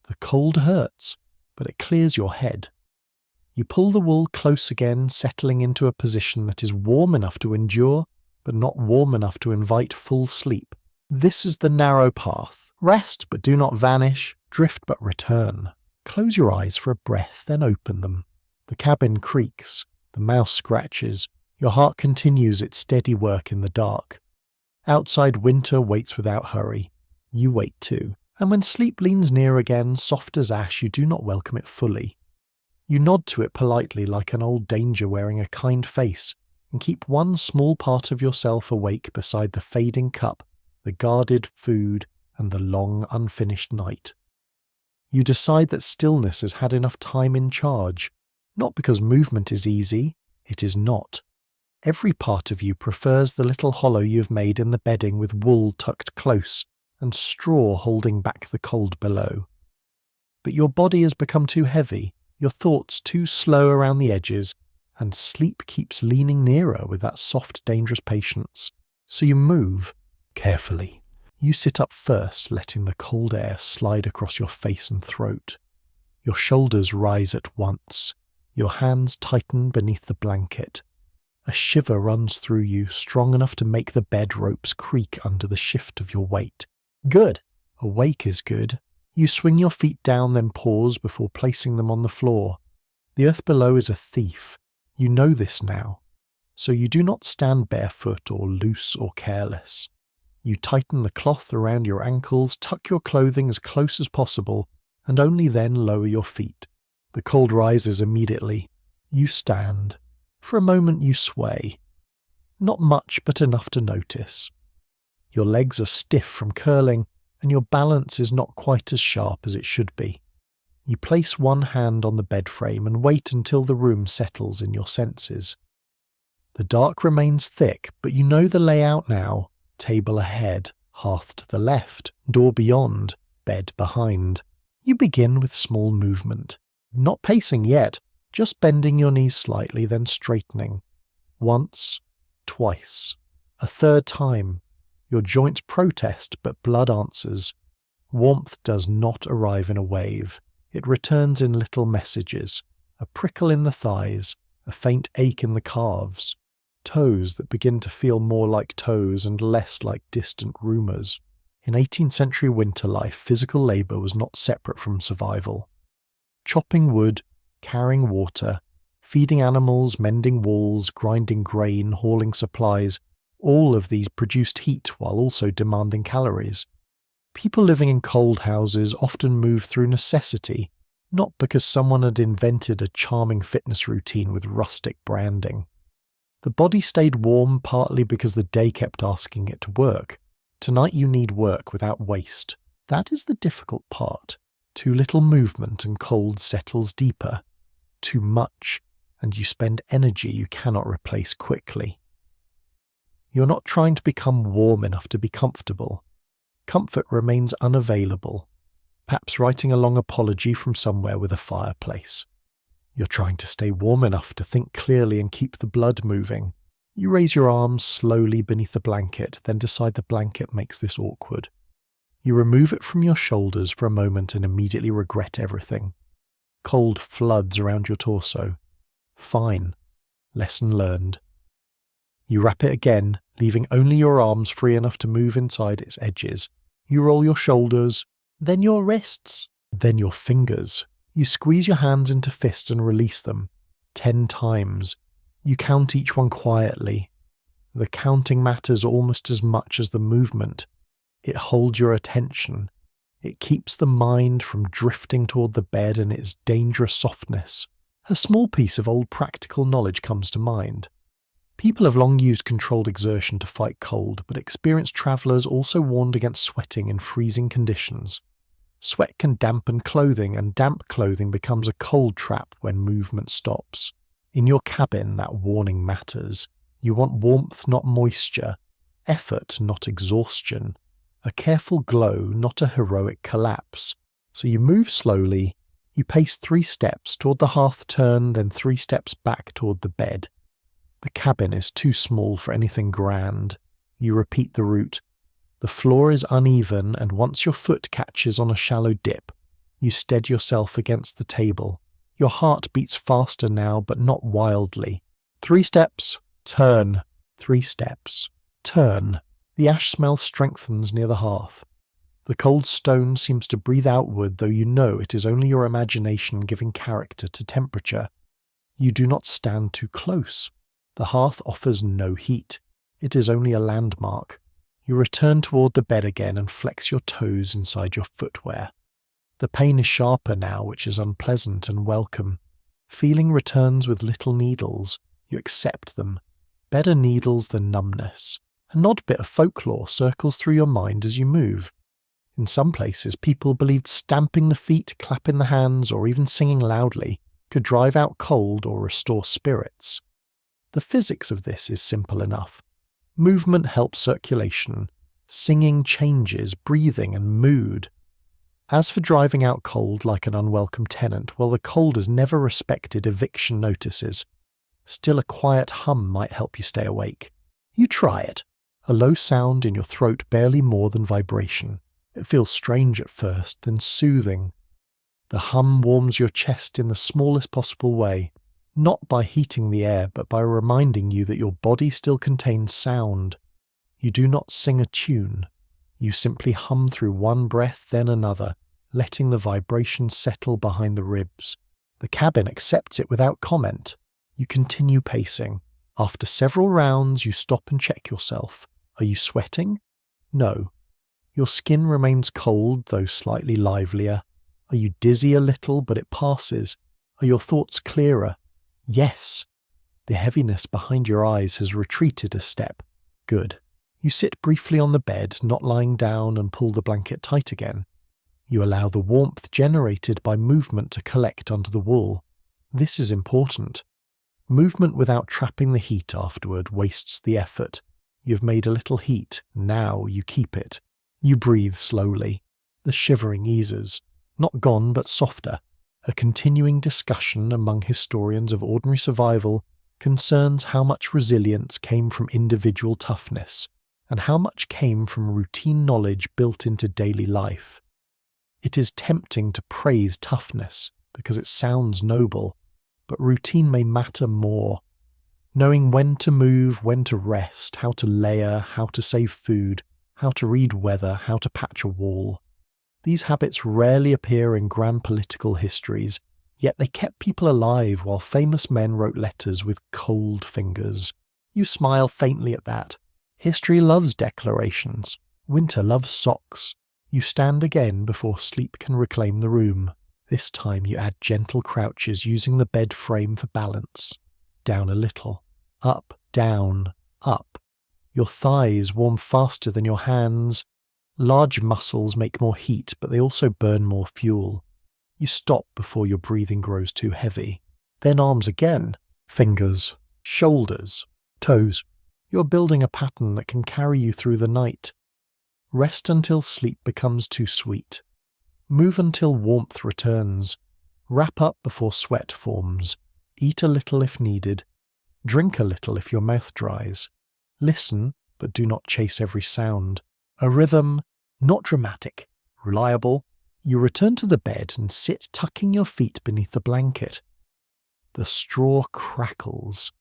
The cold hurts, but it clears your head. You pull the wool close again, settling into a position that is warm enough to endure, but not warm enough to invite full sleep. This is the narrow path. Rest, but do not vanish. Drift, but return. Close your eyes for a breath, then open them. The cabin creaks. The mouse scratches. Your heart continues its steady work in the dark. Outside winter waits without hurry. You wait too. And when sleep leans near again, soft as ash, you do not welcome it fully. You nod to it politely like an old danger wearing a kind face, and keep one small part of yourself awake beside the fading cup, the guarded food, and the long unfinished night. You decide that stillness has had enough time in charge, not because movement is easy, it is not. Every part of you prefers the little hollow you've made in the bedding with wool tucked close and straw holding back the cold below. But your body has become too heavy, your thoughts too slow around the edges, and sleep keeps leaning nearer with that soft, dangerous patience. So you move, carefully. You sit up first, letting the cold air slide across your face and throat. Your shoulders rise at once. Your hands tighten beneath the blanket. A shiver runs through you, strong enough to make the bed ropes creak under the shift of your weight. Good. Awake is good. You swing your feet down, then pause before placing them on the floor. The earth below is a thief. You know this now. So you do not stand barefoot or loose or careless. You tighten the cloth around your ankles, tuck your clothing as close as possible, and only then lower your feet. The cold rises immediately. You stand. For a moment you sway. Not much, but enough to notice. Your legs are stiff from curling, and your balance is not quite as sharp as it should be. You place one hand on the bed frame and wait until the room settles in your senses. The dark remains thick, but you know the layout now. Table ahead, hearth to the left, door beyond, bed behind. You begin with small movement. Not pacing yet, just bending your knees slightly, then straightening. Once, twice, a third time. Your joints protest, but blood answers. Warmth does not arrive in a wave. It returns in little messages. A prickle in the thighs, a faint ache in the calves. Toes that begin to feel more like toes and less like distant rumours. In 18th century winter life, physical labour was not separate from survival. Chopping wood, carrying water, feeding animals, mending walls, grinding grain, hauling supplies, all of these produced heat while also demanding calories. People living in cold houses often move through necessity, not because someone had invented a charming fitness routine with rustic branding. The body stayed warm partly because the day kept asking it to work. Tonight you need work without waste. That is the difficult part. Too little movement and cold settles deeper. Too much, and you spend energy you cannot replace quickly. You're not trying to become warm enough to be comfortable. Comfort remains unavailable, perhaps writing a long apology from somewhere with a fireplace. You're trying to stay warm enough to think clearly and keep the blood moving. You raise your arms slowly beneath the blanket, then decide the blanket makes this awkward. You remove it from your shoulders for a moment and immediately regret everything. Cold floods around your torso. Fine. Lesson learned. You wrap it again, leaving only your arms free enough to move inside its edges. You roll your shoulders, then your wrists, then your fingers. You squeeze your hands into fists and release them. 10 times. You count each one quietly. The counting matters almost as much as the movement. It holds your attention. It keeps the mind from drifting toward the bed and its dangerous softness. A small piece of old practical knowledge comes to mind. People have long used controlled exertion to fight cold, but experienced travellers also warned against sweating in freezing conditions. Sweat can dampen clothing, and damp clothing becomes a cold trap when movement stops. In your cabin, that warning matters. You want warmth, not moisture. Effort, not exhaustion. A careful glow, not a heroic collapse. So you move slowly. You pace 3 steps toward the hearth turn, then 3 steps back toward the bed. The cabin is too small for anything grand. You repeat the route. The floor is uneven, and once your foot catches on a shallow dip, you steady yourself against the table. Your heart beats faster now, but not wildly. 3 steps, turn. 3 steps, turn. The ash smell strengthens near the hearth. The cold stone seems to breathe outward, though you know it is only your imagination giving character to temperature. You do not stand too close. The hearth offers no heat. It is only a landmark. You return toward the bed again and flex your toes inside your footwear. The pain is sharper now, which is unpleasant and welcome. Feeling returns with little needles. You accept them. Better needles than numbness. An odd bit of folklore circles through your mind as you move. In some places, people believed stamping the feet, clapping the hands, or even singing loudly could drive out cold or restore spirits. The physics of this is simple enough. Movement helps circulation. Singing changes breathing and mood. As for driving out cold like an unwelcome tenant, well, the cold has never respected eviction notices. Still, a quiet hum might help you stay awake. You try it. A low sound in your throat, barely more than vibration. It feels strange at first, then soothing. The hum warms your chest in the smallest possible way, not by heating the air, but by reminding you that your body still contains sound. You do not sing a tune. You simply hum through one breath, then another, letting the vibration settle behind the ribs. The cabin accepts it without comment. You continue pacing. After several rounds, you stop and check yourself. Are you sweating? No. Your skin remains cold, though slightly livelier. Are you dizzy a little, but it passes? Are your thoughts clearer? Yes. The heaviness behind your eyes has retreated a step. Good. You sit briefly on the bed, not lying down, and pull the blanket tight again. You allow the warmth generated by movement to collect under the wool. This is important. Movement without trapping the heat afterward wastes the effort. You've made a little heat. Now you keep it. You breathe slowly. The shivering eases. Not gone, but softer. A continuing discussion among historians of ordinary survival concerns how much resilience came from individual toughness, and how much came from routine knowledge built into daily life. It is tempting to praise toughness because it sounds noble, but routine may matter more. Knowing when to move, when to rest, how to layer, how to save food, how to read weather, how to patch a wall. These habits rarely appear in grand political histories, yet they kept people alive while famous men wrote letters with cold fingers. You smile faintly at that. History loves declarations. Winter loves socks. You stand again before sleep can reclaim the room. This time you add gentle crouches using the bed frame for balance. Down a little. Up, down, up. Your thighs warm faster than your hands. Large muscles make more heat, but they also burn more fuel. You stop before your breathing grows too heavy. Then arms again. Fingers, shoulders, toes. You're building a pattern that can carry you through the night. Rest until sleep becomes too sweet. Move until warmth returns. Wrap up before sweat forms. Eat a little if needed. Drink a little if your mouth dries. Listen, but do not chase every sound. A rhythm, not dramatic, reliable. You return to the bed and sit tucking your feet beneath the blanket. The straw crackles.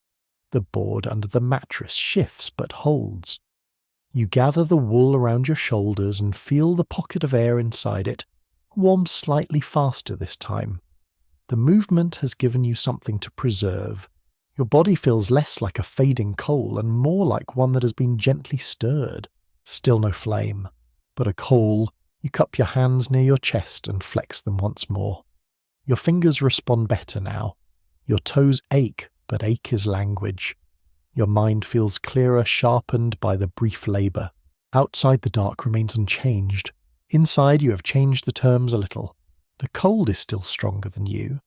The board under the mattress shifts but holds. You gather the wool around your shoulders and feel the pocket of air inside it, warm slightly faster this time. The movement has given you something to preserve. Your body feels less like a fading coal and more like one that has been gently stirred. Still no flame, but a coal. You cup your hands near your chest and flex them once more. Your fingers respond better now. Your toes ache, but ache is language. Your mind feels clearer, sharpened by the brief labour. Outside the dark remains unchanged. Inside you have changed the terms a little. The cold is still stronger than you.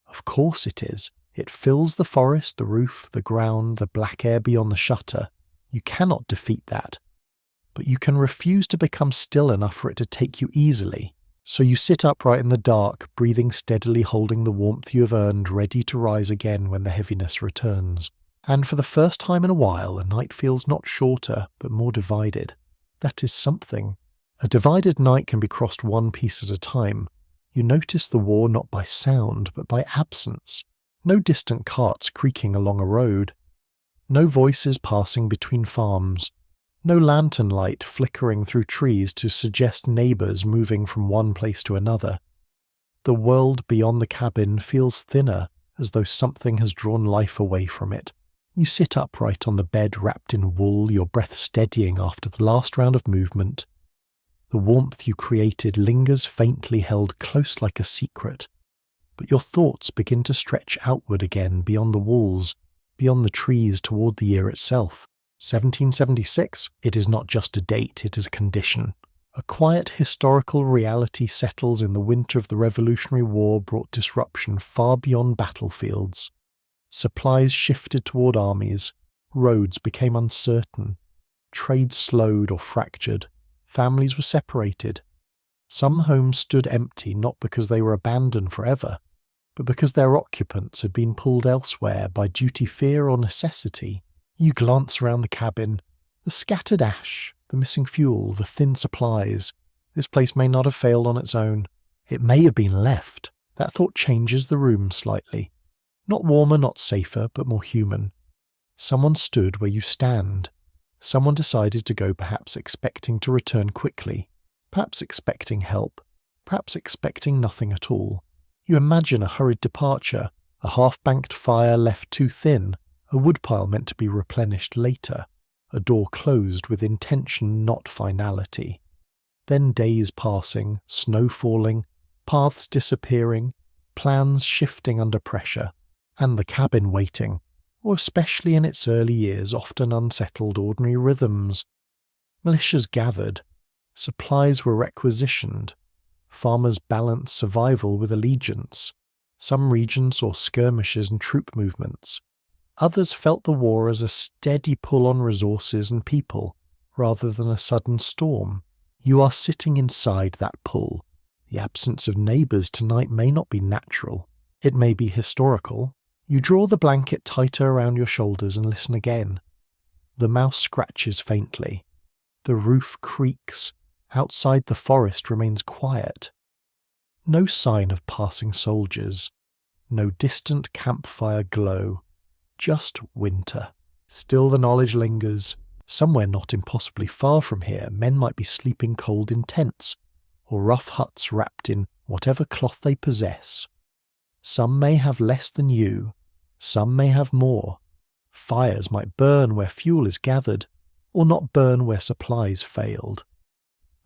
Of course it is. It fills the forest, the roof, the ground, the black air beyond the shutter. You cannot defeat that. But you can refuse to become still enough for it to take you easily. So you sit upright in the dark, breathing steadily, holding the warmth you have earned, ready to rise again when the heaviness returns. And for the first time in a while, the night feels not shorter, but more divided. That is something. A divided night can be crossed one piece at a time. You notice the war not by sound, but by absence. No distant carts creaking along a road. No voices passing between farms. No lantern light flickering through trees to suggest neighbours moving from one place to another. The world beyond the cabin feels thinner, as though something has drawn life away from it. You sit upright on the bed wrapped in wool, your breath steadying after the last round of movement. The warmth you created lingers faintly, held close like a secret. But your thoughts begin to stretch outward again beyond the walls, beyond the trees toward the year itself. 1776, it is not just a date, it is a condition. A quiet historical reality settles in the winter of the Revolutionary War brought disruption far beyond battlefields. Supplies shifted toward armies, roads became uncertain, trade slowed or fractured, families were separated. Some homes stood empty not because they were abandoned forever, but because their occupants had been pulled elsewhere by duty, fear, or necessity. You glance around the cabin, the scattered ash, the missing fuel, the thin supplies. This place may not have failed on its own. It may have been left. That thought changes the room slightly. Not warmer, not safer, but more human. Someone stood where you stand. Someone decided to go, perhaps expecting to return quickly, perhaps expecting help, perhaps expecting nothing at all. You imagine a hurried departure, a half-banked fire left too thin, a woodpile meant to be replenished later, a door closed with intention, not finality. Then days passing, snow falling, paths disappearing, plans shifting under pressure, and the cabin waiting, or especially in its early years, often unsettled ordinary rhythms. Militias gathered, supplies were requisitioned, farmers balanced survival with allegiance. Some regions saw skirmishes and troop movements. Others felt the war as a steady pull on resources and people, rather than a sudden storm. You are sitting inside that pull. The absence of neighbours tonight may not be natural. It may be historical. You draw the blanket tighter around your shoulders and listen again. The mouse scratches faintly. The roof creaks. Outside the forest remains quiet. No sign of passing soldiers. No distant campfire glow. Just winter. Still the knowledge lingers. Somewhere not impossibly far from here, men might be sleeping cold in tents, or rough huts wrapped in whatever cloth they possess. Some may have less than you, some may have more. Fires might burn where fuel is gathered, or not burn where supplies failed.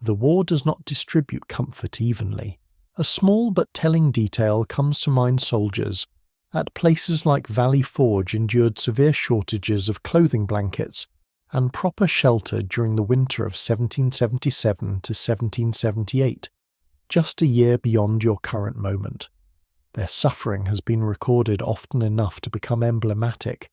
The war does not distribute comfort evenly. A small but telling detail comes to mind: soldiers at places like Valley Forge endured severe shortages of clothing blankets and proper shelter during the winter of 1777 to 1778, just a year beyond your current moment. Their suffering has been recorded often enough to become emblematic,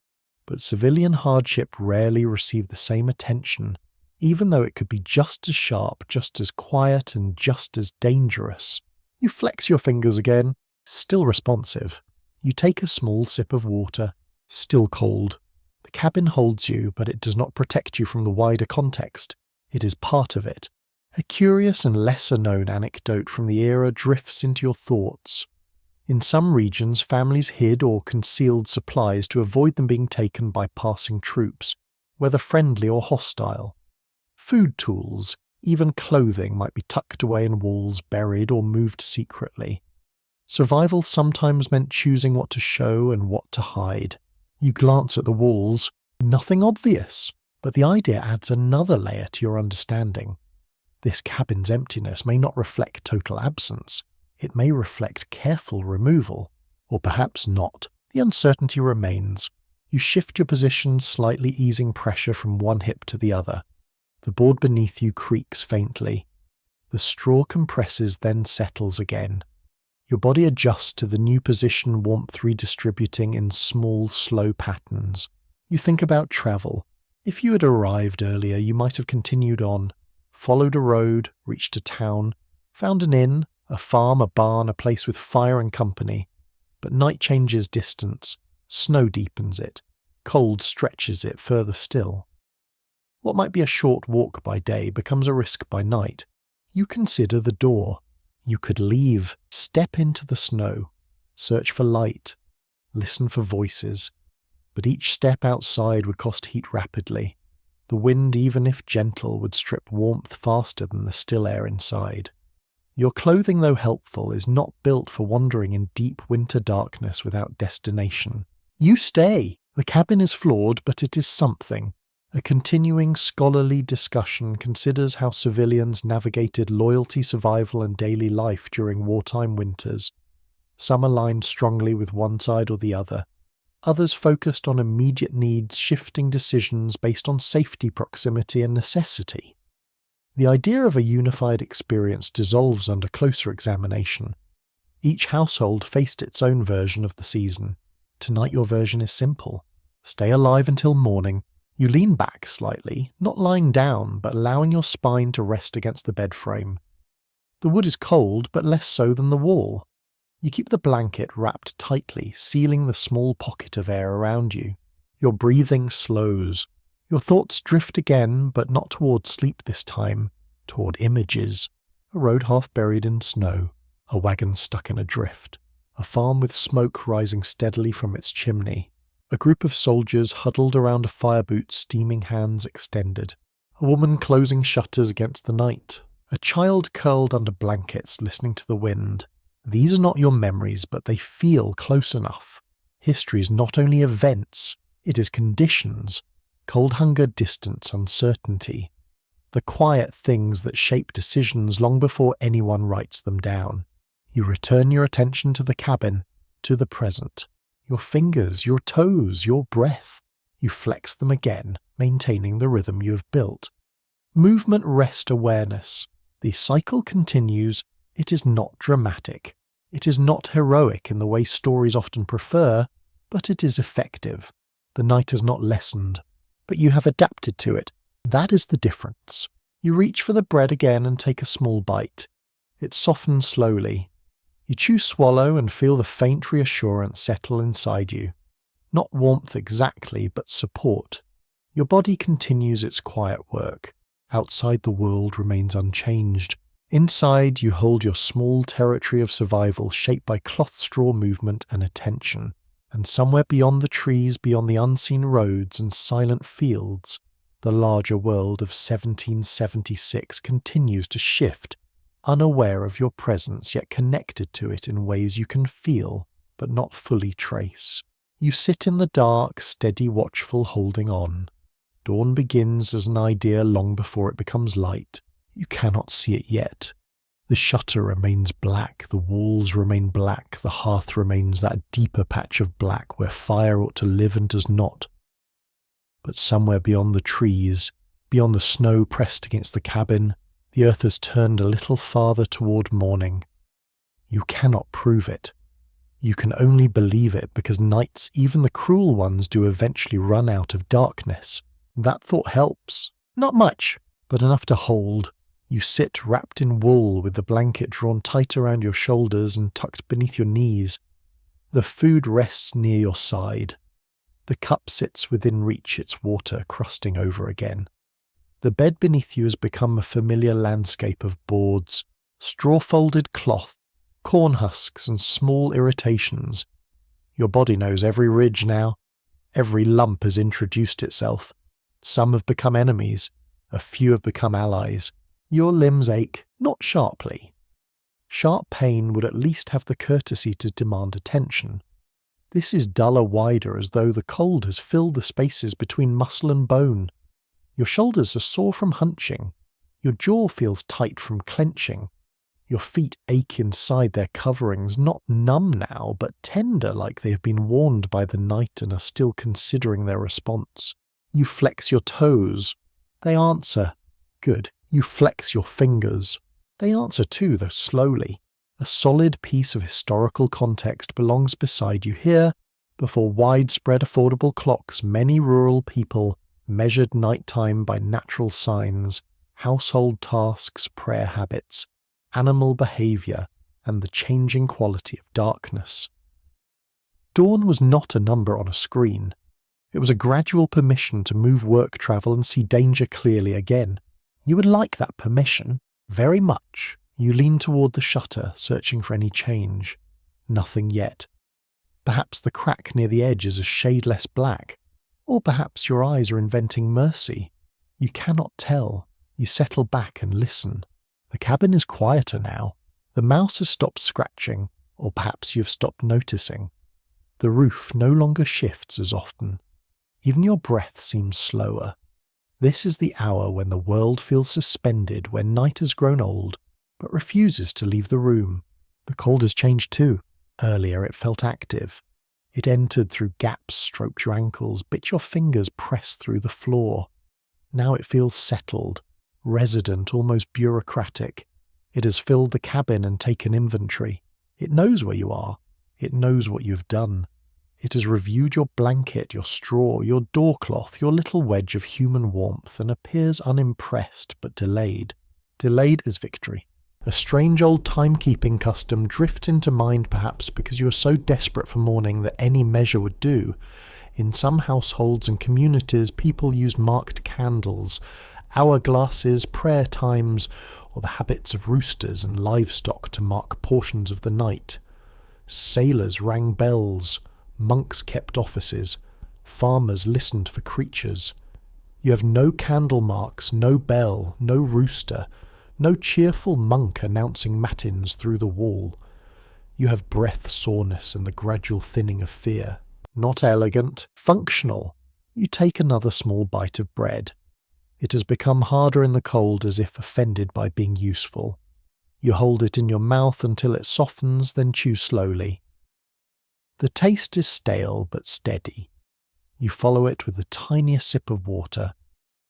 but civilian hardship rarely received the same attention, even though it could be just as sharp, just as quiet, and just as dangerous. You flex your fingers again, still responsive. You take a small sip of water, still cold. The cabin holds you, but it does not protect you from the wider context. It is part of it. A curious and lesser-known anecdote from the era drifts into your thoughts. In some regions, families hid or concealed supplies to avoid them being taken by passing troops, whether friendly or hostile. Food tools, even clothing, might be tucked away in walls, buried or moved secretly. Survival sometimes meant choosing what to show and what to hide. You glance at the walls, nothing obvious, but the idea adds another layer to your understanding. This cabin's emptiness may not reflect total absence. It may reflect careful removal, or perhaps not. The uncertainty remains. You shift your position, slightly easing pressure from one hip to the other. The board beneath you creaks faintly. The straw compresses, then settles again. Your body adjusts to the new position, warmth redistributing in small, slow patterns. You think about travel. If you had arrived earlier, you might have continued on, followed a road, reached a town, found an inn, a farm, a barn, a place with fire and company. But night changes distance, snow deepens it, cold stretches it further still. What might be a short walk by day becomes a risk by night. You consider the door. You could leave, step into the snow, search for light, listen for voices. But each step outside would cost heat rapidly. The wind, even if gentle, would strip warmth faster than the still air inside. Your clothing, though helpful, is not built for wandering in deep winter darkness without destination. You stay. The cabin is flawed, but it is something. A continuing scholarly discussion considers how civilians navigated loyalty, survival, and daily life during wartime winters. Some aligned strongly with one side or the other. Others focused on immediate needs, shifting decisions based on safety, proximity, and necessity. The idea of a unified experience dissolves under closer examination. Each household faced its own version of the season. Tonight your version is simple. Stay alive until morning. You lean back slightly, not lying down, but allowing your spine to rest against the bed frame. The wood is cold, but less so than the wall. You keep the blanket wrapped tightly, sealing the small pocket of air around you. Your breathing slows. Your thoughts drift again, but not toward sleep this time, toward images. A road half buried in snow, a wagon stuck in a drift, a farm with smoke rising steadily from its chimney, a group of soldiers huddled around a fire boot, steaming hands extended, a woman closing shutters against the night, a child curled under blankets listening to the wind. These are not your memories, but they feel close enough. History is not only events, it is conditions. Cold hunger, distance, uncertainty. The quiet things that shape decisions long before anyone writes them down. You return your attention to the cabin, to the present. Your fingers, your toes, your breath. You flex them again, maintaining the rhythm you have built. Movement, rest, awareness. The cycle continues. It is not dramatic. It is not heroic in the way stories often prefer, but it is effective. The night has not lessened, but you have adapted to it. That is the difference. You reach for the bread again and take a small bite. It softens slowly. You chew, swallow, and feel the faint reassurance settle inside you. Not warmth exactly, but support. Your body continues its quiet work. Outside, the world remains unchanged. Inside, you hold your small territory of survival shaped by cloth straw movement and attention. And somewhere beyond the trees, beyond the unseen roads and silent fields, the larger world of 1776 continues to shift, unaware of your presence yet connected to it in ways you can feel but not fully trace. You sit in the dark, steady, watchful, holding on. Dawn begins as an idea long before it becomes light. You cannot see it yet. The shutter remains black, the walls remain black, the hearth remains that deeper patch of black where fire ought to live and does not. But somewhere beyond the trees, beyond the snow pressed against the cabin, the earth has turned a little farther toward morning. You cannot prove it. You can only believe it because nights, even the cruel ones, do eventually run out of darkness. That thought helps. Not much, but enough to hold. You sit wrapped in wool with the blanket drawn tight around your shoulders and tucked beneath your knees. The food rests near your side. The cup sits within reach, its water crusting over again. The bed beneath you has become a familiar landscape of boards, straw-folded cloth, corn husks and small irritations. Your body knows every ridge now. Every lump has introduced itself. Some have become enemies. A few have become allies. Your limbs ache, not sharply. Sharp pain would at least have the courtesy to demand attention. This is duller wider, as though the cold has filled the spaces between muscle and bone. Your shoulders are sore from hunching. Your jaw feels tight from clenching. Your feet ache inside their coverings, not numb now, but tender, like they have been warned by the night and are still considering their response. You flex your toes. They answer. Good. You flex your fingers. They answer too, though slowly. A solid piece of historical context belongs beside you here, before widespread affordable clocks. Many rural people measured nighttime by natural signs, household tasks, prayer habits, animal behaviour, and the changing quality of darkness. Dawn was not a number on a screen. It was a gradual permission to move work travel and see danger clearly again. You would like that permission, very much. You lean toward the shutter, searching for any change. Nothing yet. Perhaps the crack near the edge is a shade less black, or perhaps your eyes are inventing mercy. You cannot tell. You settle back and listen. The cabin is quieter now. The mouse has stopped scratching, or perhaps you have stopped noticing. The roof no longer shifts as often. Even your breath seems slower. This is the hour when the world feels suspended, when night has grown old, but refuses to leave the room. The cold has changed too. Earlier it felt active. It entered through gaps, stroked your ankles, bit your fingers, pressed through the floor. Now it feels settled, resident, almost bureaucratic. It has filled the cabin and taken inventory. It knows where you are. It knows what you have done. It has reviewed your blanket, your straw, your door cloth, your little wedge of human warmth, and appears unimpressed but delayed. Delayed as victory. A strange old timekeeping custom drifts into mind, perhaps because you are so desperate for morning that any measure would do. In some households and communities, people use marked candles, hourglasses, prayer times, or the habits of roosters and livestock to mark portions of the night. Sailors rang bells. Monks kept offices. Farmers listened for creatures. You have no candle marks, no bell, no rooster, no cheerful monk announcing matins through the wall. You have breath soreness and the gradual thinning of fear. Not elegant, functional. You take another small bite of bread. It has become harder in the cold, as if offended by being useful. You hold it in your mouth until it softens, then chew slowly. The taste is stale but steady. You follow it with the tiniest sip of water.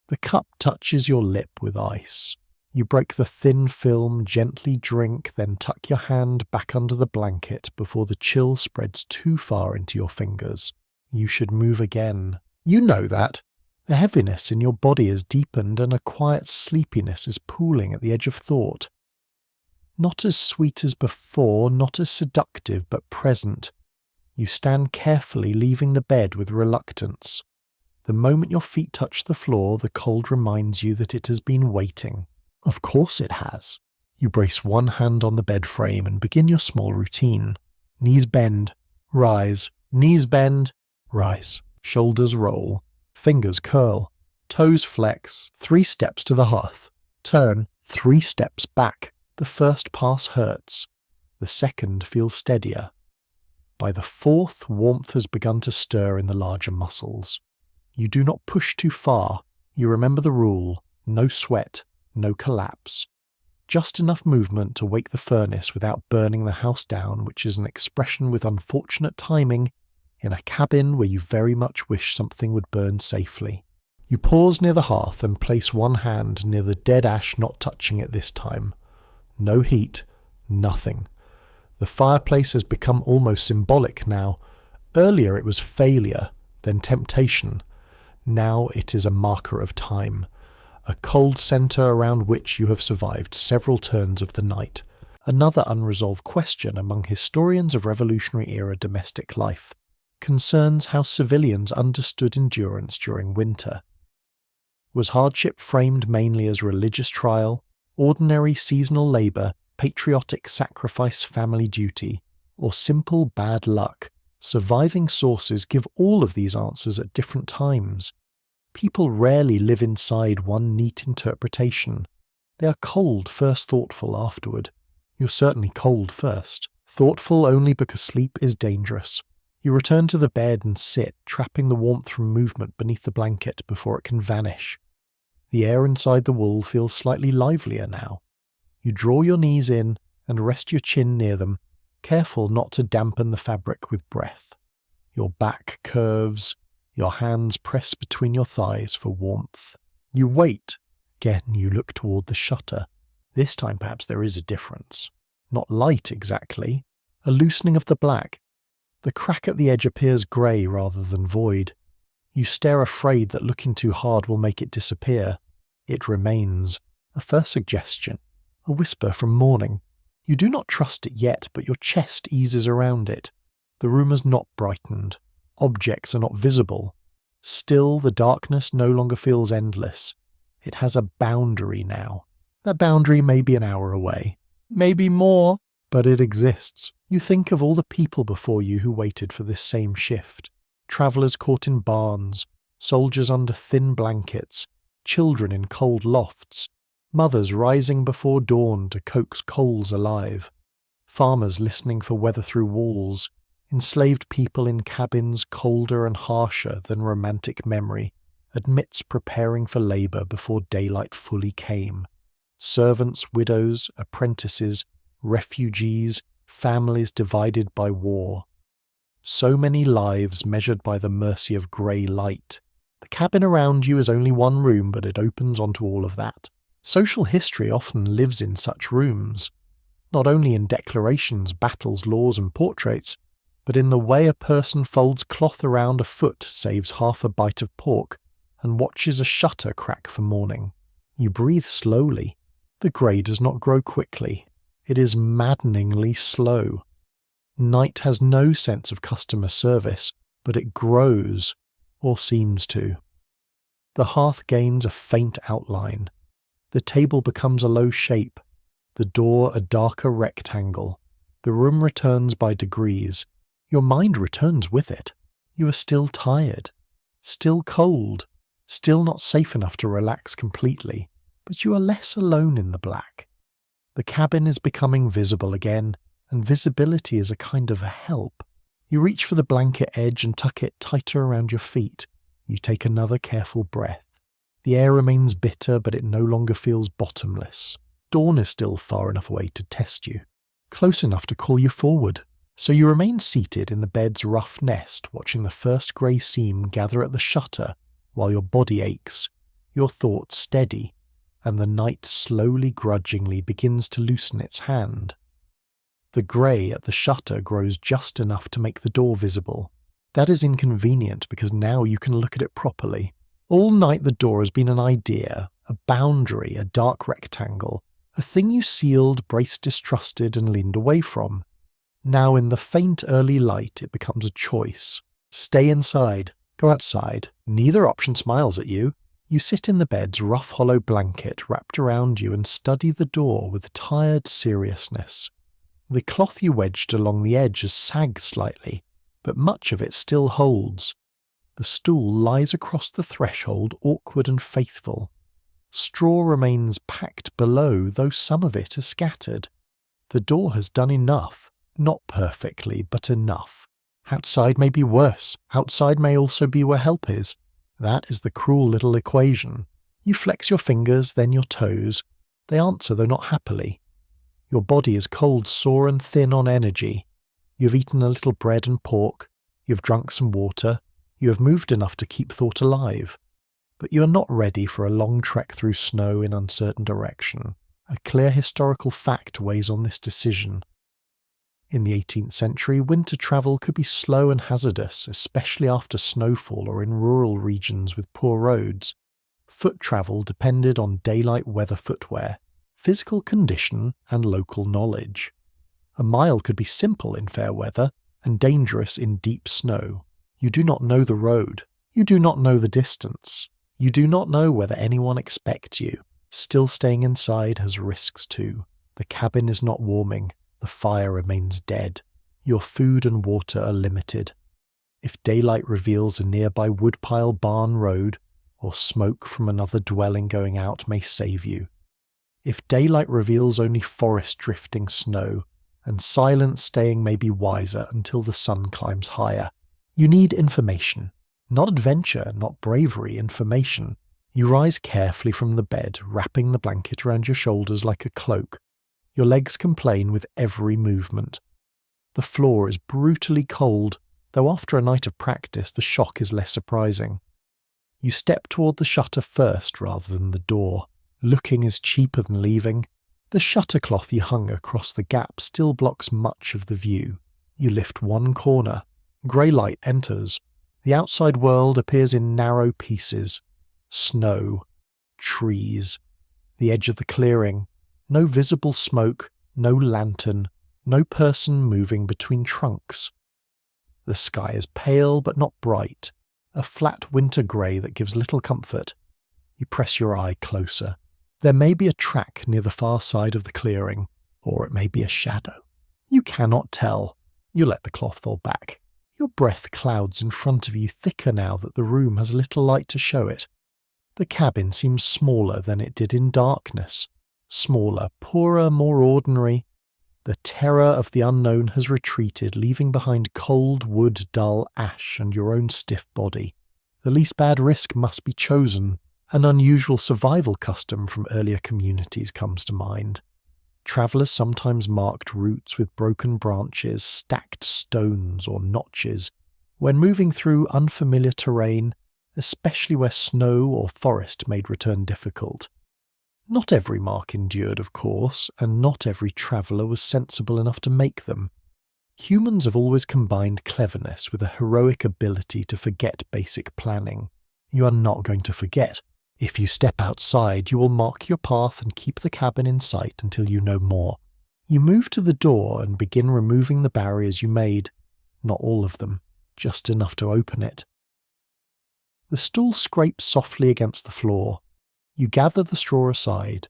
The cup touches your lip with ice. You break the thin film, gently drink, then tuck your hand back under the blanket before the chill spreads too far into your fingers. You should move again. You know that. The heaviness in your body has deepened and a quiet sleepiness is pooling at the edge of thought. Not as sweet as before, not as seductive, but present. You stand carefully, leaving the bed with reluctance. The moment your feet touch the floor, the cold reminds you that it has been waiting. Of course it has. You brace one hand on the bed frame and begin your small routine. Knees bend, rise, knees bend, rise. Shoulders roll, fingers curl, toes flex, 3 steps to the hearth. Turn, 3 steps back. The first pass hurts. The second feels steadier. By the 4th, warmth has begun to stir in the larger muscles. You do not push too far. You remember the rule: no sweat, no collapse. Just enough movement to wake the furnace without burning the house down, which is an expression with unfortunate timing in a cabin where you very much wish something would burn safely. You pause near the hearth and place one hand near the dead ash, not touching it this time. No heat, nothing. The fireplace has become almost symbolic now. Earlier it was failure, then temptation. Now it is a marker of time. a cold centre around which you have survived several turns of the night. Another unresolved question among historians of Revolutionary-era domestic life concerns how civilians understood endurance during winter. Was hardship framed mainly as religious trial, ordinary seasonal labour, patriotic sacrifice, family duty, or simple bad luck? Surviving sources give all of these answers at different times. People rarely live inside one neat interpretation. They are cold first, thoughtful afterward. You're certainly cold first, thoughtful only because sleep is dangerous. You return to the bed and sit, trapping the warmth from movement beneath the blanket before it can vanish. The air inside the wool feels slightly livelier now. You draw your knees in and rest your chin near them, careful not to dampen the fabric with breath. Your back curves, your hands press between your thighs for warmth. You wait. Again you look toward the shutter. This time perhaps there is a difference. Not light exactly, a loosening of the black. The crack at the edge appears grey rather than void. You stare, afraid that looking too hard will make it disappear. It remains. A first suggestion. A whisper from morning. You do not trust it yet, but your chest eases around it. The room has not brightened. Objects are not visible. Still, the darkness no longer feels endless. It has a boundary now. That boundary may be an hour away. Maybe more. But it exists. You think of all the people before you who waited for this same shift. Travellers caught in barns, soldiers under thin blankets, children in cold lofts, mothers rising before dawn to coax coals alive, farmers listening for weather through walls, enslaved people in cabins colder and harsher than romantic memory admits preparing for labour before daylight fully came, servants, widows, apprentices, refugees, families divided by war. So many lives measured by the mercy of grey light. The cabin around you is only one room, but it opens onto all of that. Social history often lives in such rooms, not only in declarations, battles, laws and portraits, but in the way a person folds cloth around a foot, saves half a bite of pork, and watches a shutter crack for morning. You breathe slowly. The grey does not grow quickly. It is maddeningly slow. Night has no sense of customer service, but it grows, or seems to. The hearth gains a faint outline. The table becomes a low shape, the door a darker rectangle. The room returns by degrees. Your mind returns with it. You are still tired, still cold, still not safe enough to relax completely, but you are less alone in the black. The cabin is becoming visible again, and visibility is a kind of a help. You reach for the blanket edge and tuck it tighter around your feet. You take another careful breath. The air remains bitter, but it no longer feels bottomless. Dawn is still far enough away to test you, close enough to call you forward. So you remain seated in the bed's rough nest, watching the first grey seam gather at the shutter, while your body aches, your thoughts steady, and the night slowly, grudgingly begins to loosen its hand. The grey at the shutter grows just enough to make the door visible. That is inconvenient because now you can look at it properly. All night the door has been an idea, a boundary, a dark rectangle, a thing you sealed, braced, distrusted, and leaned away from. Now in the faint early light it becomes a choice. Stay inside, go outside. Neither option smiles at you. You sit in the bed's rough hollow blanket wrapped around you and study the door with tired seriousness. The cloth you wedged along the edge has sagged slightly, but much of it still holds. The stool lies across the threshold, awkward and faithful. Straw remains packed below, though some of it is scattered. The door has done enough, not perfectly, but enough. Outside may be worse. Outside may also be where help is. That is the cruel little equation. You flex your fingers, then your toes. They answer, though not happily. Your body is cold, sore and thin on energy. You have eaten a little bread and pork. You have drunk some water. You have moved enough to keep thought alive. But you are not ready for a long trek through snow in uncertain direction. A clear historical fact weighs on this decision. In the 18th century, winter travel could be slow and hazardous, especially after snowfall or in rural regions with poor roads. Foot travel depended on daylight weather footwear, physical condition, and local knowledge. A mile could be simple in fair weather and dangerous in deep snow. You do not know the road. You do not know the distance. You do not know whether anyone expects you. Still staying inside has risks too. The cabin is not warming. The fire remains dead. Your food and water are limited. If daylight reveals a nearby woodpile barn road, or smoke from another dwelling going out may save you. If daylight reveals only forest drifting snow, and silent staying may be wiser until the sun climbs higher. You need information. Not adventure, not bravery, information. You rise carefully from the bed, wrapping the blanket around your shoulders like a cloak. Your legs complain with every movement. The floor is brutally cold, though after a night of practice the shock is less surprising. You step toward the shutter first rather than the door. Looking is cheaper than leaving. The shutter cloth you hung across the gap still blocks much of the view. You lift one corner. Grey light enters. The outside world appears in narrow pieces. Snow. Trees. The edge of the clearing. No visible smoke. No lantern. No person moving between trunks. The sky is pale but not bright. A flat winter grey that gives little comfort. You press your eye closer. There may be a track near the far side of the clearing, or it may be a shadow. You cannot tell. You let the cloth fall back. Your breath clouds in front of you thicker now that the room has little light to show it. The cabin seems smaller than it did in darkness. Smaller, poorer, more ordinary. The terror of the unknown has retreated, leaving behind cold wood, dull ash, and your own stiff body. The least bad risk must be chosen. An unusual survival custom from earlier communities comes to mind. Travellers sometimes marked routes with broken branches, stacked stones, or notches. When moving through unfamiliar terrain, especially where snow or forest made return difficult. Not every mark endured, of course, and not every traveller was sensible enough to make them. Humans have always combined cleverness with a heroic ability to forget basic planning. You are not going to forget. If you step outside, you will mark your path and keep the cabin in sight until you know more. You move to the door and begin removing the barriers you made. Not all of them, just enough to open it. The stool scrapes softly against the floor. You gather the straw aside.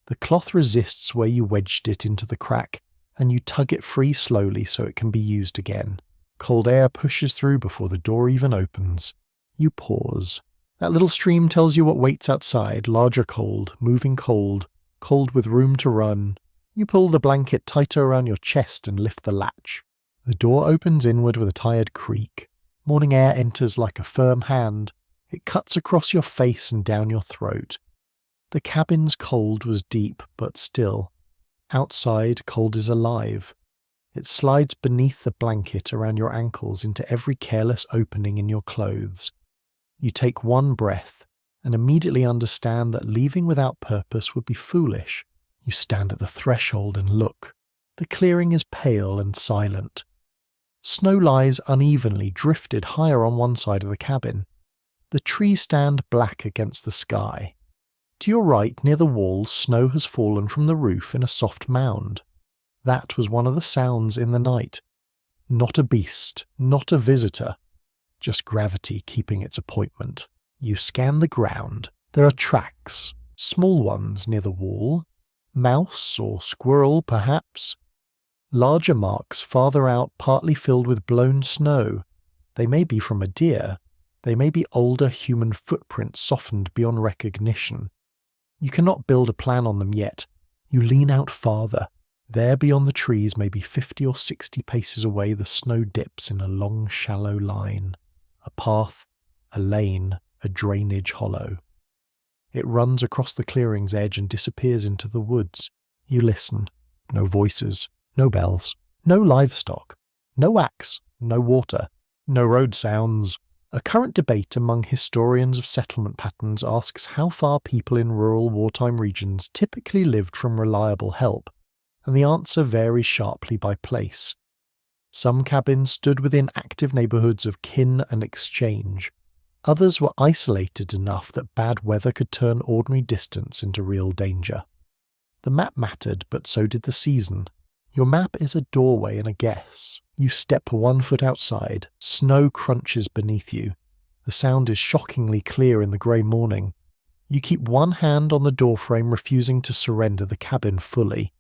The cloth resists where you wedged it into the crack, and you tug it free slowly so it can be used again. Cold air pushes through before the door even opens. You pause. That little stream tells you what waits outside, large or cold, moving cold, cold with room to run. You pull the blanket tighter around your chest and lift the latch. The door opens inward with a tired creak. Morning air enters like a firm hand. It cuts across your face and down your throat. The cabin's cold was deep but still. Outside, cold is alive. It slides beneath the blanket around your ankles into every careless opening in your clothes. You take one breath and immediately understand that leaving without purpose would be foolish. You stand at the threshold and look. The clearing is pale and silent. Snow lies unevenly drifted higher on one side of the cabin. The trees stand black against the sky. To your right, near the wall, snow has fallen from the roof in a soft mound. That was one of the sounds in the night. Not a beast, not a visitor. Just gravity keeping its appointment. You scan the ground. There are tracks, small ones near the wall. Mouse or squirrel, perhaps. Larger marks farther out, partly filled with blown snow. They may be from a deer. They may be older human footprints softened beyond recognition. You cannot build a plan on them yet. You lean out farther. There beyond the trees, maybe 50 or 60 paces away, the snow dips in a long, shallow line. A path, a lane, a drainage hollow. It runs across the clearing's edge and disappears into the woods. You listen. No voices, no bells, no livestock, no axe, no water, no road sounds. A current debate among historians of settlement patterns asks how far people in rural wartime regions typically lived from reliable help, and the answer varies sharply by place. Some cabins stood within active neighbourhoods of kin and exchange. Others were isolated enough that bad weather could turn ordinary distance into real danger. The map mattered, but so did the season. Your map is a doorway and a guess. You step 1 foot outside, snow crunches beneath you. The sound is shockingly clear in the grey morning. You keep one hand on the doorframe, refusing to surrender the cabin fully.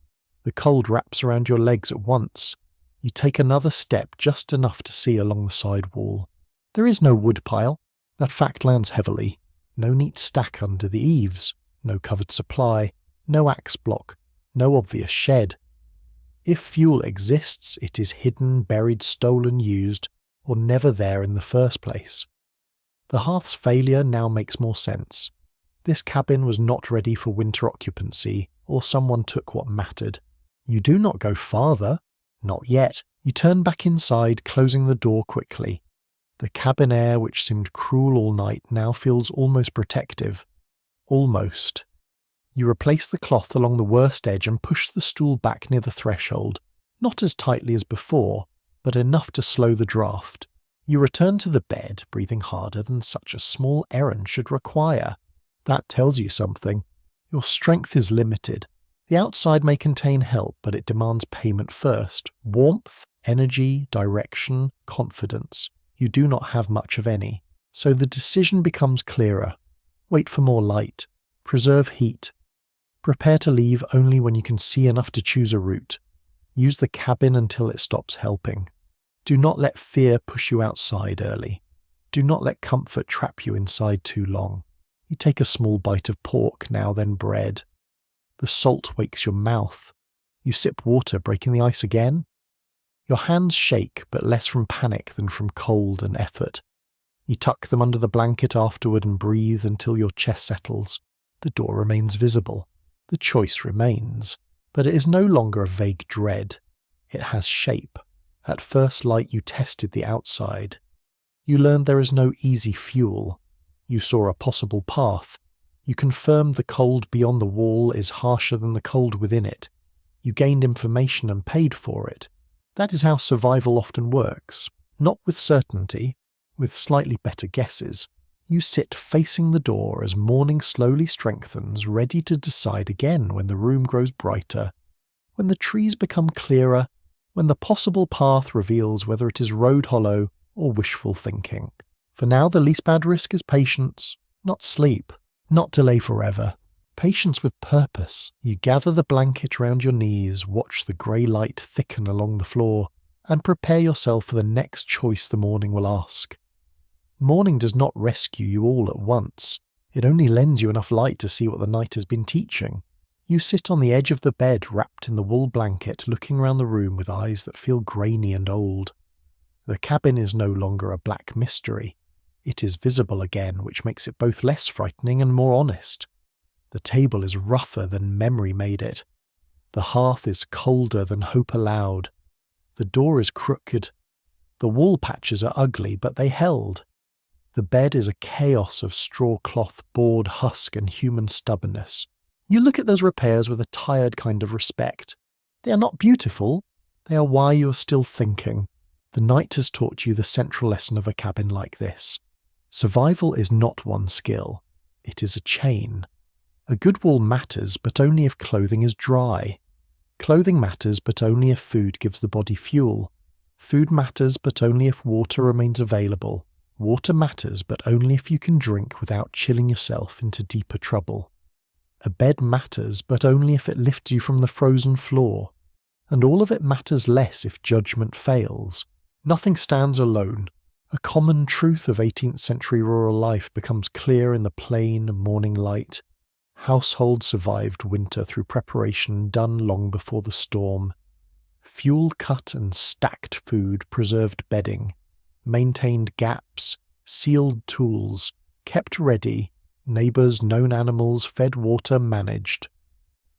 The cold wraps around your legs at once. You take another step, just enough to see along the side wall. There is no wood pile. That fact lands heavily. No neat stack under the eaves. No covered supply. No axe block. No obvious shed. If fuel exists, it is hidden, buried, stolen, used, or never there in the first place. The hearth's failure now makes more sense. This cabin was not ready for winter occupancy, or someone took what mattered. You do not go farther. Not yet. You turn back inside, closing the door quickly. The cabin air, which seemed cruel all night, now feels almost protective. Almost. You replace the cloth along the worst edge and push the stool back near the threshold, not as tightly as before, but enough to slow the draft. You return to the bed, breathing harder than such a small errand should require. That tells you something. Your strength is limited. The outside may contain help, but it demands payment first. Warmth, energy, direction, confidence. You do not have much of any. So the decision becomes clearer. Wait for more light. Preserve heat. Prepare to leave only when you can see enough to choose a route. Use the cabin until it stops helping. Do not let fear push you outside early. Do not let comfort trap you inside too long. You take a small bite of pork, now then bread. The salt wakes your mouth. You sip water, breaking the ice again. Your hands shake, but less from panic than from cold and effort. You tuck them under the blanket afterward and breathe until your chest settles. The door remains visible. The choice remains. But it is no longer a vague dread. It has shape. At first light you tested the outside. You learned there is no easy fuel. You saw a possible path. You confirmed the cold beyond the wall is harsher than the cold within it. You gained information and paid for it. That is how survival often works. Not with certainty, with slightly better guesses. You sit facing the door as morning slowly strengthens, ready to decide again when the room grows brighter, when the trees become clearer, when the possible path reveals whether it is road hollow or wishful thinking. For now the least bad risk is patience, not sleep, not delay forever. Patience with purpose. You gather the blanket round your knees, watch the grey light thicken along the floor, and prepare yourself for the next choice the morning will ask. Morning does not rescue you all at once. It only lends you enough light to see what the night has been teaching. You sit on the edge of the bed wrapped in the wool blanket, looking round the room with eyes that feel grainy and old. The cabin is no longer a black mystery. It is visible again, which makes it both less frightening and more honest. The table is rougher than memory made it. The hearth is colder than hope allowed. The door is crooked. The wall patches are ugly, but they held. The bed is a chaos of straw cloth, board husk, and human stubbornness. You look at those repairs with a tired kind of respect. They are not beautiful. They are why you are still thinking. The night has taught you the central lesson of a cabin like this. Survival is not one skill. It is a chain. A good wall matters, but only if clothing is dry. Clothing matters, but only if food gives the body fuel. Food matters, but only if water remains available. Water matters, but only if you can drink without chilling yourself into deeper trouble. A bed matters, but only if it lifts you from the frozen floor. And all of it matters less if judgment fails. Nothing stands alone. A common truth of 18th century rural life becomes clear in the plain morning light. Households survived winter through preparation done long before the storm. Fuel cut and stacked food, preserved bedding, maintained gaps, sealed tools, kept ready, neighbours, known animals, fed water, managed.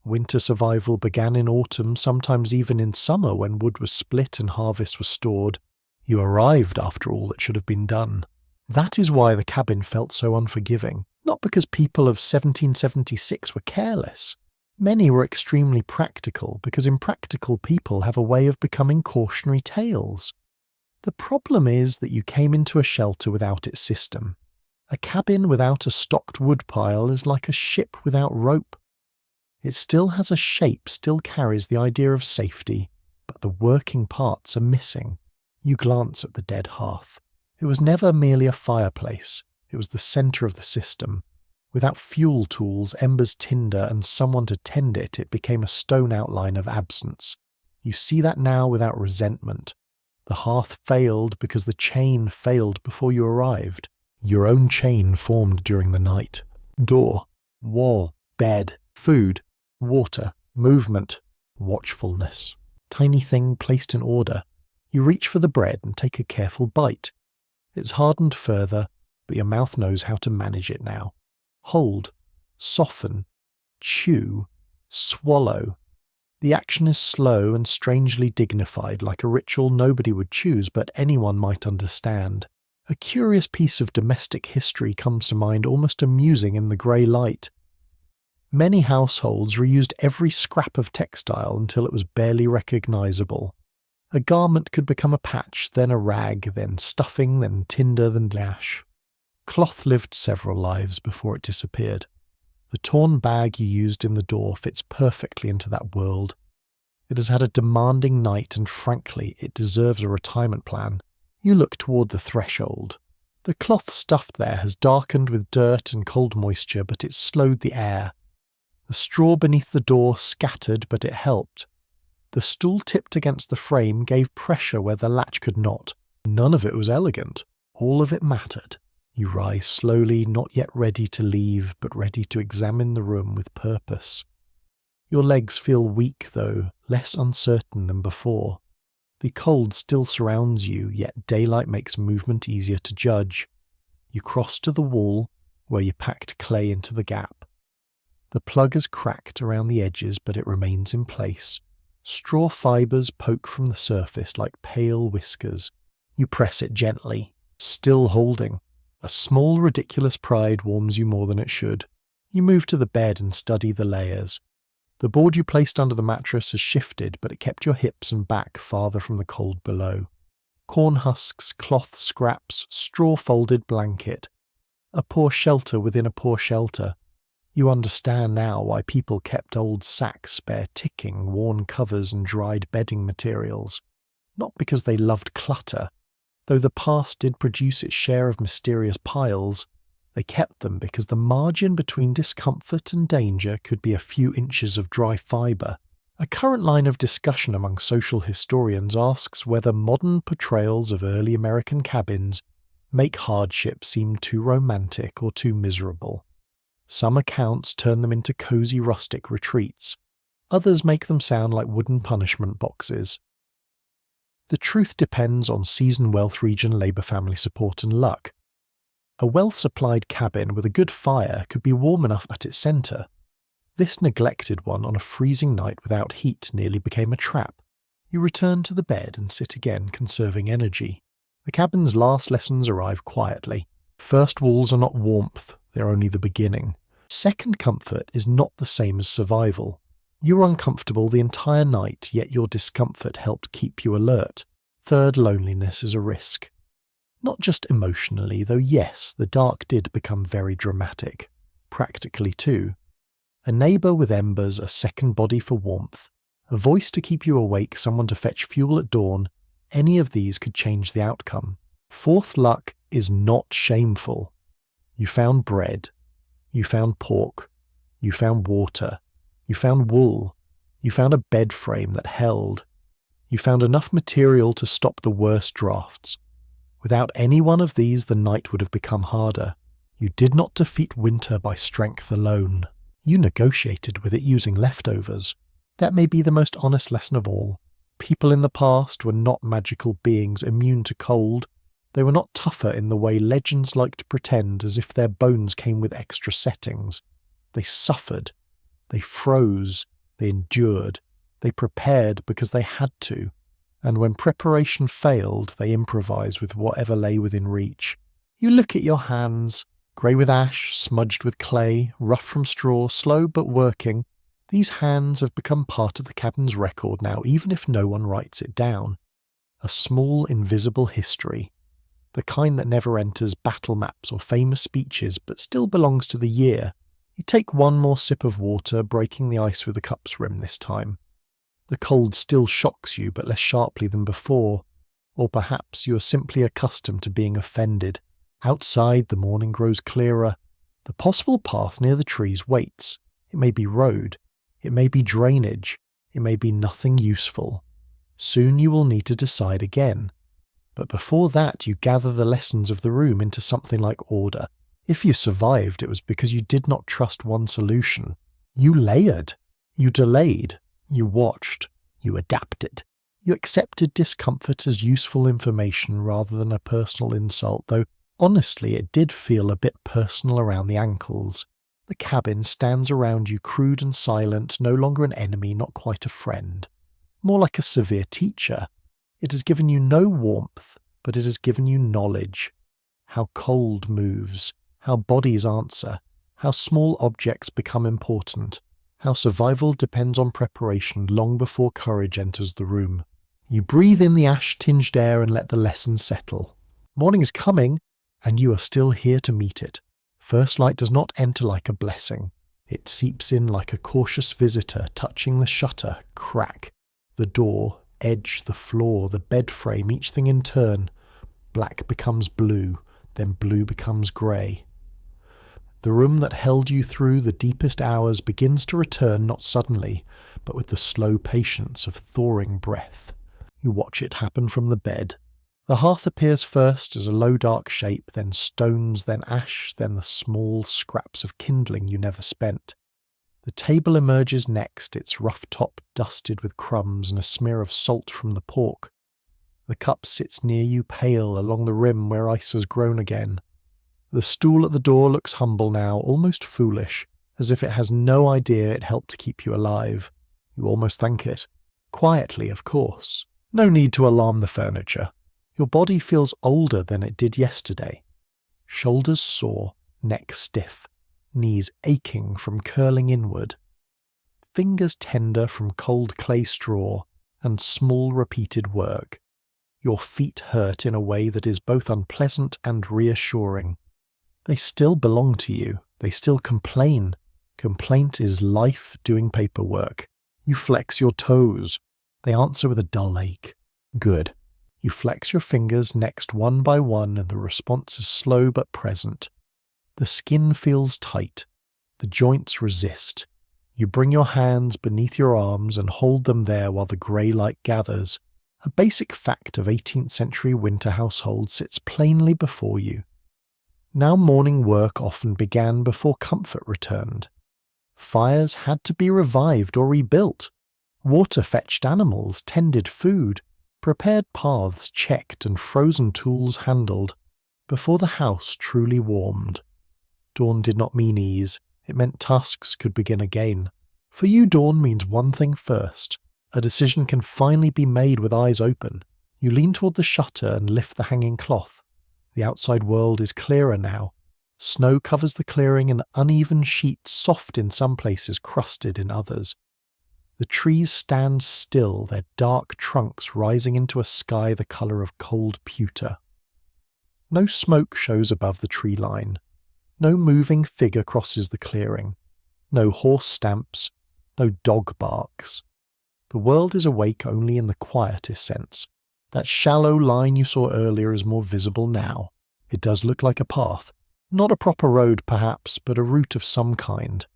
Winter survival began in autumn, sometimes even in summer when wood was split and harvest was stored. You arrived after all that should have been done. That is why the cabin felt so unforgiving. Not because people of 1776 were careless. Many were extremely practical, because impractical people have a way of becoming cautionary tales. The problem is that you came into a shelter without its system. A cabin without a stocked woodpile is like a ship without rope. It still has a shape, still carries the idea of safety, but the working parts are missing. You glance at the dead hearth. It was never merely a fireplace. It was the centre of the system. Without fuel tools, embers, tinder, and someone to tend it, it became a stone outline of absence. You see that now without resentment. The hearth failed because the chain failed before you arrived. Your own chain formed during the night. Door, wall, bed, food, water, movement, watchfulness. Tiny thing placed in order. You reach for the bread and take a careful bite. It's hardened further, but your mouth knows how to manage it now. Hold, soften, chew, swallow. The action is slow and strangely dignified, like a ritual nobody would choose, but anyone might understand. A curious piece of domestic history comes to mind, almost amusing in the grey light. Many households reused every scrap of textile until it was barely recognisable. A garment could become a patch, then a rag, then stuffing, then tinder, then lash. Cloth lived several lives before it disappeared. The torn bag you used in the door fits perfectly into that world. It has had a demanding night and frankly, it deserves a retirement plan. You look toward the threshold. The cloth stuffed there has darkened with dirt and cold moisture, but it slowed the air. The straw beneath the door scattered, but it helped. The stool tipped against the frame gave pressure where the latch could not. None of it was elegant. All of it mattered. You rise slowly, not yet ready to leave, but ready to examine the room with purpose. Your legs feel weak, though, less uncertain than before. The cold still surrounds you, yet daylight makes movement easier to judge. You cross to the wall, where you packed clay into the gap. The plug is cracked around the edges, but it remains in place. Straw fibres poke from the surface like pale whiskers. You press it gently, still holding. A small, ridiculous pride warms you more than it should. You move to the bed and study the layers. The board you placed under the mattress has shifted, but it kept your hips and back farther from the cold below. Corn husks, cloth scraps, straw-folded blanket. A poor shelter within a poor shelter. You understand now why people kept old sacks spare, ticking, worn covers and dried bedding materials. Not because they loved clutter. Though the past did produce its share of mysterious piles, they kept them because the margin between discomfort and danger could be a few inches of dry fibre. A current line of discussion among social historians asks whether modern portrayals of early American cabins make hardship seem too romantic or too miserable. Some accounts turn them into cosy rustic retreats. Others make them sound like wooden punishment boxes. The truth depends on season, wealth, region, labour, family support and luck. A well-supplied cabin with a good fire could be warm enough at its centre. This neglected one on a freezing night without heat nearly became a trap. You return to the bed and sit again, conserving energy. The cabin's last lessons arrive quietly. First walls are not warmth, they're only the beginning. Second comfort is not the same as survival. You were uncomfortable the entire night, yet your discomfort helped keep you alert. Third, loneliness is a risk. Not just emotionally, though yes, the dark did become very dramatic. Practically too. A neighbour with embers, a second body for warmth, a voice to keep you awake, someone to fetch fuel at dawn, any of these could change the outcome. Fourth, luck is not shameful. You found bread. You found pork. You found water. You found wool. You found a bed frame that held. You found enough material to stop the worst drafts. Without any one of these, the night would have become harder. You did not defeat winter by strength alone. You negotiated with it using leftovers. That may be the most honest lesson of all. People in the past were not magical beings immune to cold. They were not tougher in the way legends like to pretend, as if their bones came with extra settings. They suffered. They froze. They endured. They prepared because they had to. And when preparation failed, they improvised with whatever lay within reach. You look at your hands, grey with ash, smudged with clay, rough from straw, slow but working. These hands have become part of the cabin's record now, even if no one writes it down. A small, invisible history. the kind that never enters battle maps or famous speeches but still belongs to the year. You take one more sip of water, breaking the ice with the cup's rim this time. The cold still shocks you, but less sharply than before. Or perhaps you are simply accustomed to being offended. Outside, the morning grows clearer. The possible path near the trees waits. It may be road. It may be drainage. It may be nothing useful. Soon you will need to decide again. But before that, you gather the lessons of the room into something like order. If you survived, it was because you did not trust one solution. You layered. You delayed. You watched. You adapted. You accepted discomfort as useful information rather than a personal insult, though honestly it did feel a bit personal around the ankles. The cabin stands around you crude and silent, no longer an enemy, not quite a friend. More like a severe teacher. It has given you no warmth, but it has given you knowledge. How cold moves, how bodies answer, how small objects become important, how survival depends on preparation long before courage enters the room. You breathe in the ash-tinged air and let the lesson settle. Morning is coming, and you are still here to meet it. First light does not enter like a blessing. It seeps in like a cautious visitor, touching the shutter, crack, the door, edge, the floor, the bed frame, each thing in turn. Black becomes blue, then blue becomes grey. The room that held you through the deepest hours begins to return not suddenly, but with the slow patience of thawing breath. You watch it happen from the bed. The hearth appears first as a low dark shape, then stones, then ash, then the small scraps of kindling you never spent. The table emerges next, its rough top dusted with crumbs and a smear of salt from the pork. The cup sits near you, pale, along the rim where ice has grown again. The stool at the door looks humble now, almost foolish, as if it has no idea it helped to keep you alive. You almost thank it. Quietly, of course. No need to alarm the furniture. Your body feels older than it did yesterday. Shoulders sore, neck stiff, knees aching from curling inward. Fingers tender from cold clay straw and small repeated work. Your feet hurt in a way that is both unpleasant and reassuring. They still belong to you. They still complain. Complaint is life doing paperwork. You flex your toes. They answer with a dull ache. Good. You flex your fingers next one by one and the response is slow but present. The skin feels tight. The joints resist. You bring your hands beneath your arms and hold them there while the grey light gathers. A basic fact of 18th century winter households sits plainly before you. Now morning work often began before comfort returned. Fires had to be revived or rebuilt. Water fetched animals, tended food, prepared paths checked and frozen tools handled, before the house truly warmed. Dawn did not mean ease, it meant tasks could begin again. For you, dawn means one thing first. A decision can finally be made with eyes open. You lean toward the shutter and lift the hanging cloth. The outside world is clearer now. Snow covers the clearing in uneven sheets, soft in some places, crusted in others. The trees stand still, their dark trunks rising into a sky the colour of cold pewter. No smoke shows above the tree line. No moving figure crosses the clearing. No horse stamps. No dog barks. The world is awake only in the quietest sense. That shallow line you saw earlier is more visible now. It does look like a path. Not a proper road, perhaps, but a route of some kind.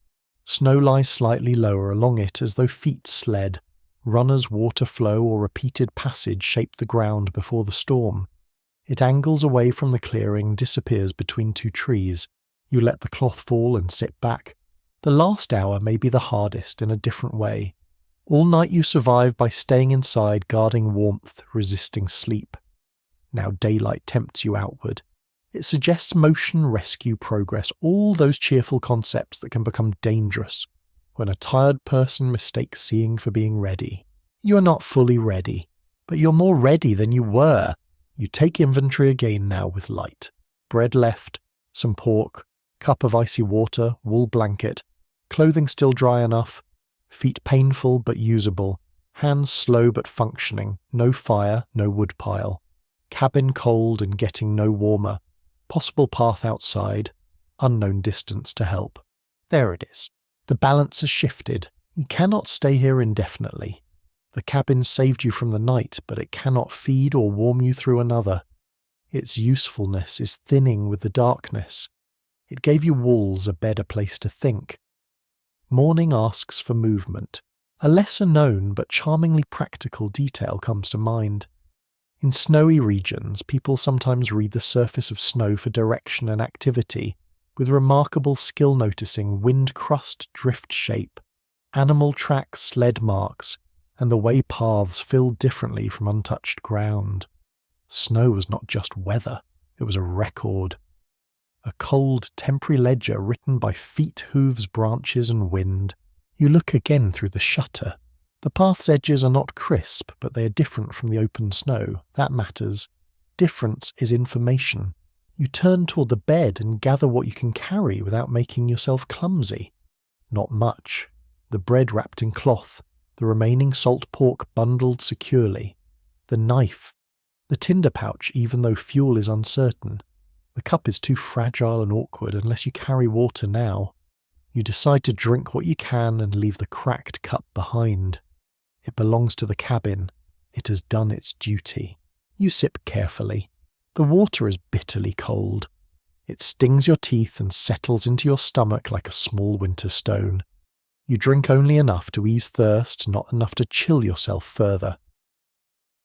Snow lies slightly lower along it as though feet sled. Runners' water flow or repeated passage shape the ground before the storm. It angles away from the clearing, disappears between two trees. You let the cloth fall and sit back. The last hour may be the hardest in a different way. All night you survive by staying inside, guarding warmth, resisting sleep. Now daylight tempts you outward. It suggests motion, rescue, progress, all those cheerful concepts that can become dangerous when a tired person mistakes seeing for being ready. You are not fully ready, but you're more ready than you were. You take inventory again now with light. Bread left, some pork, cup of icy water, wool blanket, clothing still dry enough, feet painful but usable, hands slow but functioning, no fire, no wood pile. Cabin cold and getting no warmer. Possible path outside. Unknown distance to help. There it is. The balance has shifted. You cannot stay here indefinitely. The cabin saved you from the night, but it cannot feed or warm you through another. Its usefulness is thinning with the darkness. It gave you walls, a better place to think. Morning asks for movement. A lesser known but charmingly practical detail comes to mind. In snowy regions, people sometimes read the surface of snow for direction and activity, with remarkable skill noticing wind crust, drift shape, animal tracks, sled marks, and the way paths filled differently from untouched ground. Snow was not just weather, it was a record. A cold, temporary ledger written by feet, hooves, branches, and wind. You look again through the shutter. The path's edges are not crisp, but they are different from the open snow. That matters. Difference is information. You turn toward the bed and gather what you can carry without making yourself clumsy. Not much. The bread wrapped in cloth, the remaining salt pork bundled securely, the knife, the tinder pouch even though fuel is uncertain. The cup is too fragile and awkward unless you carry water now. You decide to drink what you can and leave the cracked cup behind. It belongs to the cabin. It has done its duty. You sip carefully. The water is bitterly cold. It stings your teeth and settles into your stomach like a small winter stone. You drink only enough to ease thirst, not enough to chill yourself further.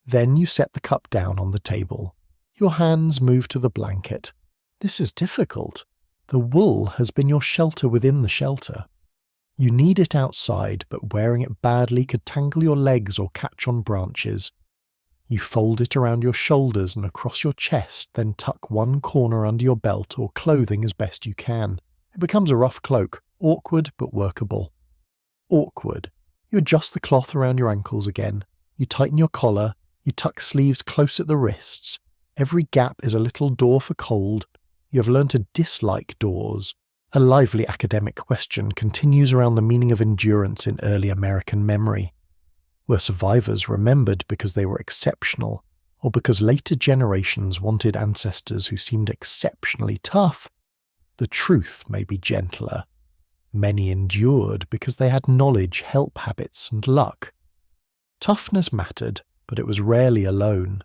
Then you set the cup down on the table. Your hands move to the blanket. This is difficult. The wool has been your shelter within the shelter. You need it outside, but wearing it badly could tangle your legs or catch on branches. You fold it around your shoulders and across your chest, then tuck one corner under your belt or clothing as best you can. It becomes a rough cloak, awkward but workable. Awkward. You adjust the cloth around your ankles again. You tighten your collar. You tuck sleeves close at the wrists. Every gap is a little door for cold. You have learned to dislike doors. A lively academic question continues around the meaning of endurance in early American memory. Were survivors remembered because they were exceptional, or because later generations wanted ancestors who seemed exceptionally tough? The truth may be gentler. Many endured because they had knowledge, help habits, and luck. Toughness mattered, but it was rarely alone.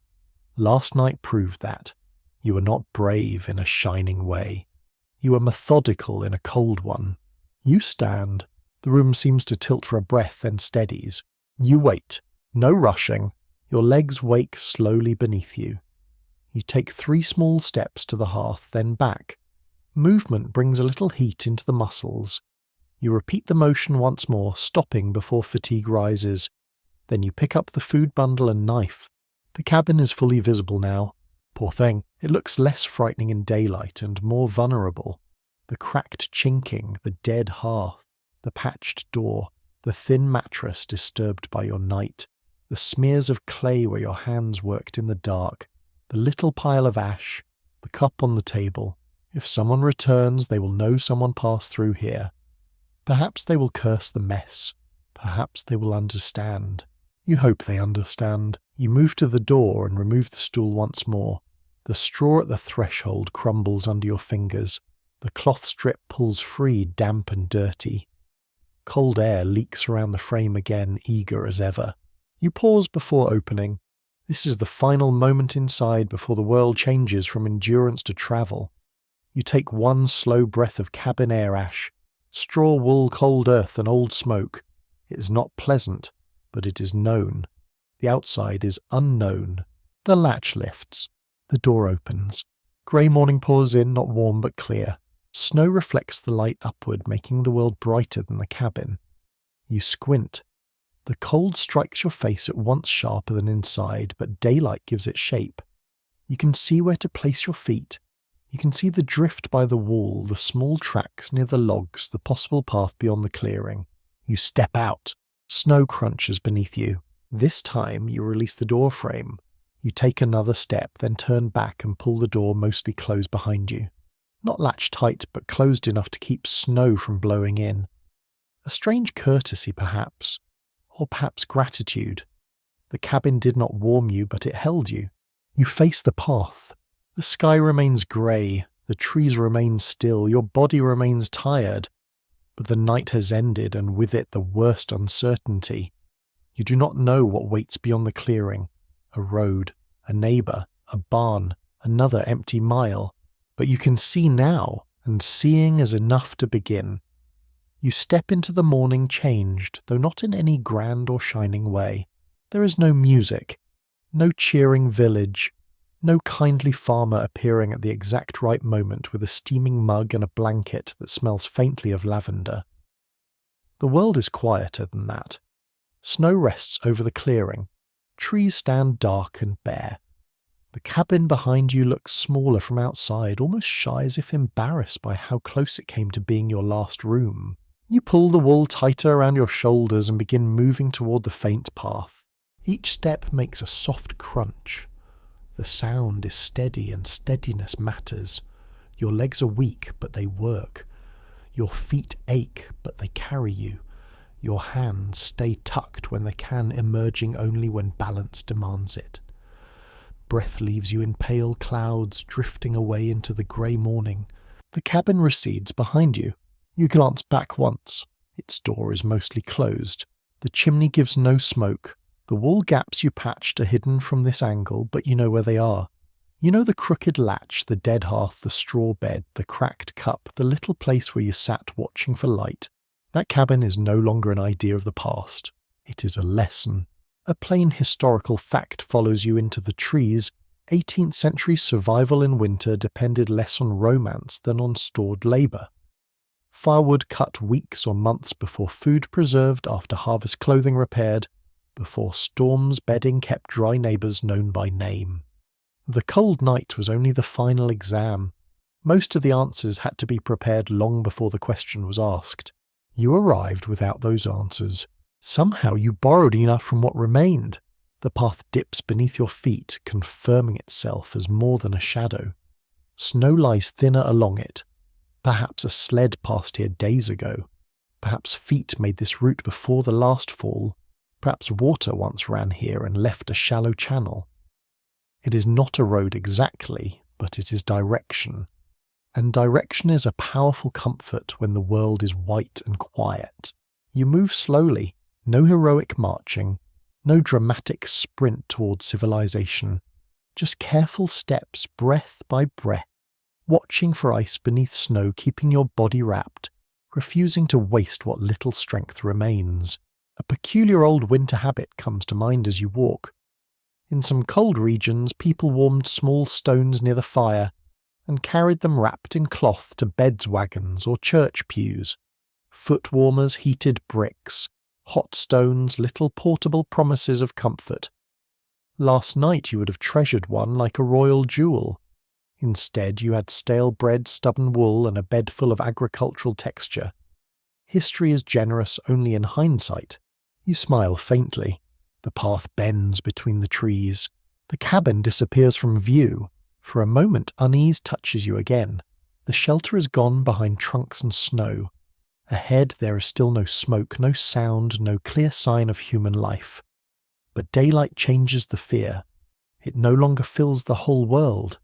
Last night proved that. You were not brave in a shining way. You were methodical in a cold one. You stand. The room seems to tilt for a breath, then steadies. You wait. No rushing. Your legs wake slowly beneath you. You take 3 small steps to the hearth, then back. Movement brings a little heat into the muscles. You repeat the motion once more, stopping before fatigue rises. Then you pick up the food bundle and knife. The cabin is fully visible now. Poor thing, it looks less frightening in daylight and more vulnerable. The cracked chinking, the dead hearth, the patched door, the thin mattress disturbed by your night, the smears of clay where your hands worked in the dark, the little pile of ash, the cup on the table. If someone returns, they will know someone passed through here. Perhaps they will curse the mess. Perhaps they will understand. You hope they understand. You move to the door and remove the stool once more. The straw at the threshold crumbles under your fingers. The cloth strip pulls free, damp and dirty. Cold air leaks around the frame again, eager as ever. You pause before opening. This is the final moment inside before the world changes from endurance to travel. You take one slow breath of cabin air ash. Straw, wool, cold earth and old smoke. It is not pleasant, but it is known. The outside is unknown. The latch lifts. The door opens. Grey morning pours in, not warm but clear. Snow reflects the light upward, making the world brighter than the cabin. You squint. The cold strikes your face at once sharper than inside, but daylight gives it shape. You can see where to place your feet. You can see the drift by the wall, the small tracks near the logs, the possible path beyond the clearing. You step out. Snow crunches beneath you. This time you release the door frame. You take another step, then turn back and pull the door mostly closed behind you. Not latched tight, but closed enough to keep snow from blowing in. A strange courtesy, perhaps. Or perhaps gratitude. The cabin did not warm you, but it held you. You face the path. The sky remains grey, the trees remain still, your body remains tired. But the night has ended, and with it the worst uncertainty. You do not know what waits beyond the clearing. A road, a neighbour, a barn, another empty mile. But you can see now, and seeing is enough to begin. You step into the morning changed, though not in any grand or shining way. There is no music, no cheering village, no kindly farmer appearing at the exact right moment with a steaming mug and a blanket that smells faintly of lavender. The world is quieter than that. Snow rests over the clearing. Trees stand dark and bare. The cabin behind you looks smaller from outside, almost shy as if embarrassed by how close it came to being your last room. You pull the wool tighter around your shoulders and begin moving toward the faint path. Each step makes a soft crunch. The sound is steady, and steadiness matters. Your legs are weak, but they work. Your feet ache, but they carry you. Your hands stay tucked when they can, emerging only when balance demands it. Breath leaves you in pale clouds, drifting away into the grey morning. The cabin recedes behind you. You glance back once. Its door is mostly closed. The chimney gives no smoke. The wall gaps you patched are hidden from this angle, but you know where they are. You know the crooked latch, the dead hearth, the straw bed, the cracked cup, the little place where you sat watching for light. That cabin is no longer an idea of the past. It is a lesson. A plain historical fact follows you into the trees. 18th century survival in winter depended less on romance than on stored labour. Firewood cut weeks or months before food preserved, after harvest clothing repaired, before storms bedding kept dry neighbours known by name. The cold night was only the final exam. Most of the answers had to be prepared long before the question was asked. You arrived without those answers. Somehow you borrowed enough from what remained. The path dips beneath your feet, confirming itself as more than a shadow. Snow lies thinner along it. Perhaps a sled passed here days ago. Perhaps feet made this route before the last fall. Perhaps water once ran here and left a shallow channel. It is not a road exactly, but it is direction. And direction is a powerful comfort when the world is white and quiet. You move slowly, no heroic marching, no dramatic sprint toward civilization, just careful steps, breath by breath, watching for ice beneath snow, keeping your body wrapped, refusing to waste what little strength remains. A peculiar old winter habit comes to mind as you walk. In some cold regions, people warmed small stones near the fire and carried them wrapped in cloth to beds wagons or church pews. Foot warmers heated bricks, hot stones, little portable promises of comfort. Last night you would have treasured one like a royal jewel. Instead you had stale bread, stubborn wool, and a bed full of agricultural texture. History is generous only in hindsight. You smile faintly. The path bends between the trees. The cabin disappears from view. For a moment unease touches you again. The shelter is gone behind trunks and snow. Ahead there is still no smoke, no sound, no clear sign of human life. But daylight changes the fear. It no longer fills the whole world.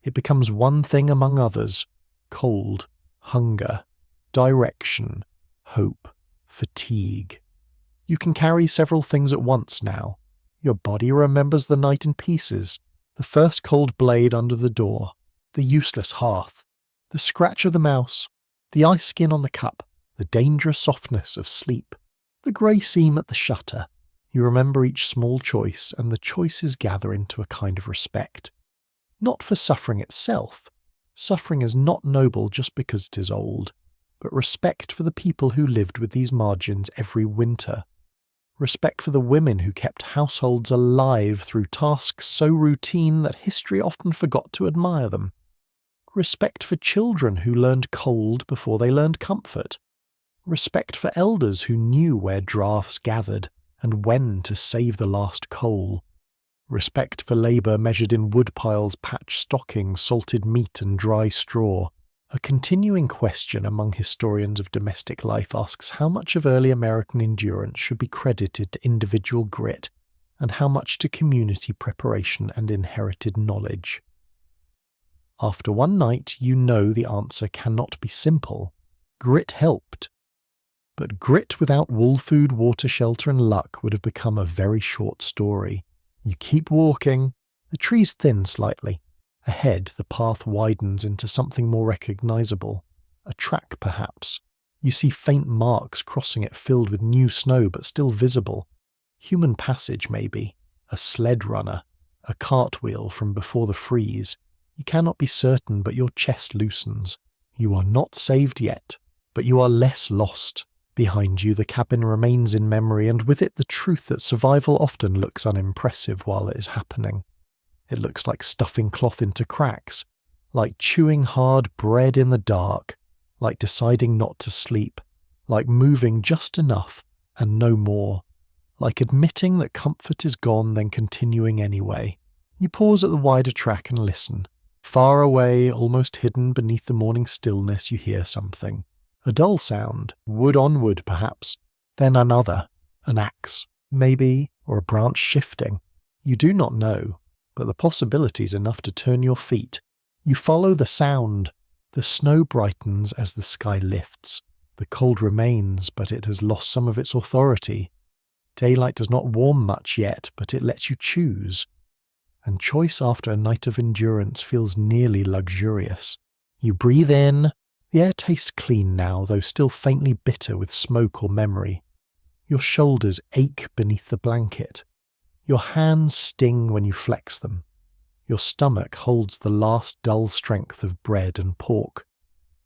It becomes one thing among others: cold, hunger, direction, hope, fatigue. You can carry several things at once now. Your body remembers the night in pieces, the first cold blade under the door, the useless hearth, the scratch of the mouse, the ice skin on the cup, the dangerous softness of sleep, the grey seam at the shutter. You remember each small choice, and the choices gather into a kind of respect. Not for suffering itself. Suffering is not noble just because it is old, but respect for the people who lived with these margins every winter. Respect for the women who kept households alive through tasks so routine that history often forgot to admire them. Respect for children who learned cold before they learned comfort. Respect for elders who knew where draughts gathered and when to save the last coal. Respect for labour measured in woodpiles, patched stockings, salted meat and dry straw. A continuing question among historians of domestic life asks how much of early American endurance should be credited to individual grit and how much to community preparation and inherited knowledge. After one night, you know the answer cannot be simple. Grit helped. But grit without wool food, water, shelter, and luck would have become a very short story. You keep walking. The trees thin slightly. Ahead, the path widens into something more recognizable. A track, perhaps. You see faint marks crossing it filled with new snow but still visible. Human passage, maybe. A sled runner. A cartwheel from before the freeze. You cannot be certain, but your chest loosens. You are not saved yet, but you are less lost. Behind you, the cabin remains in memory, and with it the truth that survival often looks unimpressive while it is happening. It looks like stuffing cloth into cracks, like chewing hard bread in the dark, like deciding not to sleep, like moving just enough and no more, like admitting that comfort is gone then continuing anyway. You pause at the wider track and listen. Far away, almost hidden beneath the morning stillness, you hear something. A dull sound, wood on wood perhaps. Then another, an axe, maybe, or a branch shifting. You do not know, but the possibility's enough to turn your feet. You follow the sound. The snow brightens as the sky lifts. The cold remains, but it has lost some of its authority. Daylight does not warm much yet, but it lets you choose. And choice after a night of endurance feels nearly luxurious. You breathe in. The air tastes clean now, though still faintly bitter with smoke or memory. Your shoulders ache beneath the blanket. Your hands sting when you flex them. Your stomach holds the last dull strength of bread and pork.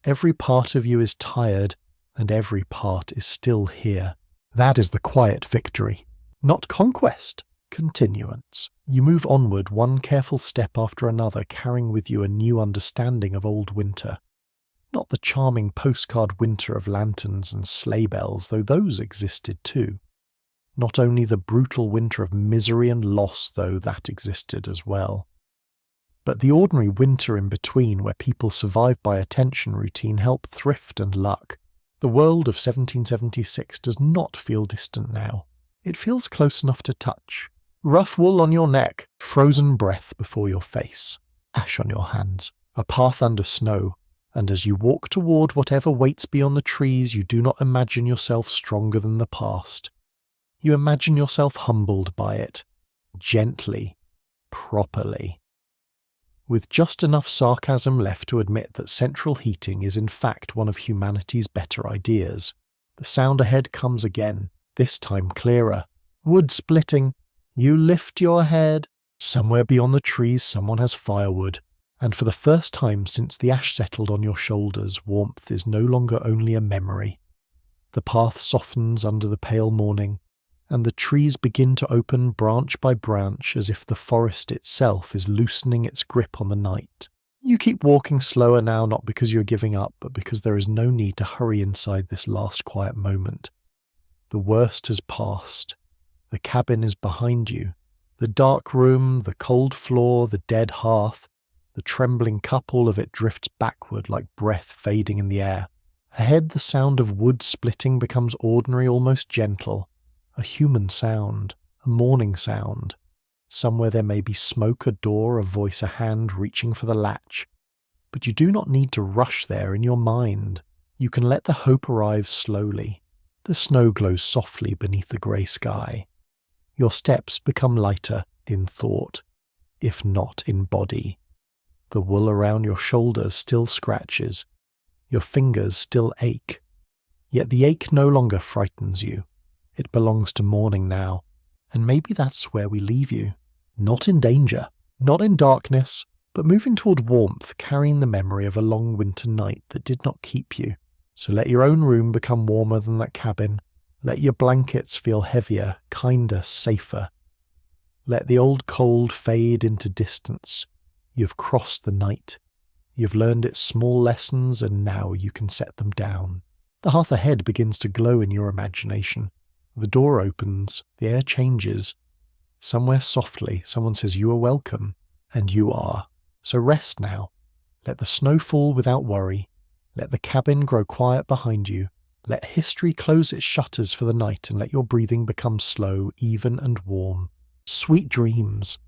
Every part of you is tired, and every part is still here. That is the quiet victory. Not conquest. Continuance. You move onward, one careful step after another, carrying with you a new understanding of old winter. Not the charming postcard winter of lanterns and sleigh bells, though those existed too. Not only the brutal winter of misery and loss, though that existed as well. But the ordinary winter in between, where people survive by attention routine, help thrift and luck. The world of 1776 does not feel distant now. It feels close enough to touch. Rough wool on your neck, frozen breath before your face, ash on your hands, a path under snow, and as you walk toward whatever waits beyond the trees, you do not imagine yourself stronger than the past. You imagine yourself humbled by it, gently, properly. With just enough sarcasm left to admit that central heating is in fact one of humanity's better ideas. The sound ahead comes again, this time clearer. Wood splitting. You lift your head. Somewhere beyond the trees someone has firewood, and for the first time since the ash settled on your shoulders, warmth is no longer only a memory. The path softens under the pale morning, and the trees begin to open branch by branch as if the forest itself is loosening its grip on the night. You keep walking slower now, not because you're giving up, but because there is no need to hurry inside this last quiet moment. The worst has passed. The cabin is behind you. The dark room, the cold floor, the dead hearth, the trembling cup, all of it drifts backward like breath fading in the air. Ahead, the sound of wood splitting becomes ordinary, almost gentle. A human sound, a morning sound. Somewhere there may be smoke, a door, a voice, a hand reaching for the latch. But you do not need to rush there in your mind. You can let the hope arrive slowly. The snow glows softly beneath the grey sky. Your steps become lighter in thought, if not in body. The wool around your shoulders still scratches. Your fingers still ache. Yet the ache no longer frightens you. It belongs to morning now, and maybe that's where we leave you. Not in danger, not in darkness, but moving toward warmth, carrying the memory of a long winter night that did not keep you. So let your own room become warmer than that cabin. Let your blankets feel heavier, kinder, safer. Let the old cold fade into distance. You've crossed the night. You've learned its small lessons, and now you can set them down. The hearth ahead begins to glow in your imagination. The door opens, the air changes. Somewhere softly, someone says you are welcome, and you are. So rest now. Let the snow fall without worry. Let the cabin grow quiet behind you. Let history close its shutters for the night, and let your breathing become slow, even and warm. Sweet dreams.